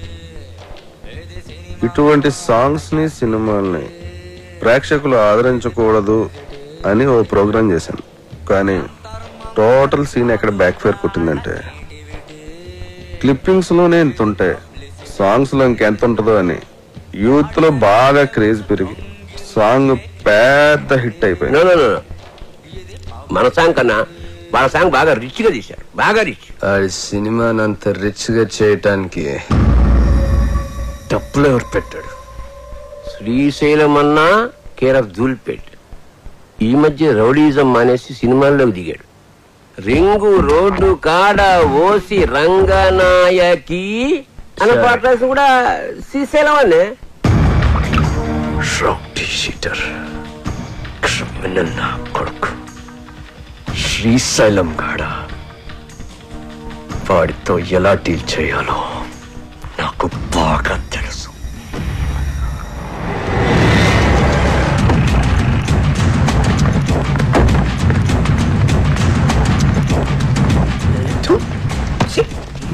ఇటువంటి సాంగ్స్ ని సినిమాల్ని ప్రేక్షకులు ఆదరించకూడదు అని ఓ ప్రోగ్రాం చేశాను. కానీ టోటల్ సీన్ ఎక్కడ బ్యాక్ ఫైర్ కొట్టిందంటే క్లిప్పింగ్స్ లోనే ఎంత ఉంటాయి, సాంగ్స్ లో ఇంకెంత ఉంటుందో అని యూత్ లో బాగా క్రేజ్ పెరిగి సాంగ్ పెద్ద హిట్ అయిపోయింది. మన సాంగ్ కన్నా వాళ్ళ సాంగ్ బాగా రిచ్ గా తీశారు, బాగా రిచ్. ఆ సినిమాని అంత రిచ్ గా చేయటానికి డబ్బులు ఎవరు పెట్టాడు? శ్రీశైలం అన్నా కేర్ ఆఫ్ ధూల్పేట్. ఈ మధ్య రౌడీజం మానేసి సినిమాల్లోకి దిగాడు. రింగు రోడ్డు కాడ ఓసి రంగనాయకి అనే పాట కూడా శ్రీశైలం అనే. రౌడీ షీటర్, క్రిమినల్ నా కొడుకు శ్రీశైలం గాడ. వాడితో ఎలా డీల్ చేయాలో నాకు బాగా తెలుసు.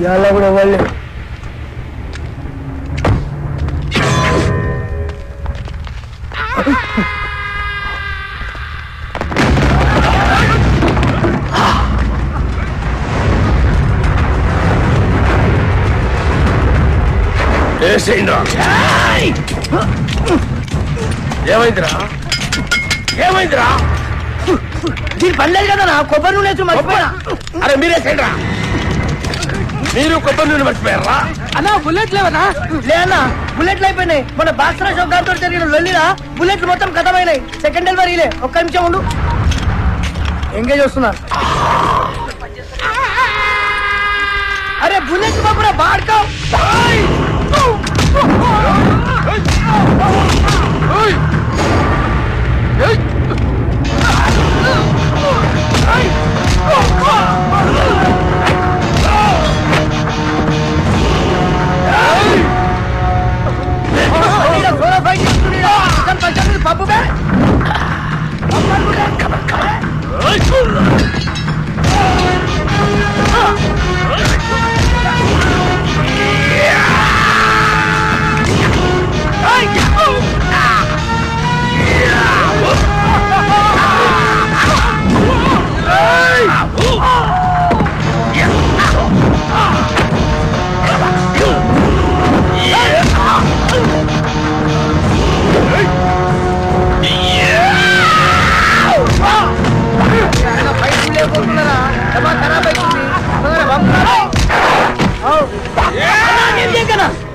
ఇవాళ కూడా వాళ్ళు ఏమైందిరా ఏమైందిరా? దీని పనిలేదు కదా నా కొబ్బరి నూనె వేసి మర్చిపోయినా. అరే మీరేసేయండిరా, మీరు కొబ్బరి నూనె మర్చిపోయారా? అన్నా బుల్లెట్ లేవనా? లేనా బుల్లెట్లు అయిపోయినాయి. మన బాక్సరా షో గారితో జరిగిన లొల్లిలా బుల్లెట్లు మొత్తం ఖతమైనాయి. సెకండ్ డెలివరీలే. ఒక్క నిమిషం ఉండు, ఎంగేజ్ వస్తున్నా. అరే బుల్లెట్ బాబురా బాడుకో. పప్పు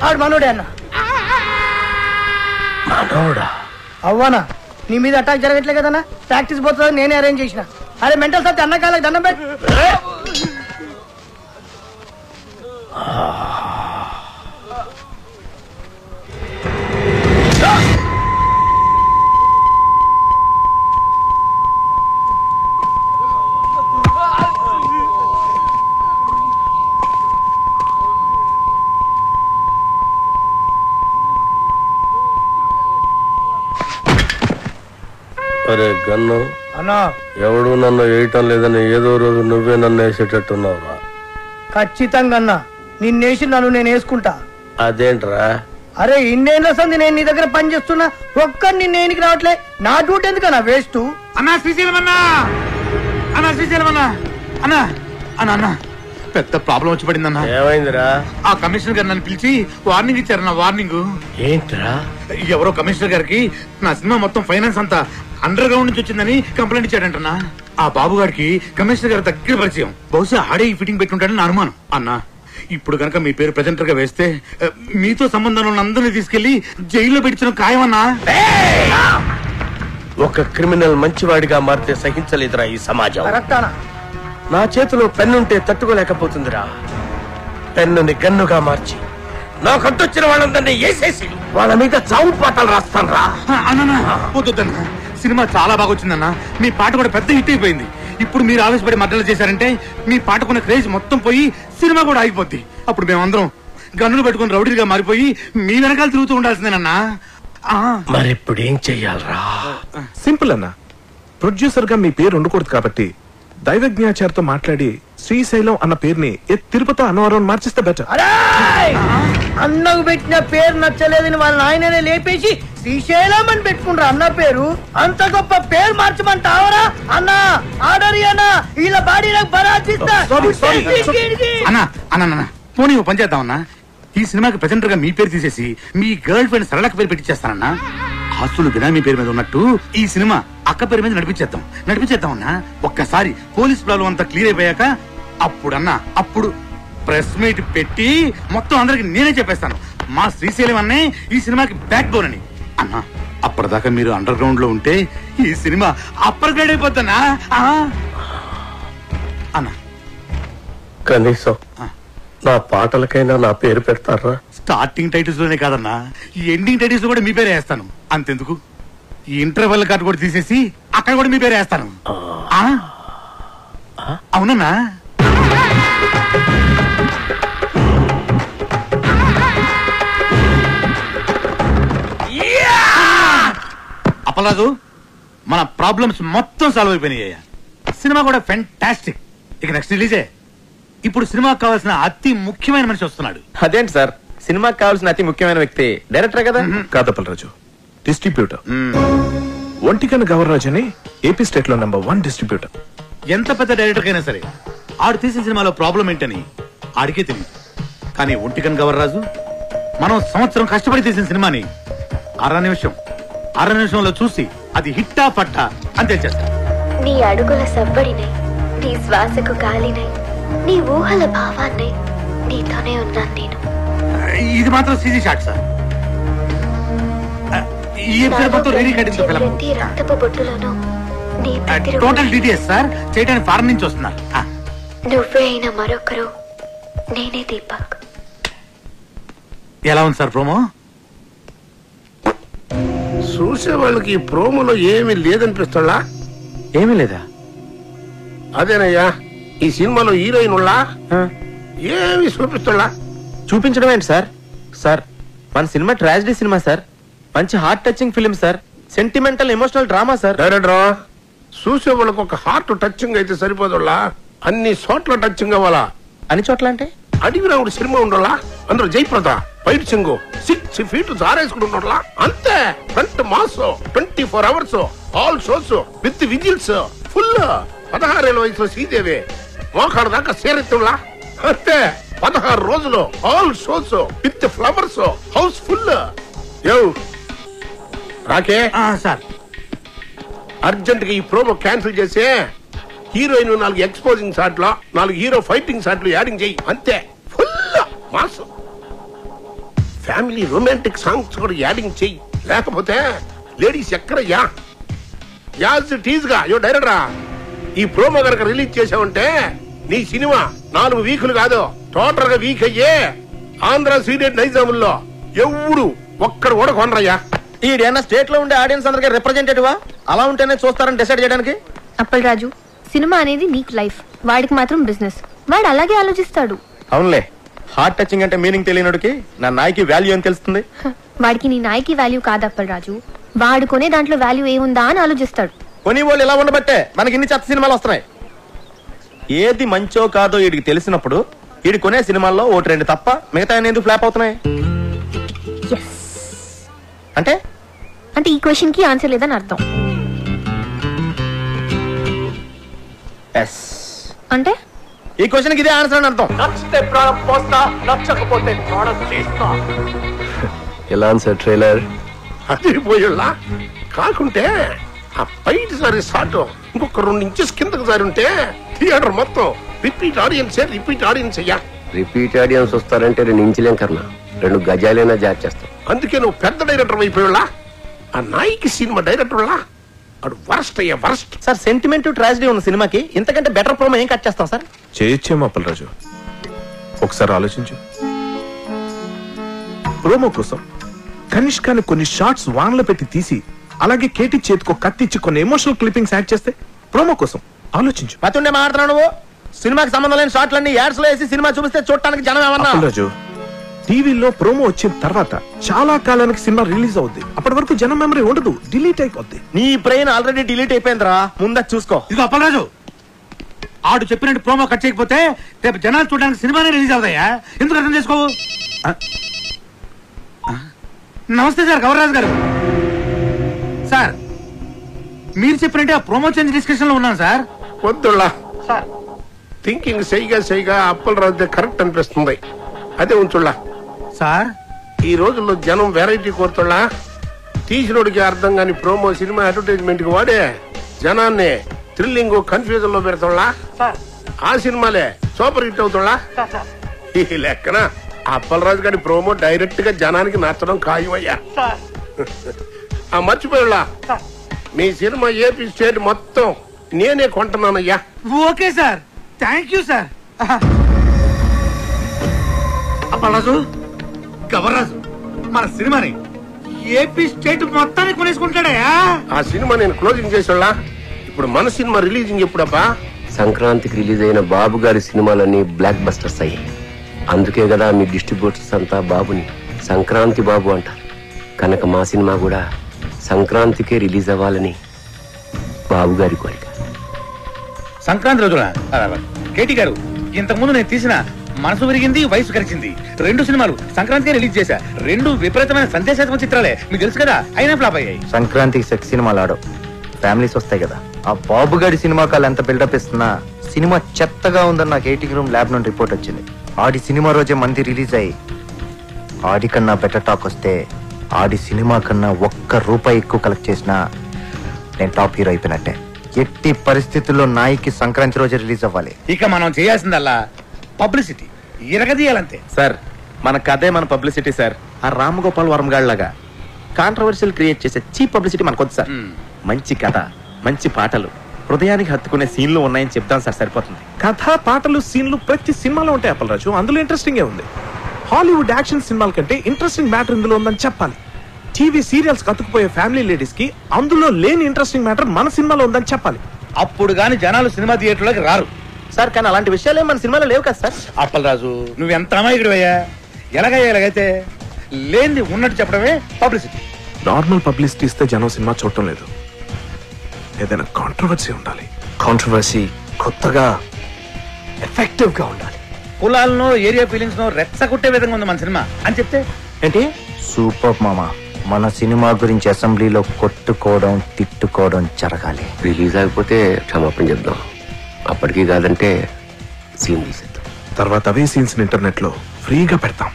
ఆడు మనోడే అన్న. మనోడా? అవ్వనా, నీ మీద అటాక్ జరగట్లే కదన్నా. ప్రాక్టీస్ పోతుంది, నేనే అరేంజ్ చేసిన. అరే మెంటల్ సత్తి అన్నకాలకు దండం పెట్టి. గన్ను అన్నా ఎవడు నన్ను వేయటం లేదని ఏదో రోజు నువ్వే నన్ను వేసేటట్టున్నావురా. ఖచ్చితంగా అన్నా నిన్నేసి నన్ను నేను వేసుకుంటా. అదేంట్రా? అరే ఇన్నేళ్ళ సంది నేను నీ దగ్గర పని చేస్తున్నా, ఒక్కరు నిన్నేనికి రావట్లే. నా డ్యూటీ ఎందుకన్నా వేస్ట్? అన్నా శ్రీశైలం అన్నా, అన్నా శ్రీశైలం అన్నా, అన్నా అన్నా అన్నా పెద్ద ప్రాబ్లం వచ్చి పడిందన్నా. ఏమైందిరా? ఆ కమిషనర్ గారు నన్ను పిలిచి వార్నింగ్ ఇచ్చారన్నా. వార్నింగ్ ఏంట్రా? ఎవరో కమిషనర్ గారికి నా సినిమా మొత్తం ఫైనాన్స్ అంతా అండర్ గ్రౌండ్ నుంచి వచ్చిందని కంప్లైంట్ ఇచ్చాడంటన్నా. ఆ బాబు గారికి కమిషనర్ గారు దగ్గర పరిచయం. బహుశా ఆడే ఈ ఫిట్టింగ్ పెట్టుంటాడని నా అనుమానం. అన్నా ఇప్పుడు కనుక మీ పేరు ప్రెజెంటర్ గా వేస్తే మీతో సంబంధం ఉన్న అందరినీ తీసుకెళ్లి జైల్లో పెట్టించడం ఖాయమన్నా. ఒక క్రిమినల్ మంచివాడిగా మారితే సహించలేదురా ఈ సమాజం. కరెక్టానా? నా చేతిలో పెన్నుంటే తట్టుకోలేకపోతుందిరా. పెన్నుని గన్నుగా మార్చి నా కట్టొచ్చిన వాళ్ళందరినీ వేసేసి వాళ్ళ మీద చావు పాటలు రాస్తాను రా. అన్నా వద్దన్నా, సినిమా చాలా బాగా వచ్చిందన్నా. మీ పాట కూడా పెద్ద హిట్ అయిపోయింది. ఇప్పుడు మీరు ఆవేశపడి మద్దతు చేశారంటే మీ పాటకున్న క్రేజ్ మొత్తం పోయి సినిమా కూడా ఆగిపోద్ది. అప్పుడు మేమందరం గన్నులు పెట్టుకుని రౌడీలుగా మారిపోయి మీ వెనకాల తిరుగుతూ ఉండాల్సిందేనన్నా. మరి ఇప్పుడు ఏం చెయ్యాలరా? సింపుల్ అన్న, ప్రొడ్యూసర్ గా మీ పేరు ఉండకూడదు కాబట్టి దైవజ్ఞాచారితో మాట్లాడి శ్రీశైలం అన్న పేరుని తిరుపతి అన్నవరం మార్చిస్తే బెటర్. అన్నకు పెట్టిన పేరు నచ్చలేదని వాళ్ళ ఆయననే లేపేసి శ్రీశైలం అని పెట్టుకుంటారు అన్న పేరు. అంత గొప్ప పేరు మార్చమంటావరా అన్నా? ఆర్డర్ అన్నా, వీళ్ళ బాడీ నాకు బరాచిస్తా. అన్నా అన్నా పోనీ పని చేద్దామన్నా. ఈ సినిమాకి ప్రెజెంటర్ గా మీ పేరు తీసేసి మీ గర్ల్ ఫ్రెండ్ సరళకి పేరు పెట్టించేస్తానన్నా. ఆస్తులు బినామీ పేరు మీద ఉన్నట్టు ఈ సినిమా అక్క పేరు మీద నడిపించేద్దామన్నా. ఒక్కసారి పోలీస్ ప్రాబ్లం అంతా క్లియర్ అయిపోయాక అప్పుడు ప్రెస్ మీట్ పెట్టి మొత్తం అందరికి నేనే చెప్పేస్తాను మా శ్రీశైలం అన్నే ఈ సినిమాకి బ్యాక్ బోన్ అని. అన్నా అప్పటిదాకా మీరు అండర్ గ్రౌండ్ లో ఉంటే ఈ సినిమా అప్పర్ గ్రేడ్ అయిపోతానా అన్నా? కనీసం నా పాటలకైనా నా పేరు పెడతారా? స్టార్టింగ్ టైటిల్స్ లోనే కాదన్నా, ఈ ఎండింగ్ టైటిల్స్ కూడా మీ పేరే వేస్తాను. అంతెందుకు, ఈ ఇంటర్వెల్ కార్డు కూడా తీసేసి అక్కడ కూడా మీ పేరే వేస్తాను. అవునన్నా? అప్పలాదు, మన ప్రాబ్లమ్స్ మొత్తం సాల్వ్ అయిపోయినాయ్యా. సినిమా కూడా ఫెంటాస్టిక్. ఇక నెక్స్ట్ రిలీజే. ఇప్పుడు సినిమాకి కావాల్సిన అతి ముఖ్యమైన మనిషి వస్తున్నాడు. అదేంటి సార్, సినిమాకి కావాల్సిన అతి ముఖ్యమైన వ్యక్తి డైరెక్టర్ కదా? కాదప్పలరాజు, డిస్ట్రిబ్యూటర్. ఒంటికన్ గవర్రాజ్ అని ఏపీ స్టేట్ లో నంబర్ 1 డిస్ట్రిబ్యూటర్. ఎంత పెద్ద డైరెక్టర్ అయినా సరే ఆడు తీసిన సినిమాలో ప్రాబ్లం ఏంటని ఆడికే తెలియదు. కానీ ఒంటికన్ గవర్రాజు మనం సంవత్సరం కష్టపడి తీసిన సినిమాని అర నిమిషంలో చూసి అది హిట్టా పట్టా అని తెలిచేస్తా. నీ అడుగుల సవ్వడినై, నీ శ్వాసకు గాలినై, నీ ఊహల భావాన్ని నీతోనే ఉన్నాను నేను. ఇది మాత్రం సీజీ షాట్ సార్. ఈ ఎపిసోడ్ మొత్తం రీరికార్డింగ్ తో ఫిల్మ్. రక్తపు బొట్టులోను నీ టోటల్ డీటెయిల్స్ సార్ చేయడానికి ఫారెన్ నుంచి వస్తున్నారు. నువ్వే అయిన మరొకరు నేనే దీపక్. ఎలా ఉంది సార్ ప్రోమో? చూసే వాళ్ళకి ఈ ప్రోమోలో ఏమీ లేదనిపిస్తుందా? ఏమీ లేదా? అదేనయ్యా, ఈ సినిమాలో హీరోయిన్ ఉల్లా ఏమి చూపిస్తుందా? చూపించడం ఏంటి సార్? సార్ మన సినిమా ట్రాజడీ సినిమా సార్. మంచి heart touching film sir. Sentimental emotional drama sir. Director, చూసే వాళ్ళకి ఒక హార్ట్ టచింగ్ అయితే సరిపోదుల్లా, అన్ని చోట్ల టచింగ్ అవ్వాలా. అన్ని చోట్ల అంటే అడిగి రావుడు సినిమా ఉండాలా, అందులో జయప్రద ఫైట్ సింగ్ 6 feet జారేసుకుని ఉండాలా. అంతే. Front mass 24 hours all shows with whistles full. 16 ఏళ్ల వయసులో శ్రీదేవి మోకాడు దాకా సేరెత్తులా. అంతే. 16 రోజులు all shows with flowers house full. రాకే సార్, అర్జెంట్ గా ఈ ప్రోమో క్యాన్సిల్ చేసి హీరోయిన్ 4 ఎక్స్పోజింగ్ షాట్లు, 4 హీరో ఫైటింగ్ షాట్లు యాడింగ్ చెయ్యి. అంతే. Full mass. Family romantic songs కూడా యాడింగ్ చెయ్యి. లేకపోతే లేడీస్ ఎక్కడయ్యా? యాజ్ టీజ్ గా డైరెక్టరా, ఈ ప్రోమో కనుక రిలీజ్ చేసావంటే నీ సినిమా 4 వీకులు కాదు, టోటల్ గా వీక్ అయ్యే ఆంధ్ర సీడెడ్ నైజాముల్లో ఎవడు ఒక్కడు కూడా కొనరయ్యా. ఈడేనా స్టేట్ లో ఉండే ఆడియన్స్ అందరికీ రిప్రజెంటేటివా? అలా ఉంటేనే చూస్తారని డిసైడ్ చేయడానికి. అప్పలరాజు, సినిమా అనేది నీకు లైఫ్, వాడికి మాత్రం బిజినెస్. వాడు అలాగే ఆలోచిస్తాడు. అవునులే, హార్ట్ టచింగ్ అంటే మీనింగ్ తెలియనుడికి నా నాయకి వాల్యూ అని తెలుస్తుంది. వాడికి నీ నాయకి వాల్యూ కాదు అప్పలరాజు, వాడు కొనే దాంట్లో వాల్యూ ఏముందా అని ఆలోచిస్తాడు. కొని వాళ్ళు ఇలా ఉండబట్టే మనకి ఇన్ని చెత్త సినిమాలు వస్తున్నాయి. ఏది మంచో కాదో వీడికి తెలిసినప్పుడు వీడి కొనే సినిమాల్లో 1-2 తప్ప మిగతా ఎందుకు ఫ్లాప్ అవుతున్నాయి? అంటే అంటే ఈ క్వశ్చన్ కి ఆన్సర్ లేదని అర్థం. అంటే ఈ క్వశ్చన్ కి ఇదే ఆన్సర్ అని అర్థం. నచ్చితే ప్రాణం పోస్తా, నచ్చకపోతే ప్రాణం చేస్తా. ఎలా సార్ ట్రైలర్? అది పోయిళ్ళా కాకుంటే ఆ పైట్ సారి సాటు ఇంకొక 2 ఇంచెస్ కిందకు సారి ఉంటే థియేటర్ మొత్తం రిపీట్ ఆడియన్స్ అయ్యా. రిపీట్ ఆడియన్స్ వస్తారంటే 2 ఇంచులేం కన్నా 2 గజాలైనా జార్ చేస్తాం. అందుకే నువ్వు పెద్ద డైరెక్టర్ అయిపోయిళ్ళా. ఆ నాయకి సినిమా డైరెక్టర్ అడు వరస్ట్ అయ్యా వరస్ట్. సార్ సెంటిమెంట్ ట్రాజడీ ఉన్న సినిమాకి ఇంతకంటే బెటర్ ప్రోమో ఏం కట్ చేస్తాం సార్? చేయొచ్చేమో అప్పలరాజు, ఒకసారి ఆలోచించు. ప్రోమో కోసం కనిష్కాని కొన్ని షార్ట్స్ వాన్లో పెట్టి తీసి అలాగే కేటీ చేతికో కత్తిచ్చి కొన్ని ఎమోషనల్ క్లిప్పింగ్స్ యాడ్ చేస్తే ప్రోమో కోసం ఆలోచించు. పతుండే మాట్లాడుతున్నావు నువ్వు. సినిమాకి సంబంధం లేని షార్ట్లన్నీ యాడ్స్ లో వేసి సినిమా చూపిస్తే చూడటానికి జనం ఏమన్నా? అప్పలరాజు, టీవీలో ప్రోమో వచ్చిన తర్వాత చాలా కాలానికి సినిమా రిలీజ్ అవుద్ది. అప్పటి వరకు జనం మెమరీ ఉండదు, డిలీట్ అయిపోద్ది. నీ బ్రెయిన్ ఆల్రెడీ డిలీట్ అయిపోయిందిరా, ముందా చూసుకో. ఇదిగో అప్పలరాజు, ఆడు చెప్పినట్టు ప్రోమో కట్ చేయకపోతే రేపు జనాలు చూడడానికి సినిమానే రిలీజ్ అవుతాయా? ఎందుకు అర్థం చేసుకోవు? నమస్తే సార్, గౌరరాజు గారు. సార్ మీరు చెప్పినట్టే ఆ ప్రోమో చేంజ్ డిస్కషన్ లో ఉన్నాను సార్. వద్దుళ్ళా థింకింగ్ సైగా అప్పలరాజు కరెక్ట్ అనిపిస్తుంది. అదే ఉంచుళ్ళా సార్. ఈ రోజుల్లో జనం వెరైటీ కోరుతుళ్ళా. తీసినోడికి అర్థం కాని ప్రోమో సినిమా అడ్వర్టైజ్మెంట్ కి వాడే జనాన్ని థ్రిల్లింగ్ కన్ఫ్యూజన్ లో పెడతాళ్ళా. ఆ సినిమాలే సూపర్ హిట్ అవుతాళ్ళా. ఈ లెక్కన అప్పలరాజు గారి ప్రోమో డైరెక్ట్ గా జనానికి నచ్చడం ఖాయమయ్యా. ఆ మర్చిపోయాళ్ళా, మీ సినిమా ఏపీ స్టేట్ మొత్తం నేనే కొంటున్నానయ్యా. Okay sir, thank you sir. Appalaraju, Gavarraju మన సినిమాని ఏపీ స్టేట్ మొత్తాన్ని కొనేసుకుంటాడయా. ఆ సినిమా నేను క్లోజింగ్ చేసేళ్ళా. ఇప్పుడు మన సినిమా రిలీజింగ్ ఎప్పుడబ్బా? సంక్రాంతికి రిలీజ్ అయిన బాబు గారి సినిమాలన్నీ బ్లాక్ బస్టర్స్ అయ్యాయి. అందుకే కదా మీ డిస్ట్రిబ్యూటర్స్ అంతా బాబుని సంక్రాంతి బాబు అంటారు. కనుక మా సినిమా కూడా సంక్రాంతికే రిలీజ్ అవ్వాలని బాబు గారి కోరిక. సంక్రాంతి రోజున కేటీ గారు, ఇంతకుముందు నేను తీసిన మనసు విరిగింది వయసు కలిసింది 2 సినిమాలు సంక్రాంతికి రిలీజ్ చేశా. 2 విపరీతమైన సందేశాత్మక చిత్రాలే, మీకు తెలుసు కదా, అయినా ఫ్లాప్ అయ్యాయి. సంక్రాంతికి సెక్స్ సినిమాలు ఆడవు, ఫ్యామిలీస్ వస్తాయి కదా. ఆ బాబు గారి సినిమాకి ఎంత బిల్డప్ ఇస్తున్నా సినిమా చెత్తగా ఉందని నాకు 80 రూమ్ ల్యాబ్ నుండి రిపోర్ట్ వచ్చింది. ఆడి సినిమా రోజే మంది రిలీజ్ అయ్యి ఆడి కన్నా బెటర్ టాక్ వస్తే ఆడి సినిమా కన్నా ₹1 ఎక్కువ కలెక్ట్ చేసినా నేను టాప్ హీరో అయిపోయినట్టే. ఎట్టి పరిస్థితుల్లో నాయికి సంక్రాంతి రోజే రిలీజ్ అవ్వాలి. ఇక మనం చేయాల్సిందల్లా పబ్లిసిటీ ఇరగదీయాలంతే. సార్ మన కథే మన పబ్లిసిటీ సార్. ఆ రామగోపాల్ వర్మ గాళ్ళగా కాంట్రవర్షియల్ క్రియేట్ చేసే చీప్ పబ్లిసిటీ మనకొద్దు సార్. మంచి కథ, మంచి పాటలు, హృదయానికి హత్తుకునే సీన్లు ఉన్నాయని చెప్తాను సార్, సరిపోతుంది. కథ, పాటలు, సీన్లు ప్రతి సినిమాలో ఉంటాయి అప్పలరాజు. అందులో ఇంట్రెస్టింగ్ ఉంది. హాలీవుడ్ యాక్షన్ సినిమాల కంటే ఇంట్రెస్టింగ్ మ్యాటర్ ఇందులో ఉందని చెప్పాలి. టీవీ సీరియల్స్ కతుకుపోయే ఫ్యామిలీ లేడీస్ కి అందులో లేని ఇంట్రెస్టింగ్ మ్యాటర్ మన సినిమాలో ఉందని చెప్పాలి. అప్పుడు గాని జనాలు సినిమా థియేటర్లోకి రారు సార్. కానీ అలాంటి విషయాలు మన సినిమాలో లేవు కదా సార్. అప్పలరాజు, నువ్వెంత అమాయకుడివయ్యా. ఎలాగైతే లేనిది ఉన్నట్టు చెప్పడమే పబ్లిసిటీ. నార్మల్ పబ్లిసిటీ ఇస్తే జనం సినిమా చూడటం లేదు. ఏదైనా కాంట్రవర్సీ ఉండాలి. కాంట్రవర్సీ కొత్తగా ఎఫెక్టివ్ గా ఉండాలి. కులాలను, ఏరియా ఫీలింగ్స్ ను రెచ్చగొట్టే విధంగా ఉంది మన సినిమా అని చెప్తే ఏంటి సూపర్ మామా. మన సినిమా గురించి అసెంబ్లీలో కొట్టుకోవడం, తిట్టుకోవడం జరగాలి. రిలీజ్ అయిపోతే క్షమాపణ చెప్దాం. అప్పటికీ కాదంటే సీన్ తీసేద్దాం. తర్వాత అవే సీన్స్ ఇంటర్నెట్ లో ఫ్రీగా పెడతాం.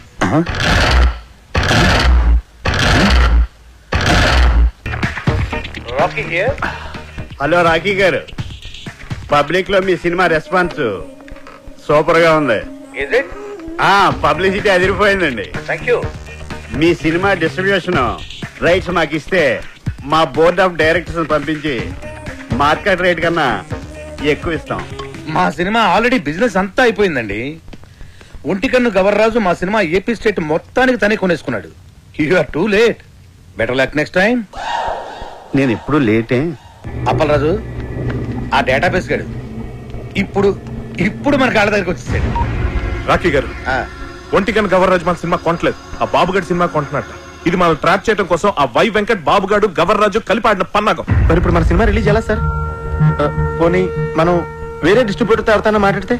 హలో రాకీ గారు, పబ్లిక్ లో మీ సినిమా రెస్పాన్స్ సూపర్ గా ఉంది. పబ్లిసిటీ అదిరిపోయిందండి. మీ సినిమా డిస్ట్రిబ్యూషన్ రైట్స్ మాకు ఇస్తే మా బోర్డ్ ఆఫ్ డైరెక్టర్స్ పంపించి మార్కెట్ రేట్ కన్నా ఎక్కువ ఇస్తాం. మా సినిమా ఆల్రెడీ బిజినెస్ అంతా అయిపోయిందండి. ఒంటికన్ను గవర్రాజు మా సినిమా ఏపీ స్టేట్ మొత్తానికి తనే కొనేసుకున్నాడు. You are too late. Better luck next time. నేను ఎప్పుడు లేటే. అప్పలరాజు, ఆ డేటాబేస్ గాడు ఇప్పుడు మన కాళ్ళ దగ్గరికి వచ్చేసాడు. రాకీ గారు, ఒంటికన్ను గవర్రాజు మన సినిమా కొంటలేదు, ఆ బాబుగడి సినిమా కొంటున్నట్ట. ఇది మనం ట్రాప్ చేయడం కోసం ఆ వై వెంకట్ బాబుగాడు గవర్రాజు కలిపి ఆడిన పన్నాగం. మరి ఇప్పుడు మన సినిమా రిలీజ్ ఎలా సార్? పోనీ మనం వేరే డిస్ట్రిబ్యూటర్ తో ఎవరితో మాట్లాడితే?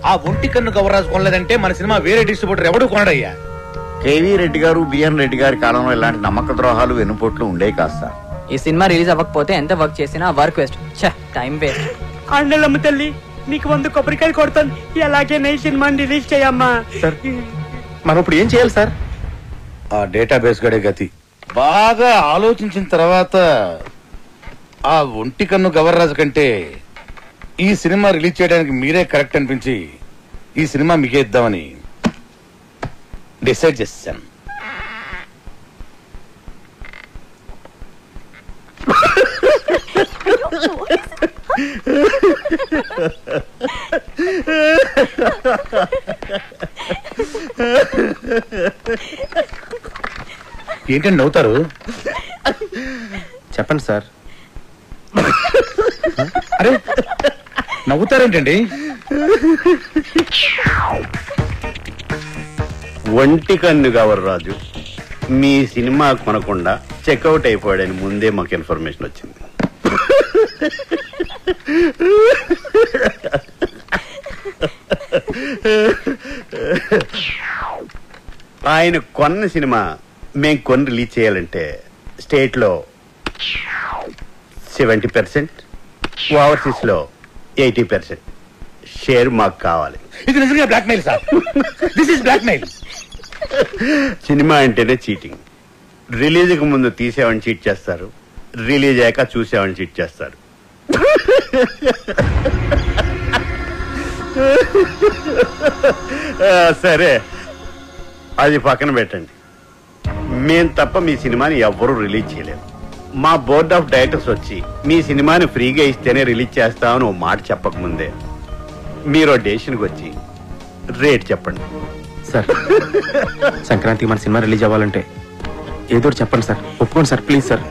ఆ ఒంటి కన్ను గవర్రాజు కొనలేదంటే మన సినిమా వేరే డిస్ట్రిబ్యూటర్ ఎవడు కొనడయ్యా. కేవీ రెడ్డి గారు, బిఎన్ రెడ్డి గారి కాలంలో ఇలాంటి నమ్మక ద్రోహాలు వెన్నుపోట్లు ఉండేవి కాదు సార్. ఈ సినిమా రిలీజ్ అవ్వకపోతే ఎంత వర్క్ చేసినా వర్క్ వేస్ట్, టైం వేస్ట్. అండలమ్మ తల్లి నీకు 100 కొబ్బరికాయలు కొడతాను, ఎలాగే ఈ సినిమా రిలీజ్ చేయమ్మా. మనం ఇప్పుడు ఏం చేయాలి సార్? ఆ డేటాబేస్ గడే గతి. బాగా ఆలోచించిన తర్వాత ఆ ఒంటి కన్ను గవర్రాజు కంటే ఈ సినిమా రిలీజ్ చేయడానికి మీరే కరెక్ట్ అనిపించి ఈ సినిమా మీకే ఇద్దామని డిసైడ్ చేశాను. ఏంటండి నవ్వుతారు? చెప్పండి సార్. అరే నవ్వుతారేంటండి? ఒంటి కన్ను గవర్రాజు మీ సినిమా కొనకుండా చెక్అవుట్ అయిపోయాడని ముందే మాకు ఇన్ఫర్మేషన్ వచ్చింది. ఆయన కొన్న సినిమా మేము కొని రిలీజ్ చేయాలంటే స్టేట్ లో 70%, ఓవర్సీస్ లో 80% షేర్ మాకు కావాలి. ఇది నిజంగా blackmail sir. This is blackmail. Cinema అంటేనే చీటింగ్. రిలీజ్ కు ముందు తీసేవాడిని చీట్ చేస్తారు, రిలీజ్ అయ్యాక చూసేవాడిని చీట్ చేస్తారు. సరే అది పక్కన పెట్టండి. మేం తప్ప మీ సినిమాని ఎవ్వరూ రిలీజ్ చేయలేము. మా బోర్డ్ ఆఫ్ డైరెక్టర్స్ వచ్చి మీ సినిమాని ఫ్రీగా ఇస్తేనే రిలీజ్ చేస్తామని ఓ మాట చెప్పకముందే మీరు డెసిషన్కి వచ్చి రేట్ చెప్పండి. సార్ సంక్రాంతికి మన సినిమా రిలీజ్ అవ్వాలంటే ఏదో చెప్పండి సార్. ఒప్పుకోండి సార్, ప్లీజ్ సార్.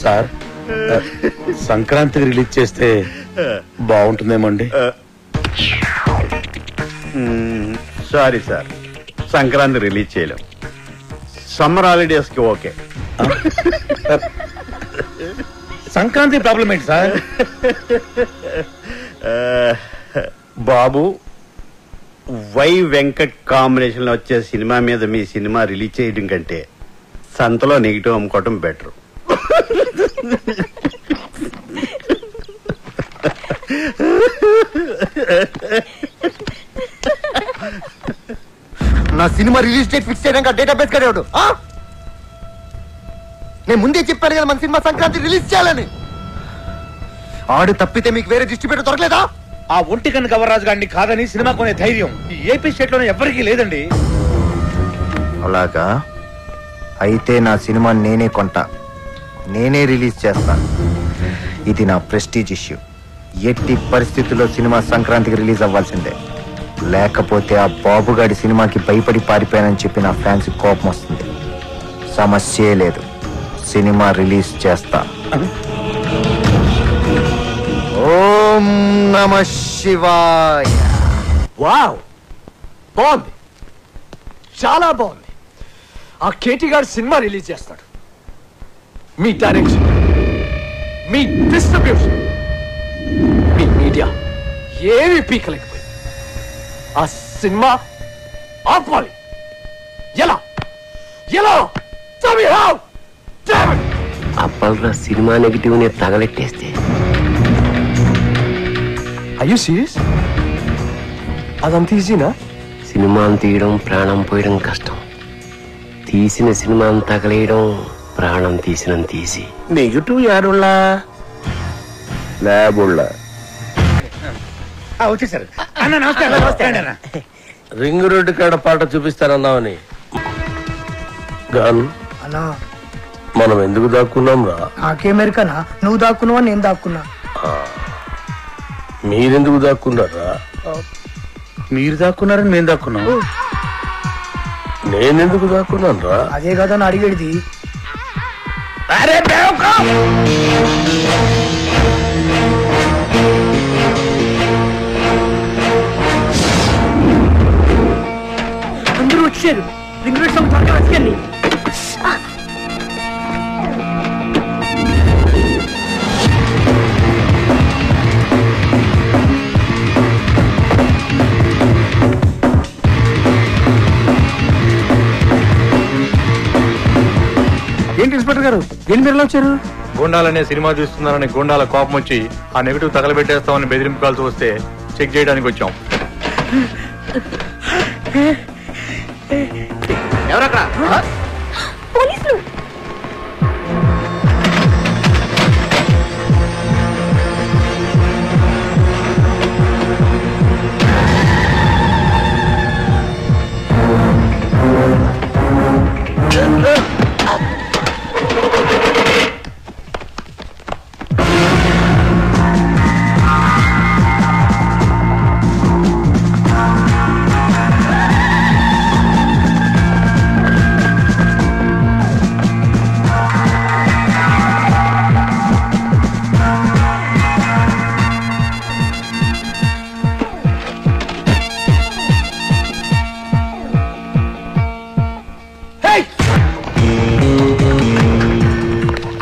సార్ సంక్రాంతికి రిలీజ్ చేస్తే బాగుంటుందేమో అండి. సారీ సార్, సంక్రాంతి రిలీజ్ చేయలేం. సమ్మర్ హాలిడేస్ కి ఓకే. సంక్రాంతి ప్రాబ్లం ఏంటి sir? Babu Y Venkat combination లో వచ్చే సినిమా మీద మీ సినిమా రిలీజ్ చేయడం కంటే సంతలో నెగిటివ్ అమ్ముకోవటం బెటర్. నా సినిమా రిలీజ్ డేట్ ఫిక్స్ చేయడానికి డేటాబేస్ కడేవాడు. నేను ముందే చెప్పాను కదా మన సినిమా సంక్రాంతి రిలీజ్ చేయాలని. ఆడు తప్పితే మీకు వేరే డిస్ట్రిబ్యూటర్ దొరకలేదా? ఆ ఒంటి కన్ను గవర్రాజు గారిని కాదని సినిమా కొనే ధైర్యం ఈ ఏపీ స్టేట్ లోనే ఎవరికీ లేదండి. అలాగా అయితే నా సినిమా నేనే కొంటా, నేనే రిలీజ్ చేస్తా. ఇది నా ప్రెస్టీజ్ ఇష్యూ. ఎట్టి పరిస్థితుల్లో సినిమా సంక్రాంతికి రిలీజ్ అవ్వాల్సిందే. లేకపోతే ఆ బాబుగాడి సినిమాకి భయపడి పారిపోయానని చెప్పి నా ఫ్యాన్స్ కోపం వస్తుంది. సమస్యే లేదు, సినిమా రిలీజ్ చేస్తా. ఓం నమః శివాయ. వావ్, బాగుంది, చాలా బాగుంది. ఆ కేటీ గారు సినిమా రిలీజ్ చేస్తాడు. మీ డైరెక్షన్, మీ డిస్ట్రిబ్యూషన్, మీ మీడియా ఏమి పీకలేకపోయింది. ఆ సినిమా ఆపాలి. ఎలా ఎలా అప్పల్రా సినిమా నెగిటివ్ ని తగలెట్టేస్తే అయ్యో సీరియస్? అదంత ఈజీనా? సినిమాను తీయడం ప్రాణం పోయడం కష్టం. తీసిన సినిమాను తగలేయడం ప్రాణం తీసినంత తీసి. నెగిటివ్ యారులా ల్యాబుల్లా వచ్చేసారు అన్న. నమస్తే అన్న. రింగ్ రోడ్డు కాడ పాట చూపిస్తానన్నావని గాన్ అన్నా మనం ఎందుకు దాక్కున్నాం రా? నాకేమెరికనా? నువ్వు దాక్కున్నావా నేను దాక్కున్నా? మీరెందుకు దాక్కున్నారా? మీరు దాక్కున్నారని మేము దాక్కున్నాం. నేనెందుకు దాక్కున్నాను రా? అదే కదా అని అడిగేది. అరే అందరూ వచ్చారు. రింగ్ రోడ్ త్వరగా వచ్చారు. డైరెక్టర్ గారు దీని మీరు వచ్చారు? గుండాలనే సినిమా చూస్తున్నారని గుండాల కోపం వచ్చి ఆ నెగిటివ్ తగలబెట్టేస్తామని బెదిరింపు కాల్సి వస్తే చెక్ చేయడానికి వచ్చాం. ఎవరక్కడ? పోలీసులు.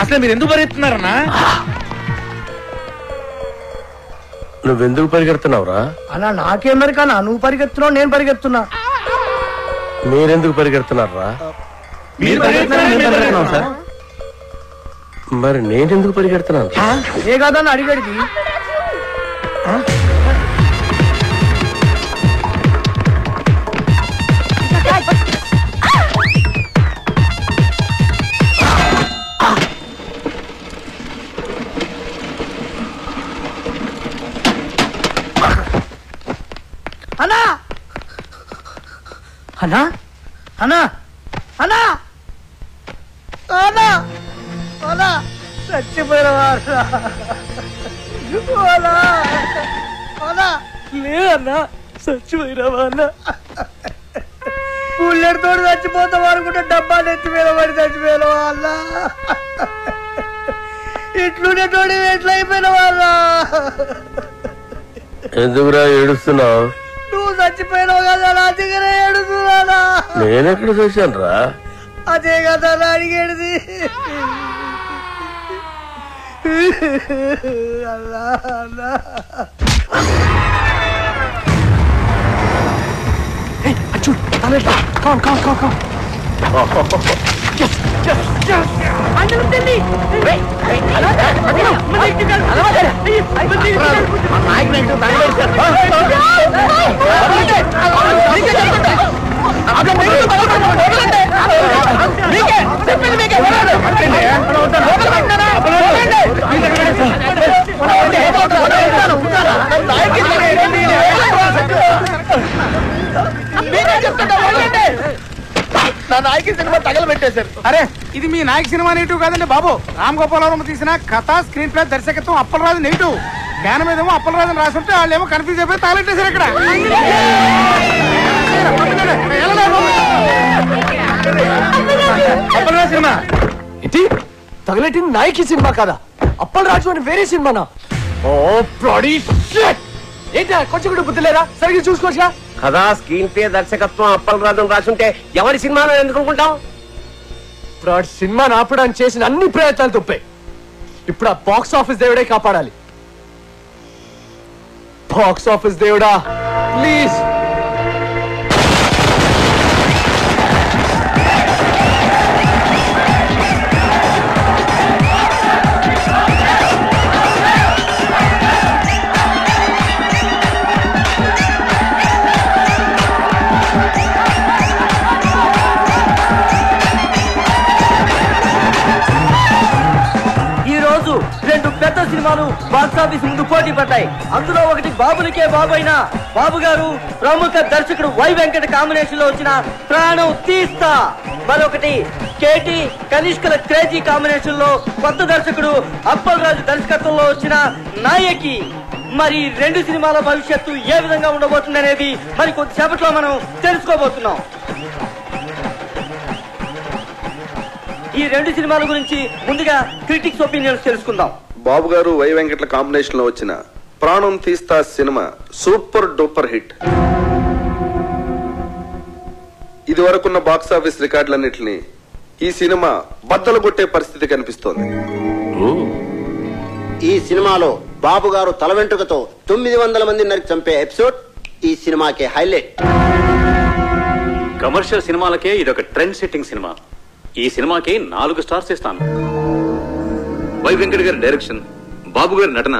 అసలు మీరు ఎందుకు పరిగెత్తున్నారన్నా? నువ్వెందుకు పరిగెడుతున్నావురా? అన్నా నాకేమరికన్నా, నువ్వు పరిగెత్తున్నావు నేను పరిగెత్తున్నా. మీరెందుకు పరిగెడుతున్నారా? మరి నేనెందుకు పరిగెడుతున్నాను? ఏ కాదన్న అడిగడిది. అన్నా అన్నా అన్నా అన్నా అన్నా అన్నా చచ్చిపోయినవారు లేదన్నా, చచ్చిపోయినవా అన్న? పుల్లెడితో చచ్చిపోతాం అనుకుంటే డబ్బాలు ఎత్తిపోయిన పడి చచ్చిపోయినవా అన్న? ఇట్లుండేటోడి ఎట్లా అయిపోయినవా అన్న? ఎందుకురా ఏడుస్తున్నావు? నువ్వు చచ్చిపోయినావు కదా నా దగ్గర ఏడుస్తున్నానా? నేనెక్కడ చూశాను రా? అదే కదా నా అడిగేది. అల్లా అల్లా నా నాయకి సినిమా తగలబెట్టేశారు. అరే ఇది మీ నాయక సినిమా నెగిటివ్ కాదండి బాబు. రామ్ గోపాలవరం తీసిన కథ, స్క్రీన్ ప్లే, దర్శకత్వం అప్పలరాజు నెగిటివ్. జ్ఞానం మీదేమో అప్పలరాజు రాసుంటే వాళ్ళు ఏమో కన్ఫ్యూజ్ అయిపోయి తగలెట్టేశారు ఇక్కడ. అప్పలరాజు సినిమా ఏంటి? తగలెట్టింది నాయకి సినిమా కాదా? అప్పలరాజు అని వేరే సినిమానా? ఓ బ్లడీ షిట్! ఏంటి కొంచెం కూడా బుద్ధి లేదా? సరిగ్గా చూసుకోవచ్చుగా. కదా స్క్రీన్ ప్లే, దర్శకత్వం అప్పలరాజు రాసుంటే ఎవరి సినిమాలో ఎందుకు అనుకుంటాం? ఇప్పుడు ఆ సినిమాని ఆపడానికి చేసిన అన్ని ప్రయత్నాలు తప్పాయి. ఇప్పుడు ఆ బాక్స్ ఆఫీస్ దేవుడే కాపాడాలి. బాక్స్ ఆఫీస్ దేవుడా ప్లీజ్. రెండు పెద్ద సినిమాలు బాక్సాఫీస్ ముందు పోటీ పడ్డాయి. అందులో ఒకటి బాబులకే బాబు అయిన బాబు గారు ప్రముఖ దర్శకుడు వై వెంకట కాంబినేషన్ లో వచ్చిన ప్రాణం తీస్తా, మరొకటి కేటీ కనిష్కల క్రేజీ కాంబినేషన్ లో కొత్త దర్శకుడు అప్పలరాజు దర్శకత్వంలో వచ్చిన నాయకి. మరి రెండు సినిమాల భవిష్యత్తు ఏ విధంగా ఉండబోతుంది అనేది మరి కొద్దిసేపట్లో మనం తెలుసుకోబోతున్నాం. ఈ రెండు సినిమాల గురించి ముందుగా క్రిటిక్స్ ఒపీనియన్స్ తెలుసుకుందాం. బాబు గారు వై వెంకట్ల కాంబినేషన్ లో వచ్చిన ప్రాణం తీస్తా సినిమా సూపర్ డూపర్ హిట్. ఇది వరకున్న బాక్సాఫీస్ రికార్డులన్నింటినీ ఈ సినిమా బద్దలు కొట్టే పరిస్థితి కనిపిస్తోంది. ఈ సినిమాలో బాబు గారు తల వెంట్రుకతో 900 మంది నరికి చంపే ఎపిసోడ్ ఈ సినిమాకే హైలైట్. కమర్షియల్ సినిమాలకే ఇదొక ట్రెండ్ సెట్టింగ్ సినిమా. ఈ సినిమాకి 4 స్టార్స్ ఇస్తాను. వై వెంకట్ గారి డైరెక్షన్, బాబు గారి నటన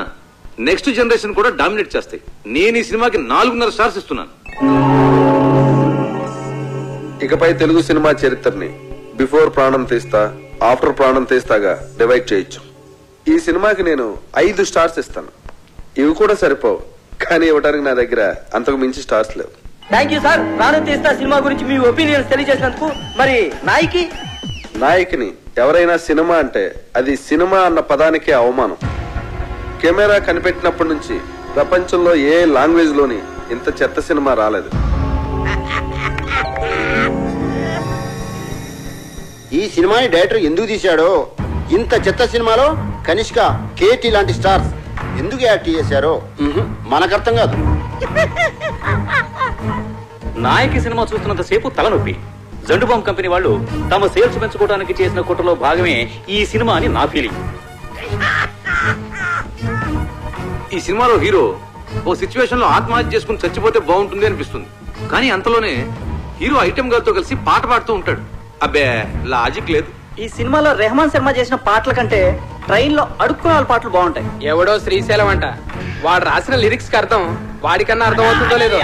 నెక్స్ట్ జనరేషన్ కూడా డామినేట్ చేస్తాయి. నేను ఈ సినిమాకి 4.5 స్టార్స్ ఇస్తున్నాను. ఇకపై తెలుగు సినిమా చరిత్రని బిఫోర్ ప్రాణం తీస్తా, ఆఫ్టర్ ప్రాణం తీస్తాగా డివైడ్ చేయొచ్చు. ఈ సినిమాకి నేను 5 స్టార్స్ ఇస్తాను. ఇవి కూడా సరిపోవు, కానీ ఇవ్వడానికి నా దగ్గర అంతకు మించి స్టార్స్ లేవు. Thank you sir. ప్రాణం తీస్తా సినిమా గురించి మీ ఒపీనియన్స్ తెలియజేసినందుకు. మరి నాయకిని ఎవరైనా సినిమా అంటే అది సినిమా అన్న పదానికే అవమానం. కెమెరా కనిపెట్టినప్పటి నుంచి ప్రపంచంలో ఏ లాంగ్వేజ్ లోని ఇంత చెత్త సినిమా రాలేదు. ఈ సినిమాని డైరెక్టర్ ఎందుకు తీశాడో, ఇంత చెత్త సినిమాలో కనిష్క, కేటీ లాంటి స్టార్స్ ఎందుకు యాక్ట్ చేశారో మనకు అర్థం కాదు. నాయకి సినిమా చూస్తున్నంత సేపు తలనొప్పి. జండుబాంబ్ కంపెనీ వాళ్ళు తమ సేల్స్ పెంచుకోవడానికి చేసిన కుట్రలో భాగమే ఈ సినిమా అని నా ఫీలింగ్. ఈ సినిమాలో హీరో ఓ సిచ్యువేషన్ లో ఆత్మహత్య చేసుకుని చచ్చిపోతే బాగుంటుంది అనిపిస్తుంది. కానీ అంతలోనే హీరో ఐటమ్ గారితో కలిసి పాట పాడుతూ ఉంటాడు. అబ్బే, లాజిక్ లేదు. ఈ సినిమాలో రెహమాన్ శర్మ చేసిన పాటల కంటే ట్రైన్ లో అడుక్కునే వాళ్ళ పాటలు బాగుంటాయి. ఎవడో శ్రీశైలం అంట, వాడు రాసిన లిరిక్స్ కి అర్థం వాడికన్నా అర్థం అవుతుందో లేదో.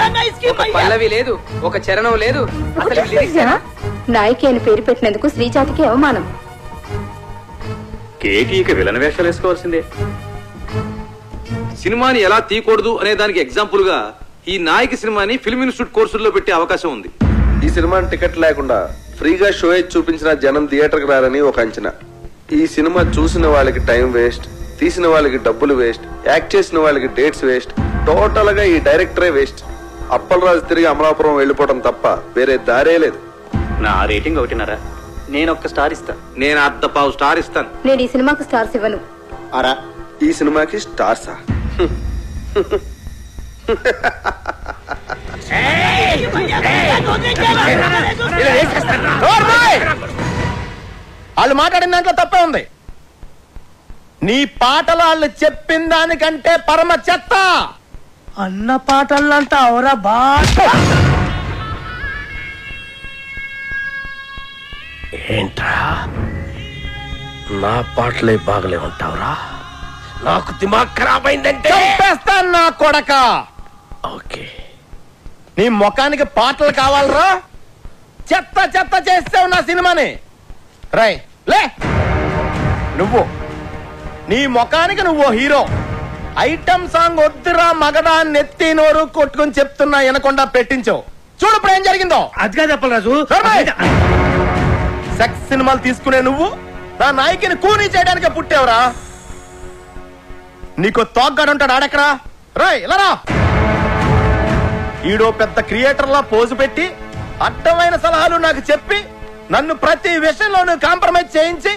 ఒక పల్లవి లేదు, ఒక చరణం లేదు. అసలు లిరిక్స్ నాయకి అని పేరు పెట్టినందుకు శ్రీజాతికి అవమానం. కేటీకి విలన్ వేషాలు వేసుకోవాల్సిందే. సినిమాని ఎలా తీయకూడదు అనే దానికి ఎగ్జాంపుల్ గా ఈ నాయకి సినిమాని ఫిల్మ్ ఇన్స్టిట్యూట్ కోర్సుల్లో పెట్టే అవకాశం ఉంది. ఈ సినిమాని టికెట్ లేకుండా ఫ్రీగా షో చూపించిన జనం థియేటర్కి రారని ఒక అంచనా. ఈ సినిమా చూసిన వాళ్ళకి టైం వేస్ట్, తీసిన వాళ్ళకి డబ్బులు వేస్ట్, యాక్ట్ చేసిన వాళ్ళకి డేట్స్ వేస్ట్, టోటల్ గా ఈ డైరెక్టరే వేస్ట్. అప్పలరాజు తిరిగి అమలాపురం వెళ్ళిపోవడం తప్ప వేరే దారే లేదు. నా రేటింగ్ 1.5. నేను 1 స్టార్ ఇస్తా. నేను 1/2 స్టార్ ఇస్తాను. నేను ఈ సినిమాకు స్టార్స్ ఇవ్వను. అరా, ఈ సినిమాకి స్టార్సా? వాళ్ళు మాట్లాడిన దాంట్లో తప్పే ఉంది. నీ పాటలు వాళ్ళు చెప్పిన దానికంటే పరమ చెత్త. అన్న పాటలంతా అవరా బా. ఏంట్రా నా పాటలే బాగలే ఉంటావురా? నాకు దిమాగ్ ఖరాబ్ అయిందంటే చంపేస్తాను నా కొడక. ఓకే, నీ ముఖానికి పాటలు కావాలరా? చెత్త చెత్త చేస్తావు నా సినిమాని. రై లే, నువ్వు నీ ముఖానికి నువ్వు హీరో. ఐటమ్ సాంగ్ వద్దురా మగడా నెత్తి నోరు కొట్టుకుని చెప్తున్నా వినకుండా పెట్టించావు. చూడు ఇప్పుడు ఏం జరిగిందో. అదిగా చెప్పరాజు. సెక్స్ సినిమాలు తీసుకునే నువ్వు నా నాయకిని కూనీ చేయడానికి పుట్టావురా. నీకు తోగ్గాడుంటాడు ఆడెక్కడా? రాయ్ ఇలా రా. ఈడో పెద్ద క్రియేటర్లా పోజు పెట్టి అడ్డమైన సలహాలు నాకు చెప్పి నన్ను ప్రతి విషయంలోనూ కాంప్రమైజ్ చేయించి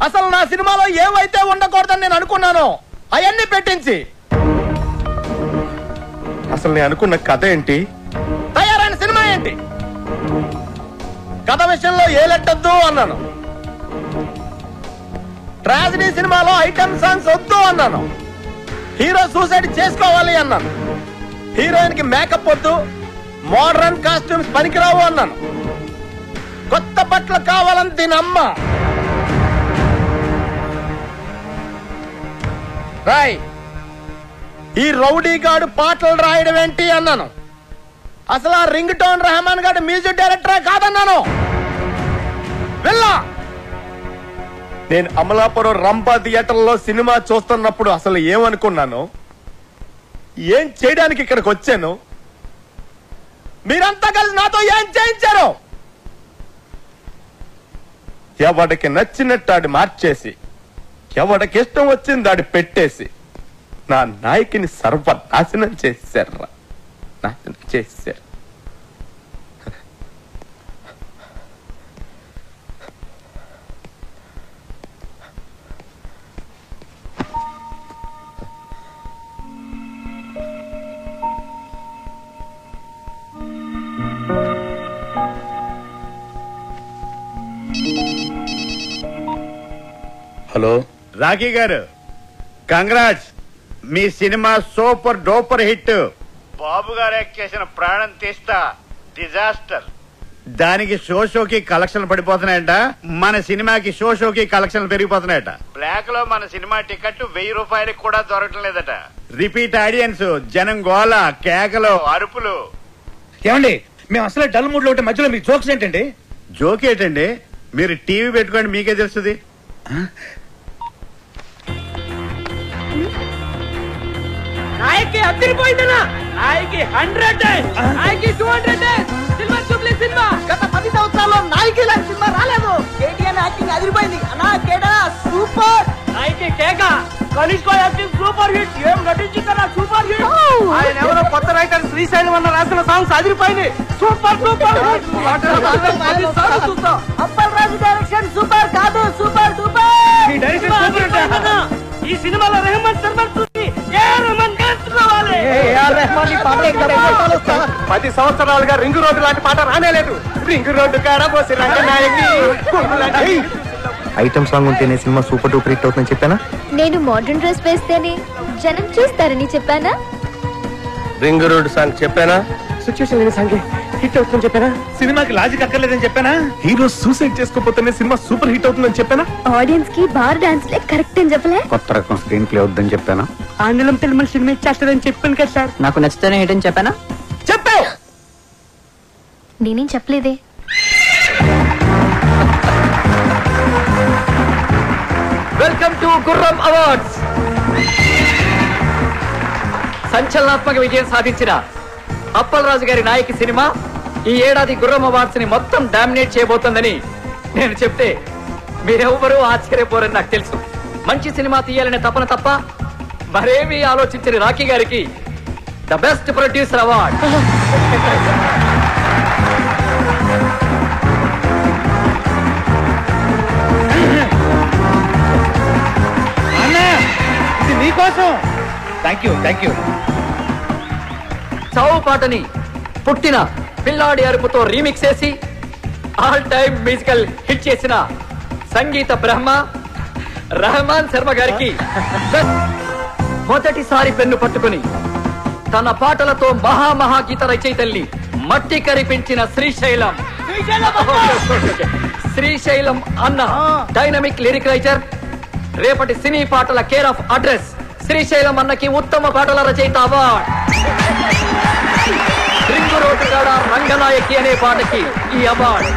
అసలు నా సినిమాలో ఏవైతే ఉండకూడదని నేను అనుకున్నానో అవన్నీ పెట్టించి అసలు నేను అనుకున్న కథ ఏంటి, తయారైన సినిమా ఏంటి? కథ విషయంలో ఏ లెట్టొద్దు అన్నాను. ట్రాజడీ సినిమాలో ఐటమ్ సాంగ్స్ వద్దు అన్నాను. హీరో సూసైడ్ చేసుకోవాలి అన్నాను. హీరోయిన్ కి మేకప్ వద్దు, మోడర్న్ కాస్ట్యూమ్స్ పనికిరావు అన్నాను. కొత్త బట్టలు కావాలని దీని అమ్మ. రాయ్, ఈ రౌడీ గాడు పాటలు రాయడం ఏంటి అన్నాను. అసలు ఆ రింగ్ టోన్ రెహమాన్ గాడు మ్యూజిక్ డైరెక్టరే కాదన్నాను. వెళ్ళా. నేను అమలాపురం రంభా థియేటర్లో సినిమా చూస్తున్నప్పుడు అసలు ఏమనుకున్నాను, ఏం చేయడానికి ఇక్కడికి వచ్చాను, మీరంతా కలిసి నాతో ఏం చేయించారు? ఎవడికి నచ్చినట్టు ఆడి మార్చేసి, ఎవడికి ఇష్టం వచ్చింది ఆడి పెట్టేసి నా నాయకిని సర్వనాశనం చేశారు. నాశనం చేశారు. హలో రాఖీ గారు, కంగ్రాట్స్. మీ సినిమా సూపర్ డూపర్ హిట్. బాబు గారు యాక్ట్ చేసిన ప్రాణం తీస్తా డిజాస్టర్. దానికి షోకి కలెక్షన్లు పడిపోతున్నాయంట, మన సినిమాకి షోకి కలెక్షన్లు పెరిగిపోతున్నాయట. బ్లాక్ లో మన సినిమా టికెట్ 1000 రూపాయలకి కూడా దొరకటం లేదట. రిపీట్ ఆడియన్స్, జనం గోల, కేకలు, అరుపులు. ఏమండి మేము అసలు డల్ మూడ్ లో ఉంటే మధ్యలో మీ జోక్స్ ఏంటండి? జోక్ ఏంటండి? మీరు టీవీ పెట్టుకోండి, మీకే తెలుస్తుంది. నాయకి అదిరిపోయిందనా, నాయకి 100, నాయకి 200, సిల్వర్ జూబ్లీ సినిమా. గత 10 సంవత్సరాల్లో నాయకి లాంటి సినిమా రాలేదు. కేటీఆర్ యాక్టింగ్ అదిరిపోయింది అన్నా, కేటా సూపర్. నాయకి కేక, కనిష్క యాక్టింగ్ సూపర్ హిట్. ఏం నటించిందన్నా, సూపర్ హిట్. ఆయన ఎవరో కొత్త రైటర్ శ్రీశైలం అన్న రాసిన సాంగ్స్ అదిరిపోయింది. Super super. Appal Raju direction super కాదు, సూపర్ డూపర్. ఈ డైరెక్షన్ సూపర్ అంటే ఈ సినిమాలో రెహమాన్ సర్మన్ చూసి రెహమాన్ కాల్చుకోవాలి. 10 సంవత్సరాలుగా రింగు రోడ్డు లాంటి పాట రానేలేదు. రింగు రోడ్డు కాడబోసి రంగనాయకి ఐటమ్ సాంగ్ ఉంటేనే సినిమా సూపర్ డూపర్ హిట్ అవుతుందని చెప్పానా? నేను మోడర్న్ డ్రెస్ వేస్తేనే జనం చూస్తారని చెప్పానా? రింగ్ రోడ్ సాంగ్ చెప్పానా? సిచ్యువేషన్ లేని సాంగ్ హిట్ అవుతుందని చెప్పానా? సినిమాకి లాజిక్ అక్కర్లేదని చెప్పానా? హీరో సూసైడ్ చేసుకోపోతేనే సినిమా సూపర్ హిట్ అవుతుందని చెప్పానా? ఆడియన్స్ కి బార్ డాన్స్ లే కరెక్ట్ అని చెప్పలే? కొత్త రకం స్క్రీన్ ప్లే అవుతుందని చెప్పానా? ఆంగ్లం తెలుగు సినిమా చేస్తారని చెప్పాను కదా సార్. నాకు నచ్చితేనే ఏంటని చెప్పానా? చెప్పా. నేనేం చెప్పలేదే. వెల్కమ్ టు గుర్రం అవార్డ్స్. సంచలనాత్మక విజయం సాధించిన అప్పల్ రాజు గారి నాయకి సినిమా ఈ ఏడాది గుర్రం అవార్డ్స్ ని మొత్తం డామినేట్ చేయబోతోందని నేను చెప్తే మీరెవ్వరూ ఆశ్చర్యపోరని నాకు తెలుసు. మంచి సినిమా తీయాలనే తపన తప్ప మరేమీ ఆలోచించని రాకీ గారికి ద బెస్ట్ ప్రొడ్యూసర్ అవార్డ్. ఇది నీకోసం. Thank you. చావు పాటని పుట్టిన పిల్లాడి అరుపుతో రీమిక్స్ చేసి ఆల్ టైమ్ మ్యూజికల్ హిట్ చేసిన సంగీత బ్రహ్మ రెహమాన్ శర్మ గారికి మొదటిసారి పెన్ను పట్టుకుని తన పాటలతో మహాగీత రచయితల్ని మట్టి కరిపించిన శ్రీశైలం అన్న డైనమిక్ లిరిక్ రైటర్, రేపటి సినీ పాటల కేర్ ఆఫ్ అడ్రస్ శ్రీశైలం అన్నకి ఉత్తమ పాటల రచయిత అవార్డ్. రింగు రోడ్డు కాడ రంగనాయకి అనే పాటకి ఈ అవార్డ్.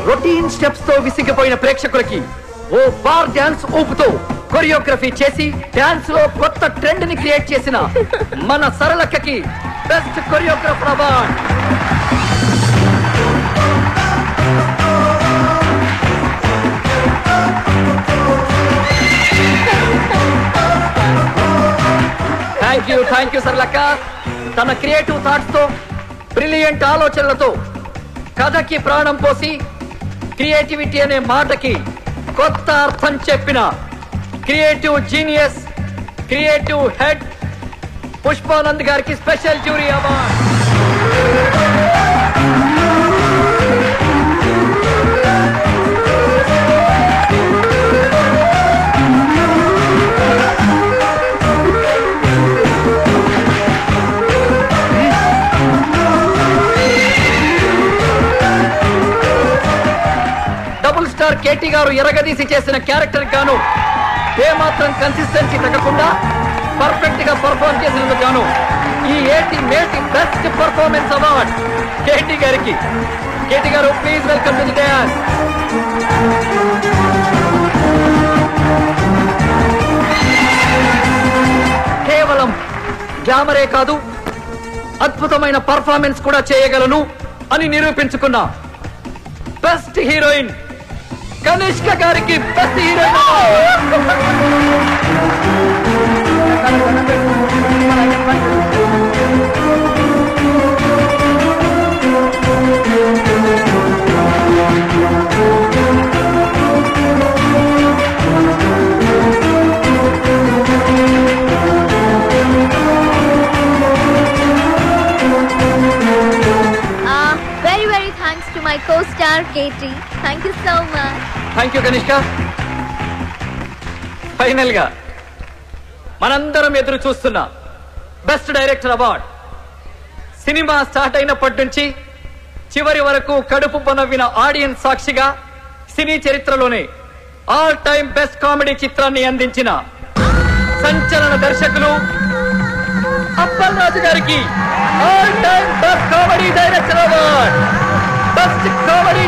రొటీన్ స్టెప్స్ తో విసిగిపోయిన ప్రేక్షకులకి ఓ బార్ డాన్స్ ఊపుతో కొరియోగ్రఫీ చేసి డాన్స్ లో కొత్త ట్రెండ్ ని క్రియేట్ చేసిన మన సరళక్కకి best choreographer award. Thank you సరళక్క. తన క్రియేటివ్ థాట్స్ తో, బ్రిలియంట్ ఆలోచనలతో కథకి ప్రాణం పోసి క్రియేటివిటీ అనే మాటకి కొత్త అర్థం చెప్పిన creative genius, creative head Pushpanand గారికి special jury award. Double star KT గారు ఎరగదీసి చేసిన క్యారెక్టర్ గాను ఏమాత్రం కన్సిస్టెన్సీ తగ్గకుండా పర్ఫెక్ట్ గా పర్ఫార్మ్ చేసినందుకు గాను ఈ మేటి బెస్ట్ పర్ఫార్మెన్స్ అవార్డ్ కేటీ గారికి. కేటీ గారు please welcome to the dance. కేవలం గ్లామరే కాదు, అద్భుతమైన పర్ఫార్మెన్స్ కూడా చేయగలను అని నిరూపించుకున్న బెస్ట్ హీరోయిన్ కనిష్క గారికి best heroine. KT. Thank you so much. Thank you Kanishka. Final గా మనందరం ఎదురు చూస్తున్న best director award cinema start అయినప్పటి నుంచి చివరి వరకు కడుపు పనవ్విన ఆడియన్స్ సాక్షిగా సినీ చరిత్రలోనే ఆల్ టైమ్ బెస్ట్ కామెడీ చిత్రాన్ని అందించిన సంచలన దర్శకులు అప్పల్ రాజు గారికి all time best comedy director award. Best comedy